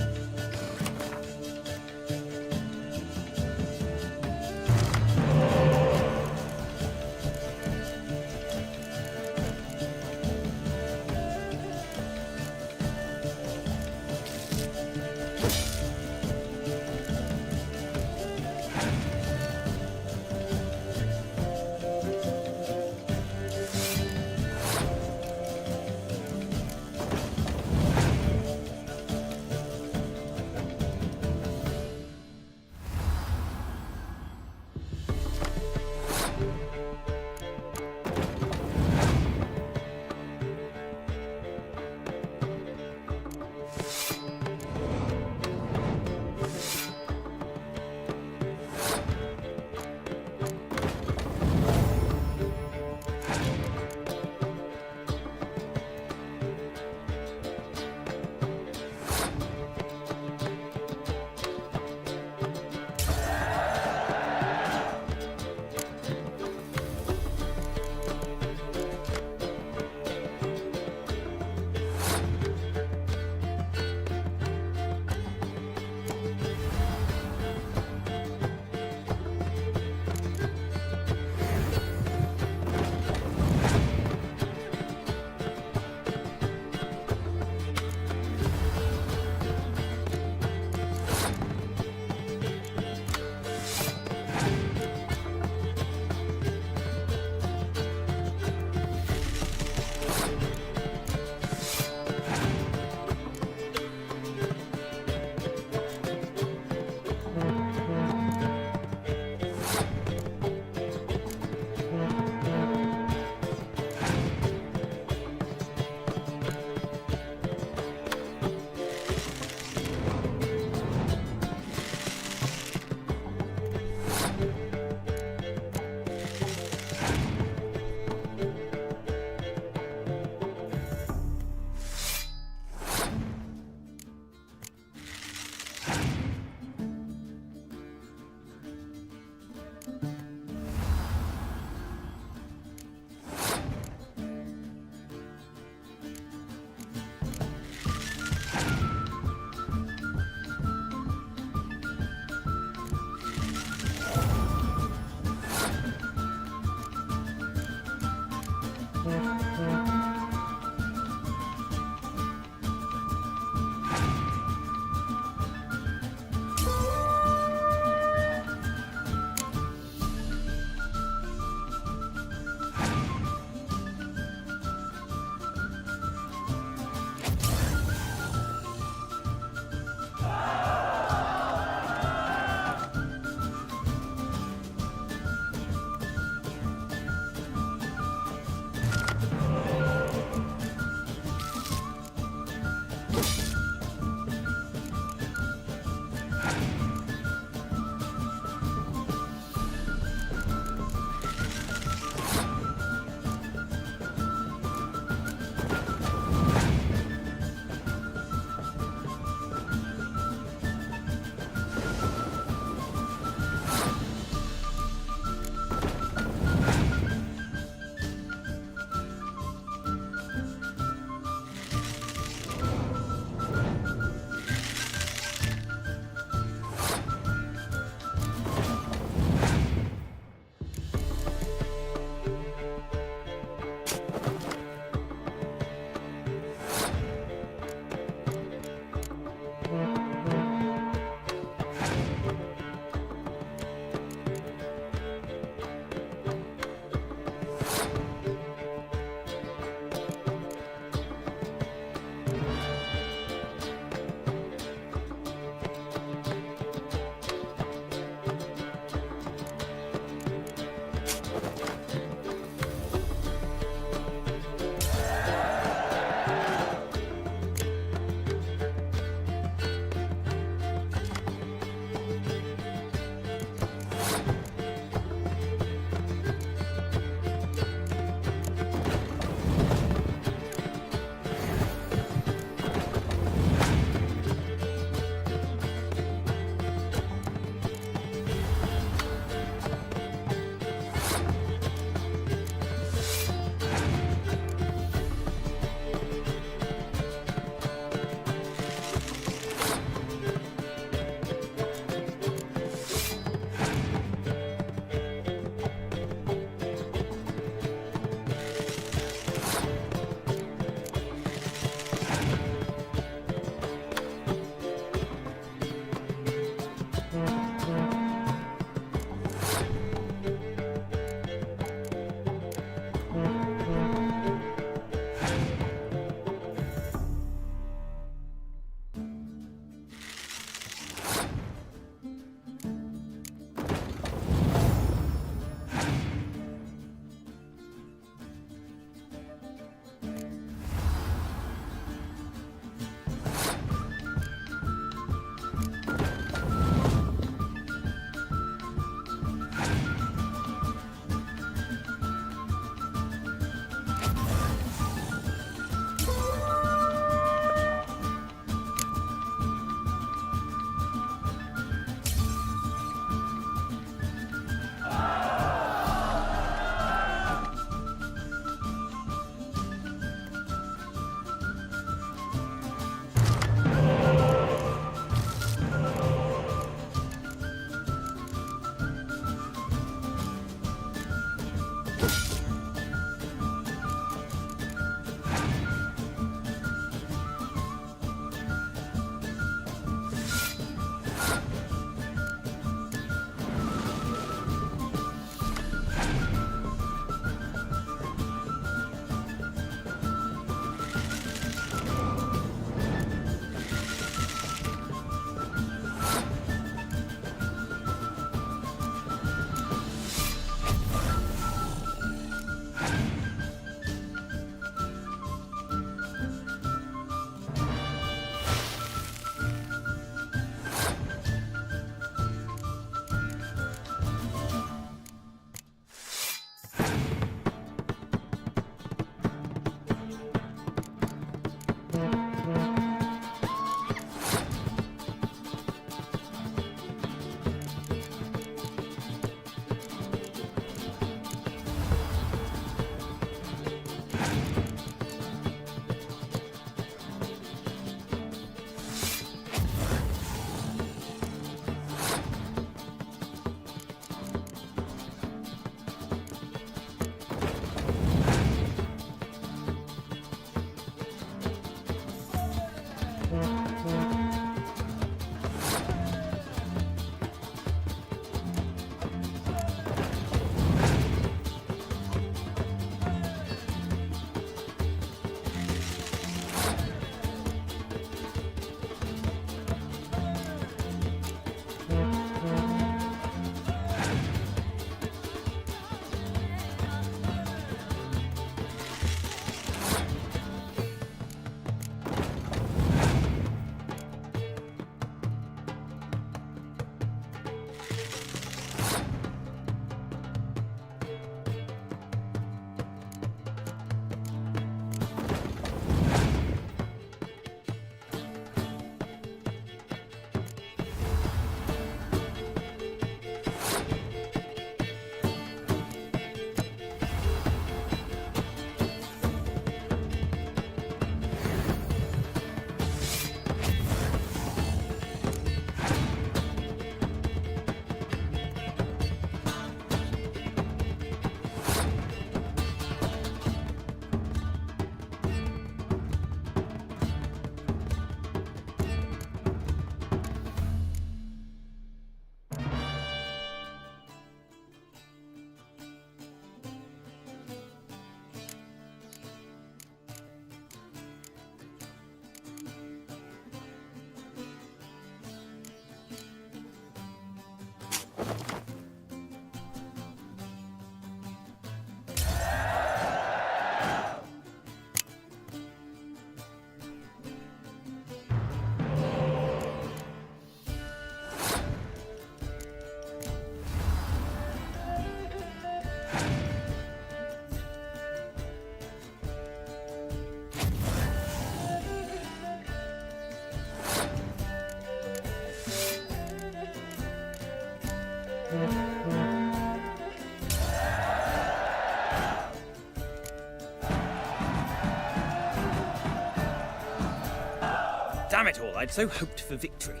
Speaker 13: Damn it all, I'd so hoped for victory.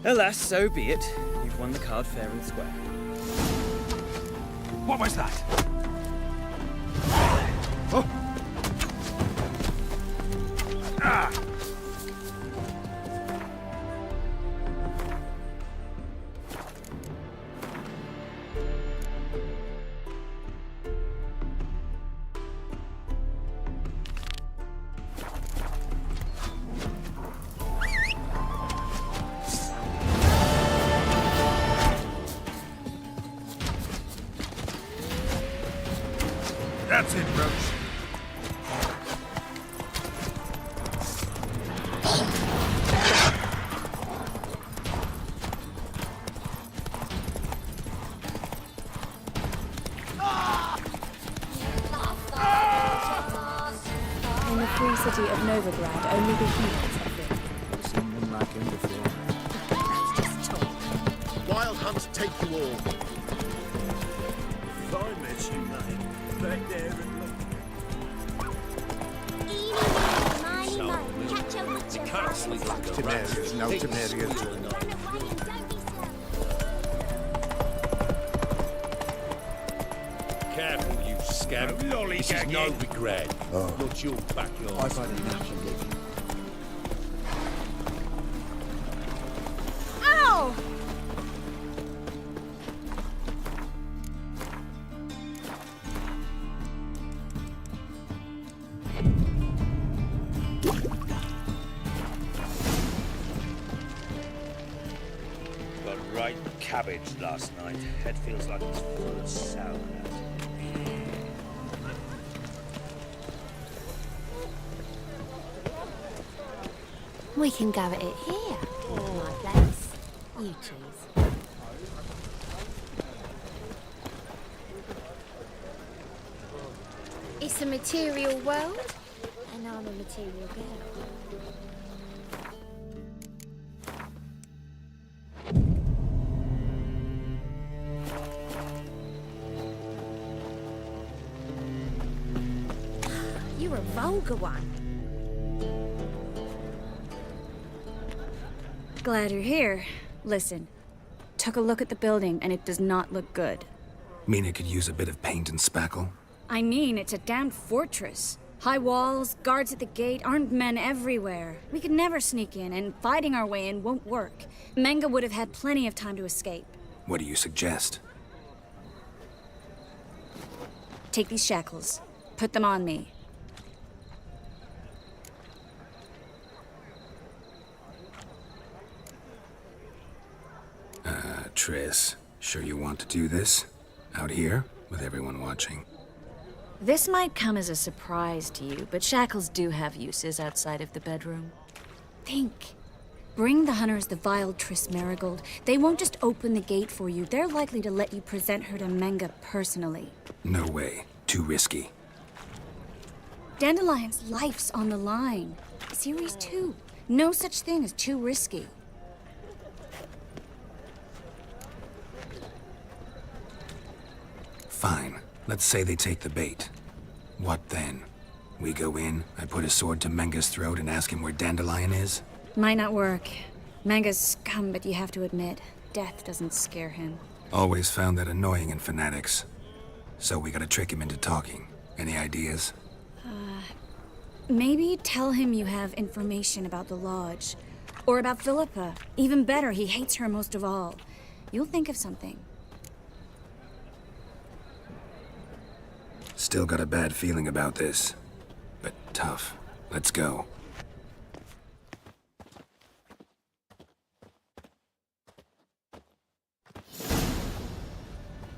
Speaker 13: Alas, so be it. You've won the card fair and square.
Speaker 17: What was that?
Speaker 13: Oh!
Speaker 17: Ah!
Speaker 20: That's it, Roach.
Speaker 12: In the free city of Novigrad, only the humans have been.
Speaker 20: Seen one like him before.
Speaker 8: That's just talk. Wild hunts take you all.
Speaker 23: If I met you, mate, back there and
Speaker 15: You can't sleep like a rat. No temerians.
Speaker 5: Careful, you scab. This is no regret. Not your backyard.
Speaker 8: I've had enough of it.
Speaker 18: Ow!
Speaker 6: Got right cabbage last night. Head feels like it's full of sauerkraut.
Speaker 10: We can go at it here. My place. You choose. It's a material world, and I'm a material girl. You're a vulgar one.
Speaker 12: Glad you're here. Listen, took a look at the building and it does not look good.
Speaker 4: Mean it could use a bit of paint and spackle?
Speaker 12: I mean, it's a damn fortress. High walls, guards at the gate, armed men everywhere. We could never sneak in, and fighting our way in won't work. Menga would have had plenty of time to escape.
Speaker 4: What do you suggest?
Speaker 12: Take these shackles. Put them on me.
Speaker 4: Triss, sure you want to do this? Out here, with everyone watching?
Speaker 12: This might come as a surprise to you, but shackles do have uses outside of the bedroom. Think. Bring the hunters the vile Triss Marigold. They won't just open the gate for you. They're likely to let you present her to Menga personally.
Speaker 4: No way. Too risky.
Speaker 12: Dandelion's life's on the line. Series 2. No such thing as too risky.
Speaker 4: Fine. Let's say they take the bait. What then? We go in, I put a sword to Menga's throat and ask him where Dandelion is?
Speaker 12: Might not work. Menga's scum, but you have to admit, death doesn't scare him.
Speaker 4: Always found that annoying in fanatics. So we gotta trick him into talking. Any ideas?
Speaker 12: Maybe tell him you have information about the Lodge. Or about Philippa. Even better, he hates her most of all. You'll think of something.
Speaker 4: Still got a bad feeling about this. But tough. Let's go.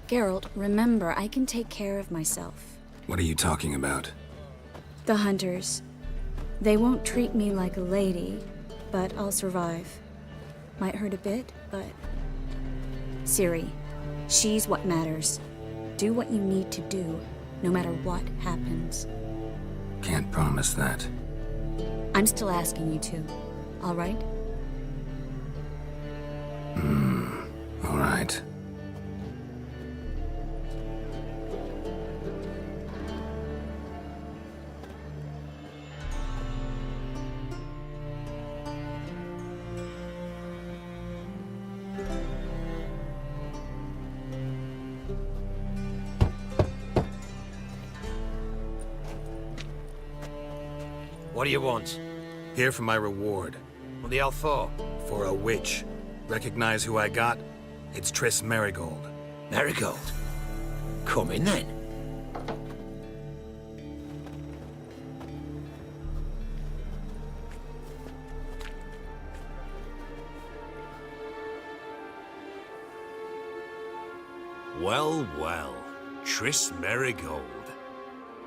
Speaker 12: Geralt, remember, I can take care of myself.
Speaker 4: What are you talking about?
Speaker 12: The hunters. They won't treat me like a lady, but I'll survive. Might hurt a bit, but... Ciri, she's what matters. Do what you need to do, no matter what happens.
Speaker 4: Can't promise that.
Speaker 12: I'm still asking you to, all right?
Speaker 4: All right.
Speaker 14: What do you want?
Speaker 4: Here for my reward.
Speaker 14: What the hell for?
Speaker 4: For a witch. Recognize who I got? It's Triss Marigold.
Speaker 14: Marigold? Come in then.
Speaker 19: Well, well. Triss Marigold.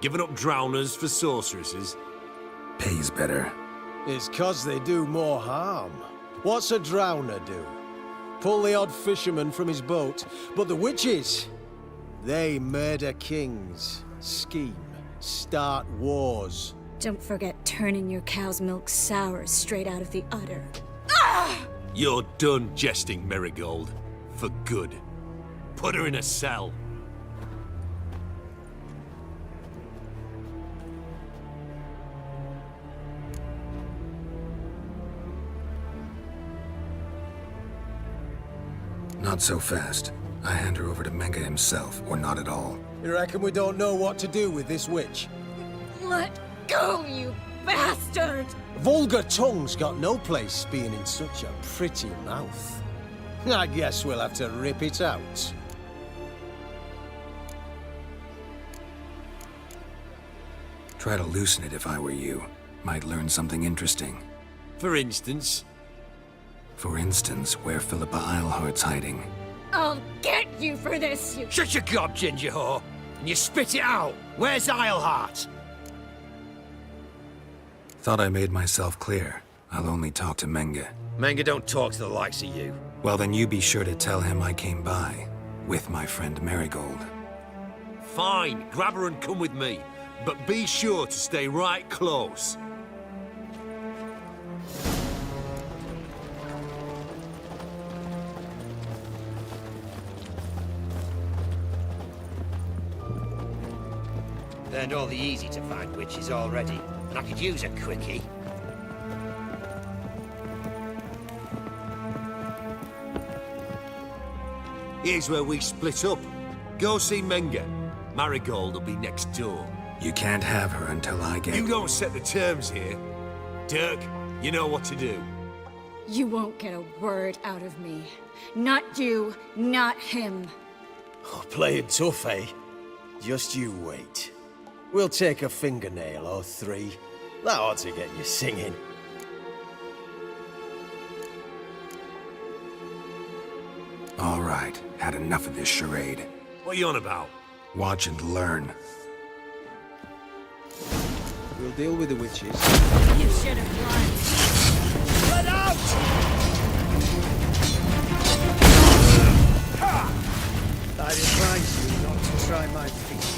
Speaker 19: Giving up drowners for sorceresses?
Speaker 4: Pays better.
Speaker 21: It's 'cause they do more harm. What's a drowner do? Pull the odd fisherman from his boat. But the witches, they murder kings, scheme, start wars.
Speaker 12: Don't forget turning your cow's milk sour straight out of the udder.
Speaker 19: You're done jesting, Marigold. For good. Put her in a cell.
Speaker 4: Not so fast. I hand her over to Menga himself, or not at all.
Speaker 21: You reckon we don't know what to do with this witch?
Speaker 12: Let go, you bastard!
Speaker 21: Vulgar tongue's got no place being in such a pretty mouth. I guess we'll have to rip it out.
Speaker 4: Try to loosen it if I were you. Might learn something interesting.
Speaker 19: For instance?
Speaker 4: For instance, where Philippa Eilhart's hiding.
Speaker 12: I'll get you for this, you—
Speaker 14: Shut your gob, ginger whore! And you spit it out! Where's Eilhart?
Speaker 4: Thought I made myself clear. I'll only talk to Menga.
Speaker 14: Menga don't talk to the likes of you.
Speaker 4: Well, then you be sure to tell him I came by. With my friend Marigold.
Speaker 19: Fine, grab her and come with me. But be sure to stay right close.
Speaker 14: Learned all the easy-to-find witches already, and I could use a quickie.
Speaker 19: Here's where we split up. Go see Menga. Marigold will be next door.
Speaker 4: You can't have her until I get—
Speaker 19: You don't set the terms here. Dirk, you know what to do.
Speaker 12: You won't get a word out of me. Not you, not him.
Speaker 21: Oh, playing tough, eh? Just you wait. We'll take a fingernail or three. That ought to get you singing.
Speaker 4: All right, had enough of this charade.
Speaker 19: What are you on about?
Speaker 4: Watch and learn.
Speaker 21: We'll deal with the witches.
Speaker 12: You should have run.
Speaker 14: Let out!
Speaker 2: I'd advise you not to try my feet.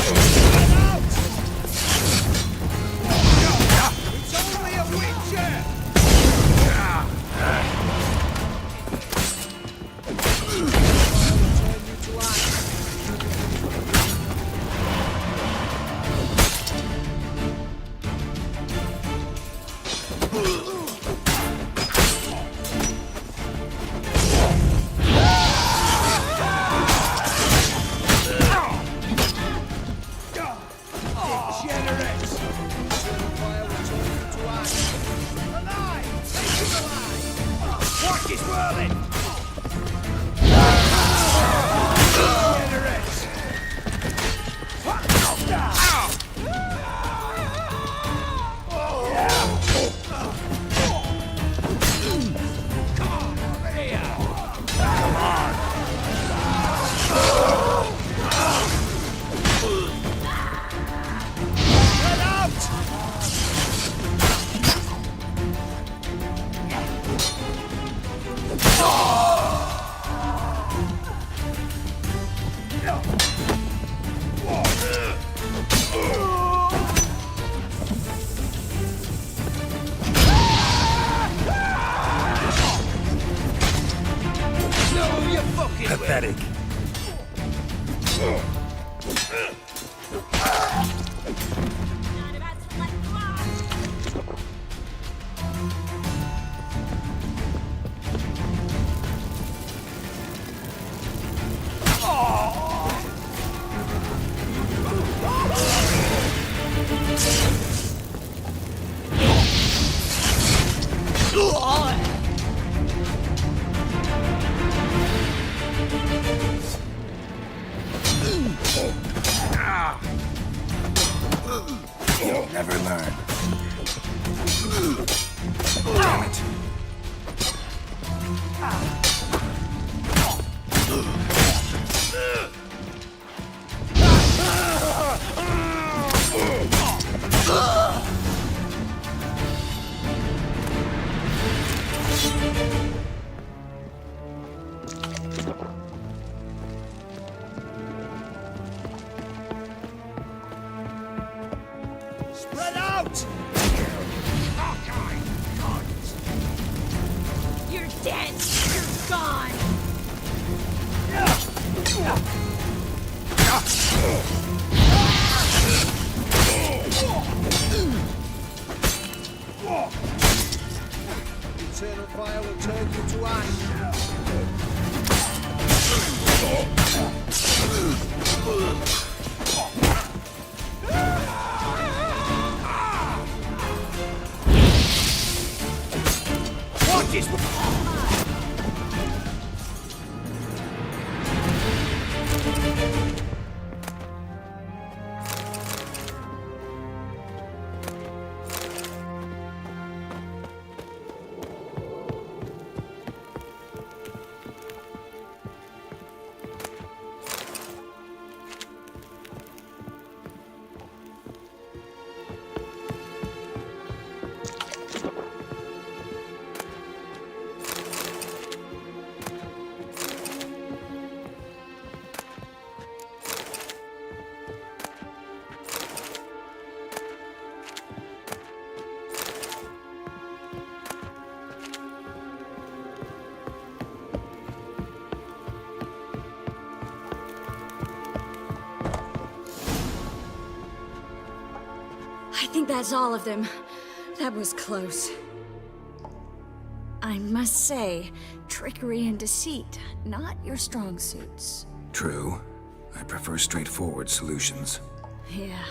Speaker 14: Let out!
Speaker 23: It's only a witcher!
Speaker 4: Pathetic.
Speaker 9: Spread out!
Speaker 3: You're dead! You're gone!
Speaker 21: Eternal fire will turn you to ash.
Speaker 9: What is...
Speaker 12: I think that's all of them. That was close. I must say, trickery and deceit, not your strong suits.
Speaker 4: True. I prefer straightforward solutions.
Speaker 12: Yeah.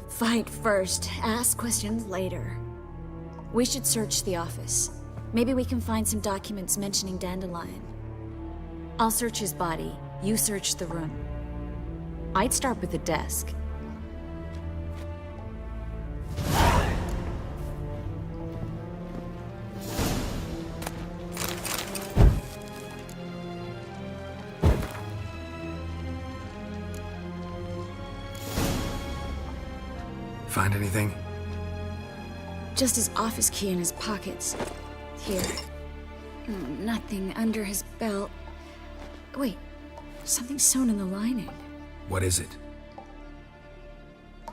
Speaker 12: Fight first, ask questions later. We should search the office. Maybe we can find some documents mentioning Dandelion. I'll search his body, you search the room. I'd start with the desk.
Speaker 4: Find anything?
Speaker 12: Just his office key in his pockets. Here. Nothing under his belt. Wait, something sewn in the lining.
Speaker 4: What is it?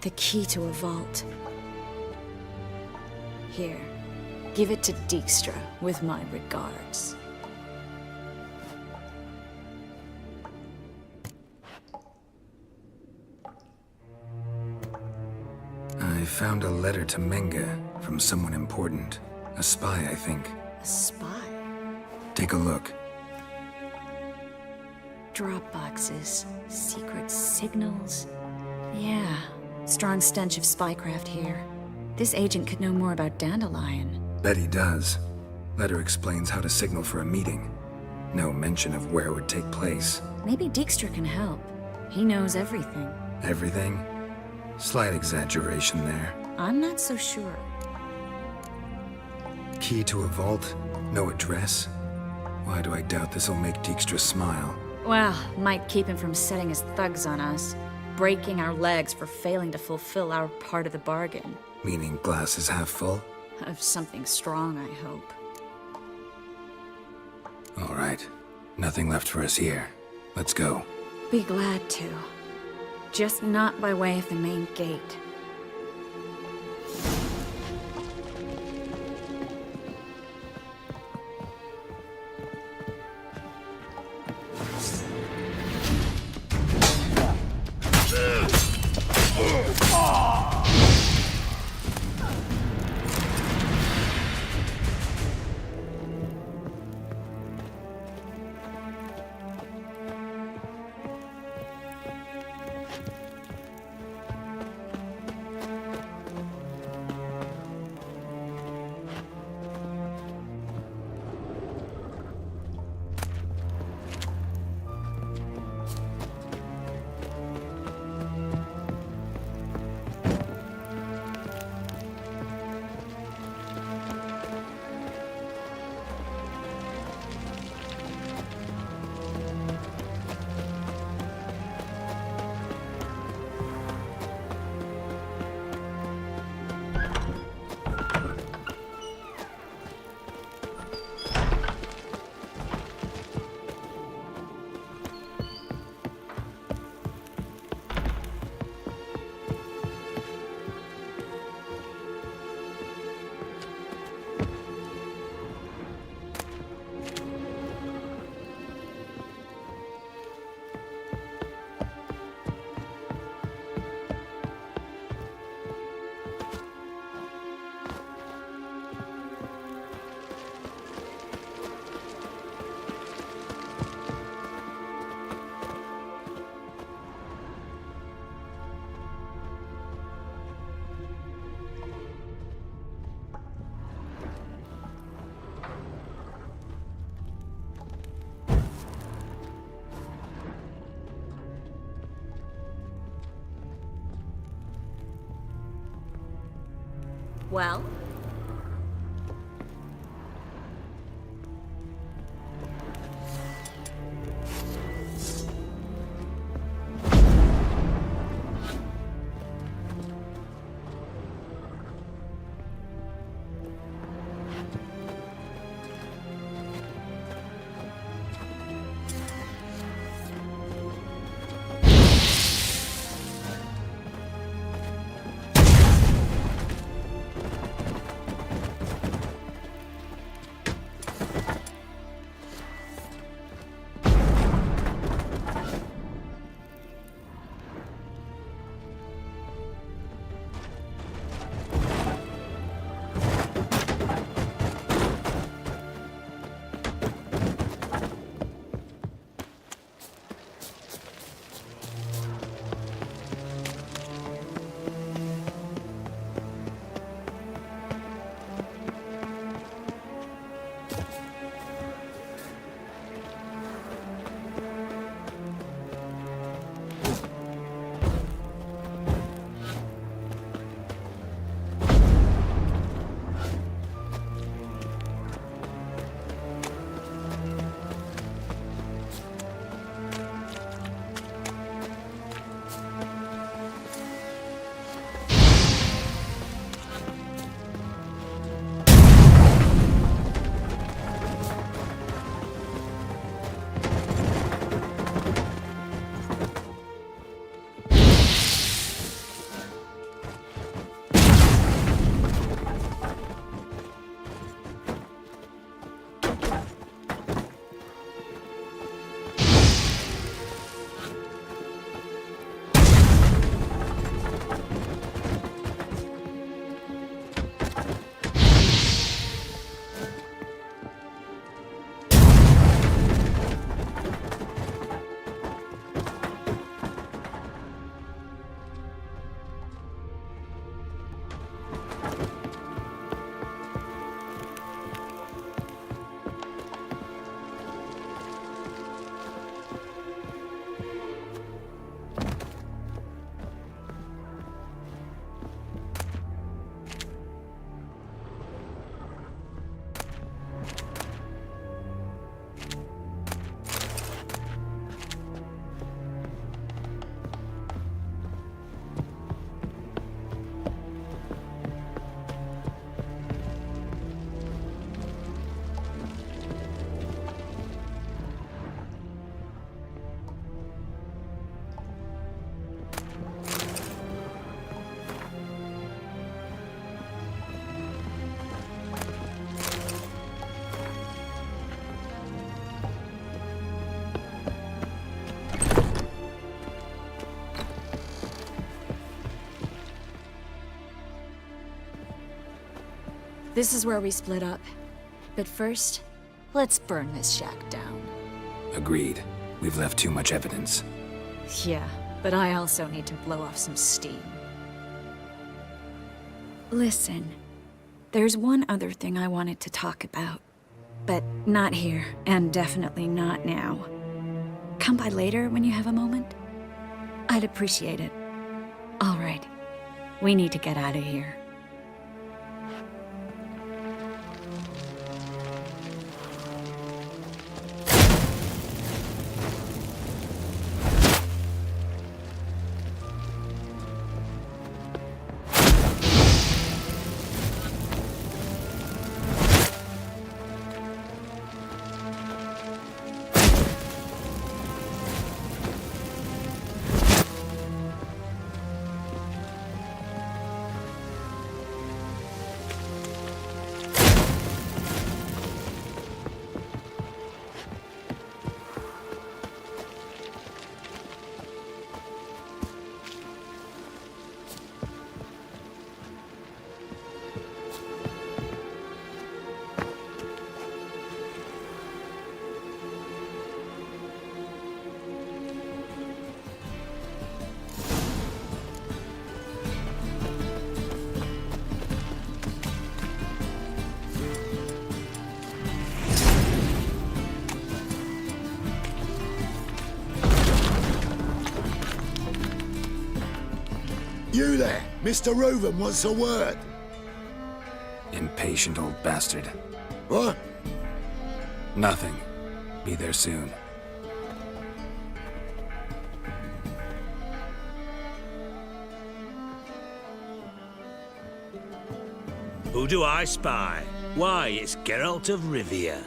Speaker 12: The key to a vault. Here. Give it to Dijkstra with my regards.
Speaker 4: I found a letter to Menga from someone important. A spy, I think.
Speaker 12: A spy?
Speaker 4: Take a look.
Speaker 12: Drop boxes, secret signals. Yeah, strong stench of spycraft here. This agent could know more about Dandelion.
Speaker 4: Bet he does. Letter explains how to signal for a meeting. No mention of where it would take place.
Speaker 12: Maybe Dijkstra can help. He knows everything.
Speaker 4: Everything? Slight exaggeration there.
Speaker 12: I'm not so sure.
Speaker 4: Key to a vault? No address? Why do I doubt this'll make Dijkstra smile?
Speaker 12: Well, might keep him from setting his thugs on us. Breaking our legs for failing to fulfill our part of the bargain.
Speaker 4: Meaning glass is half full?
Speaker 12: Of something strong, I hope.
Speaker 4: All right. Nothing left for us here. Let's go.
Speaker 12: Be glad to. Just not by way of the main gate. Well? This is where we split up. But first, let's burn this shack down.
Speaker 4: Agreed. We've left too much evidence.
Speaker 12: Yeah, but I also need to blow off some steam. Listen, there's one other thing I wanted to talk about. But not here, and definitely not now. Come by later when you have a moment? I'd appreciate it. All right. We need to get out of here.
Speaker 8: You there, Mr. Reuven wants a word.
Speaker 4: patient old bastard.
Speaker 15: What?
Speaker 4: Nothing. Be there soon.
Speaker 6: Who do I spy? Why, it's Geralt of Rivia.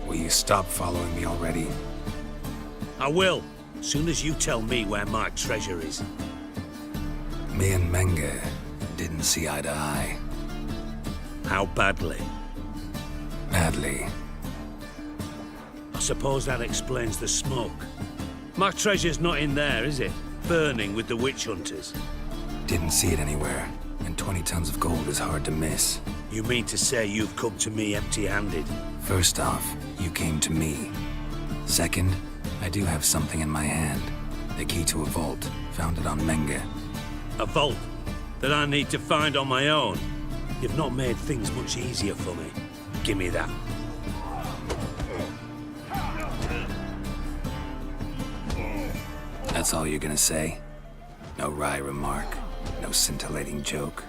Speaker 4: Will you stop following me already?
Speaker 6: I will, soon as you tell me where my treasure is.
Speaker 4: Me and Menge didn't see eye to eye.
Speaker 6: How badly?
Speaker 4: Badly.
Speaker 6: I suppose that explains the smoke. My treasure's not in there, is it? Burning with the witch hunters.
Speaker 4: Didn't see it anywhere, and 20 tons of gold is hard to miss.
Speaker 6: You mean to say you've come to me empty-handed?
Speaker 4: First off, you came to me. Second, I do have something in my hand. The key to a vault, found it on Menge.
Speaker 6: A vault that I need to find on my own? You've not made things much easier for me. Give me that.
Speaker 4: That's all you're gonna say? No wry remark, no scintillating joke.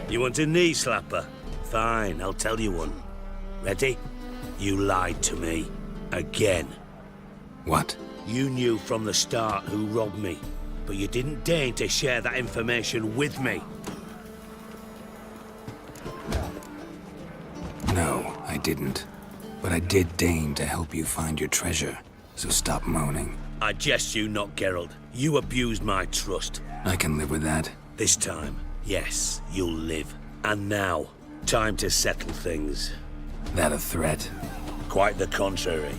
Speaker 6: You want a knee slapper? Fine, I'll tell you one. Ready? You lied to me. Again.
Speaker 4: What?
Speaker 6: You knew from the start who robbed me, but you didn't deign to share that information with me.
Speaker 4: No, I didn't. But I did deign to help you find your treasure, so stop moaning.
Speaker 6: I jest you not, Geralt. You abused my trust.
Speaker 4: I can live with that.
Speaker 6: This time, yes, you'll live. And now, time to settle things.
Speaker 4: That a threat?
Speaker 6: Quite the contrary.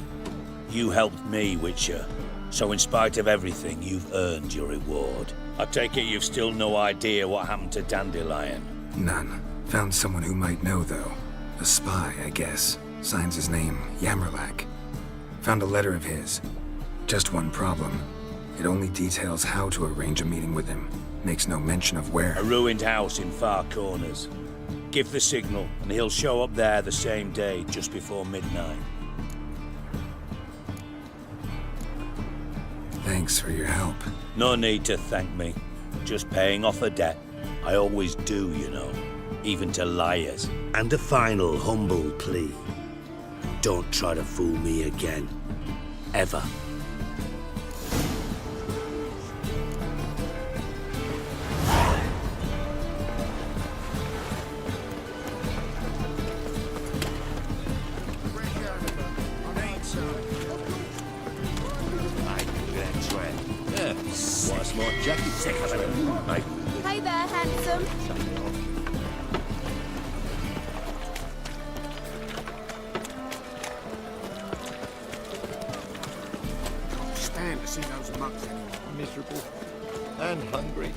Speaker 6: You helped me, Witcher. So in spite of everything, you've earned your reward. I take it you've still no idea what happened to Dandelion?
Speaker 4: None. Found someone who might know, though. A spy, I guess. Signs his name, Yammerlak. Found a letter of his. Just one problem. It only details how to arrange a meeting with him. Makes no mention of where.
Speaker 6: A ruined house in Far Corners. Give the signal, and he'll show up there the same day, just before midnight.
Speaker 4: Thanks for your help.
Speaker 6: No need to thank me. Just paying off a debt. I always do, you know. Even to liars. And a final humble plea. Don't try to fool me again. Ever.
Speaker 15: What's more jacket?
Speaker 3: Hey there, handsome.
Speaker 15: Can't stand to see those mugs anymore. Miserable and hungry.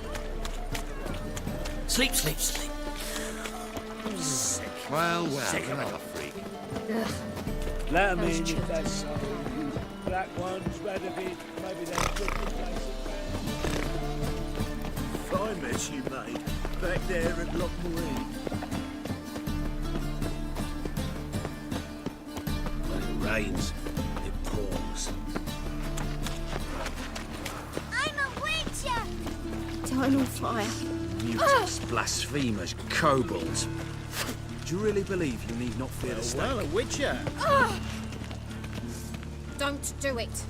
Speaker 14: Sleep, sleep, sleep.
Speaker 15: Sick. Well,
Speaker 14: Sick
Speaker 15: like
Speaker 14: of
Speaker 15: a freak.
Speaker 6: Let them in if there's some. Black ones, red a bit, maybe they're good for places. Fine mess you made. Back there at Loch Marine. When it rains, it pours.
Speaker 3: I'm a witcher!
Speaker 10: Dino fire.
Speaker 14: Mutants, blasphemers, kobolds. Do you really believe you need not fear the stake?
Speaker 9: Well, a witcher.
Speaker 3: Don't do it.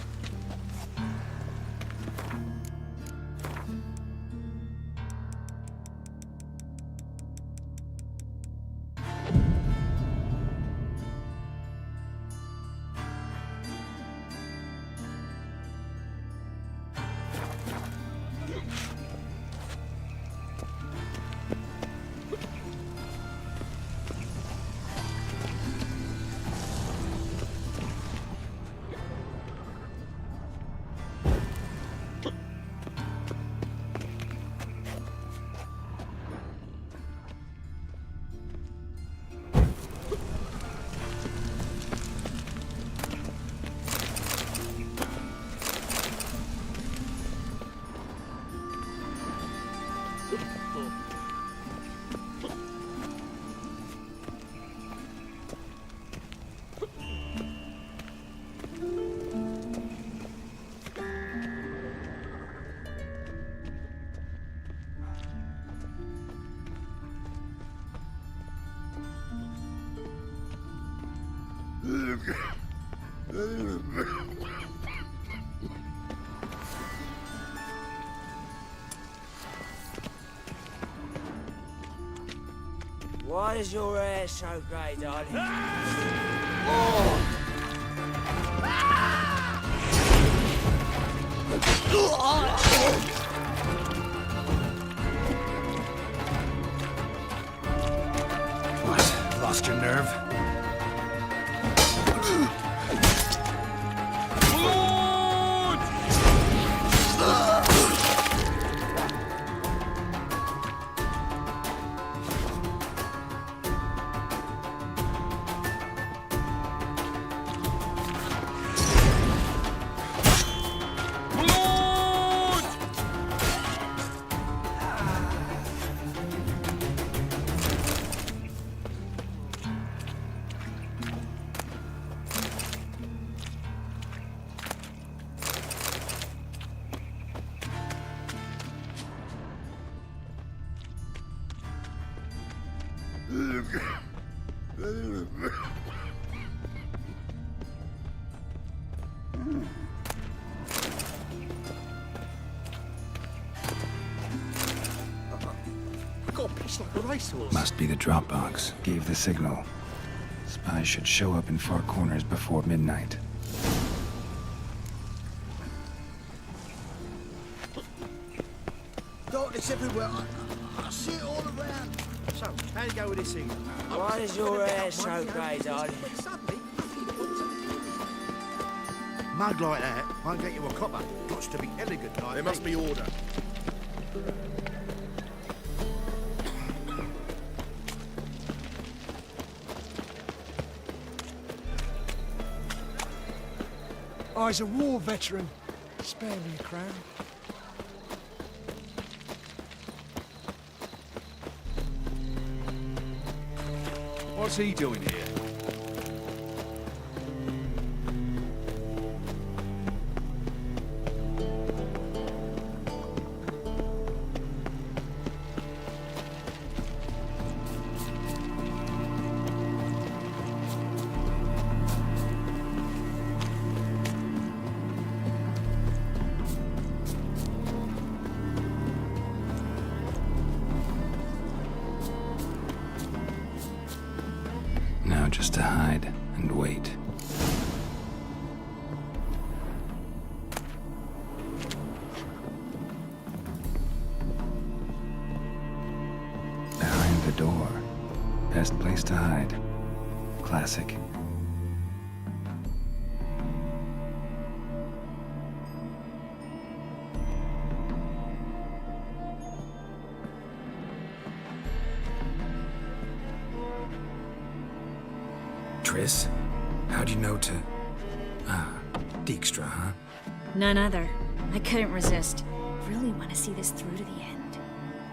Speaker 2: Why is your hair so grey, darling?
Speaker 4: What? Lost your nerve? Must be the drop box. Gave the signal. Spies should show up in far corners before midnight.
Speaker 9: Darkness everywhere. I see it all around. So, how you go with this thing?
Speaker 2: Why is your hair so grey, darling?
Speaker 9: Mug like that won't get you a copper. Got to be elegant like
Speaker 20: There must be order.
Speaker 9: I's a war veteran. Spare me a crown.
Speaker 14: What's he doing here?
Speaker 4: Now just to hide and wait. Behind the door. Best place to hide. Classic. Triss? How'd you know to... Dijkstra, huh?
Speaker 12: None other. I couldn't resist. Really want to see this through to the end.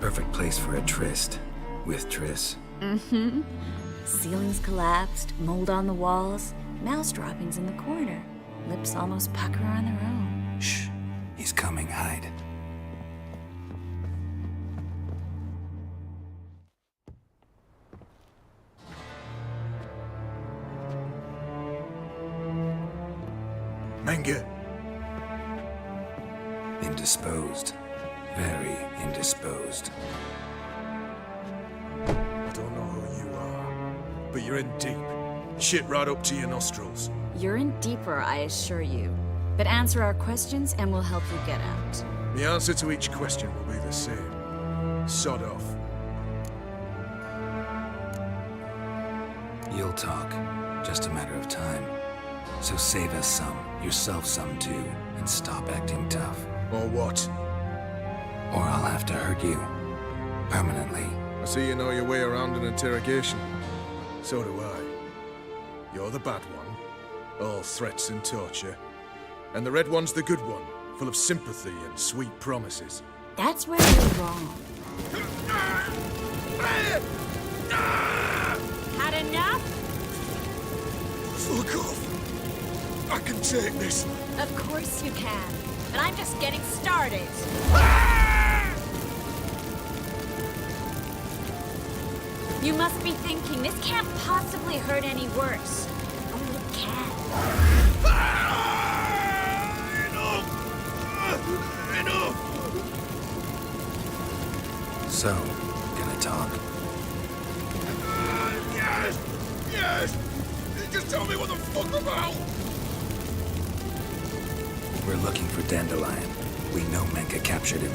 Speaker 4: Perfect place for a tryst. With Triss.
Speaker 12: Mm-hmm. Ceilings collapsed, mold on the walls, mouse droppings in the corner. Lips almost pucker on their own.
Speaker 4: Shh. He's coming. Hide.
Speaker 20: Manga.
Speaker 4: Indisposed. Very indisposed.
Speaker 20: I don't know who you are, but you're in deep. Shit right up to your nostrils.
Speaker 12: You're in deeper, I assure you. But answer our questions and we'll help you get out.
Speaker 20: The answer to each question will be the same. Sod off.
Speaker 4: You'll talk. Just a matter of time. So save us some, yourself some too, and stop acting tough.
Speaker 20: Or what?
Speaker 4: Or I'll have to hurt you. Permanently.
Speaker 20: I see you know your way around an interrogation. So do I. You're the bad one. All threats and torture. And the red one's the good one, full of sympathy and sweet promises.
Speaker 12: That's where you're wrong. Had enough?
Speaker 20: Fuck off! I can take this.
Speaker 12: Of course you can. But I'm just getting started. You must be thinking, this can't possibly hurt any worse. Only
Speaker 4: So, gonna talk?
Speaker 20: Yes! Yes! Just tell me what the fuck about!
Speaker 4: We're looking for Dandelion. We know Menka captured him.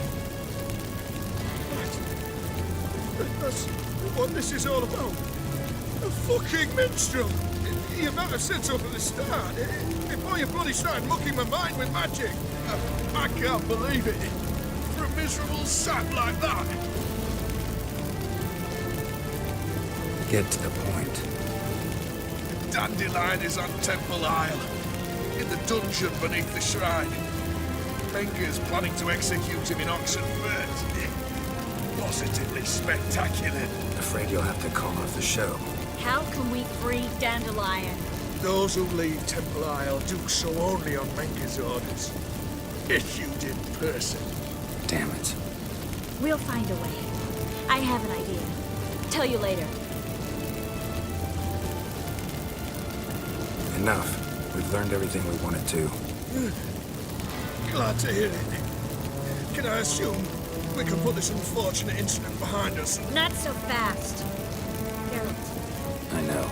Speaker 20: That's what this is all about. A fucking minstrel! You might have said so from the start. Before you bloody started mucking my mind with magic. I can't believe it. For a miserable sap like that.
Speaker 4: Get to the point.
Speaker 20: Dandelion is on Temple Isle, in the dungeon beneath the shrine. Menka's planning to execute him in Oxenfurt. Positively spectacular.
Speaker 4: Afraid you'll have to call off the show.
Speaker 12: How can we free Dandelion?
Speaker 20: Those who leave Temple Isle do so only on Menka's orders. Issued in person.
Speaker 4: Damn it.
Speaker 12: We'll find a way. I have an idea. Tell you later.
Speaker 4: Enough. We've learned everything we wanted to.
Speaker 20: Glad to hear it. Can I assume we can put this unfortunate incident behind us?
Speaker 12: Not so fast. Geralt.
Speaker 4: I know.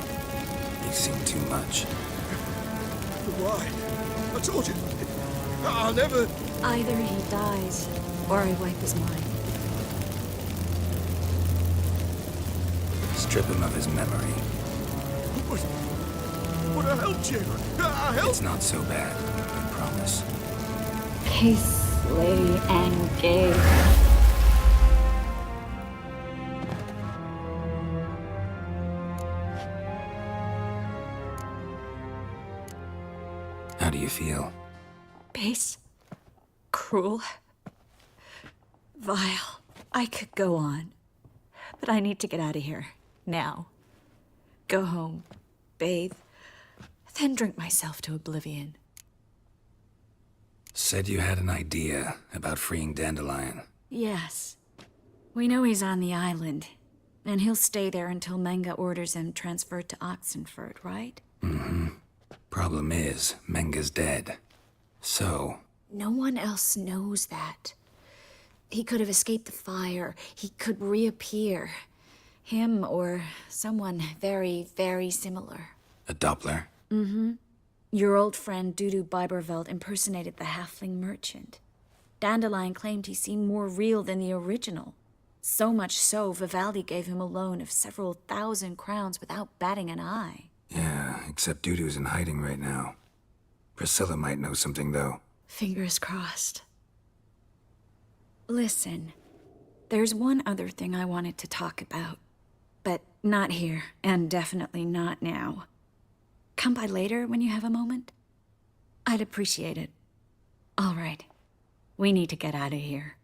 Speaker 4: You've seen too much.
Speaker 20: But why? I told you. I'll never...
Speaker 12: Either he dies, or I wipe his mind.
Speaker 4: Strip him of his memory.
Speaker 20: But I helped you. I helped...
Speaker 4: It's not so bad. I promise.
Speaker 12: Peacefully and gay.
Speaker 4: How do you feel?
Speaker 12: Base. Cruel. Vile. I could go on. But I need to get out of here. Now. Go home. Bathe. Then drink myself to oblivion.
Speaker 4: Said you had an idea about freeing Dandelion.
Speaker 12: Yes. We know he's on the island. And he'll stay there until Menga orders him transferred to Oxenfurt, right?
Speaker 4: Mm-hmm. Problem is, Menga's dead. So...
Speaker 12: No one else knows that. He could have escaped the fire. He could reappear. Him or someone very, very similar.
Speaker 4: A Doppler?
Speaker 12: Mm-hmm. Your old friend Dudu Biberveld impersonated the halfling merchant. Dandelion claimed he seemed more real than the original. So much so, Vivaldi gave him a loan of several thousand crowns without batting an eye.
Speaker 4: Yeah, except Dudu's in hiding right now. Priscilla might know something, though.
Speaker 12: Fingers crossed. Listen, there's one other thing I wanted to talk about. But not here, and definitely not now. Come by later when you have a moment? I'd appreciate it. All right. We need to get out of here.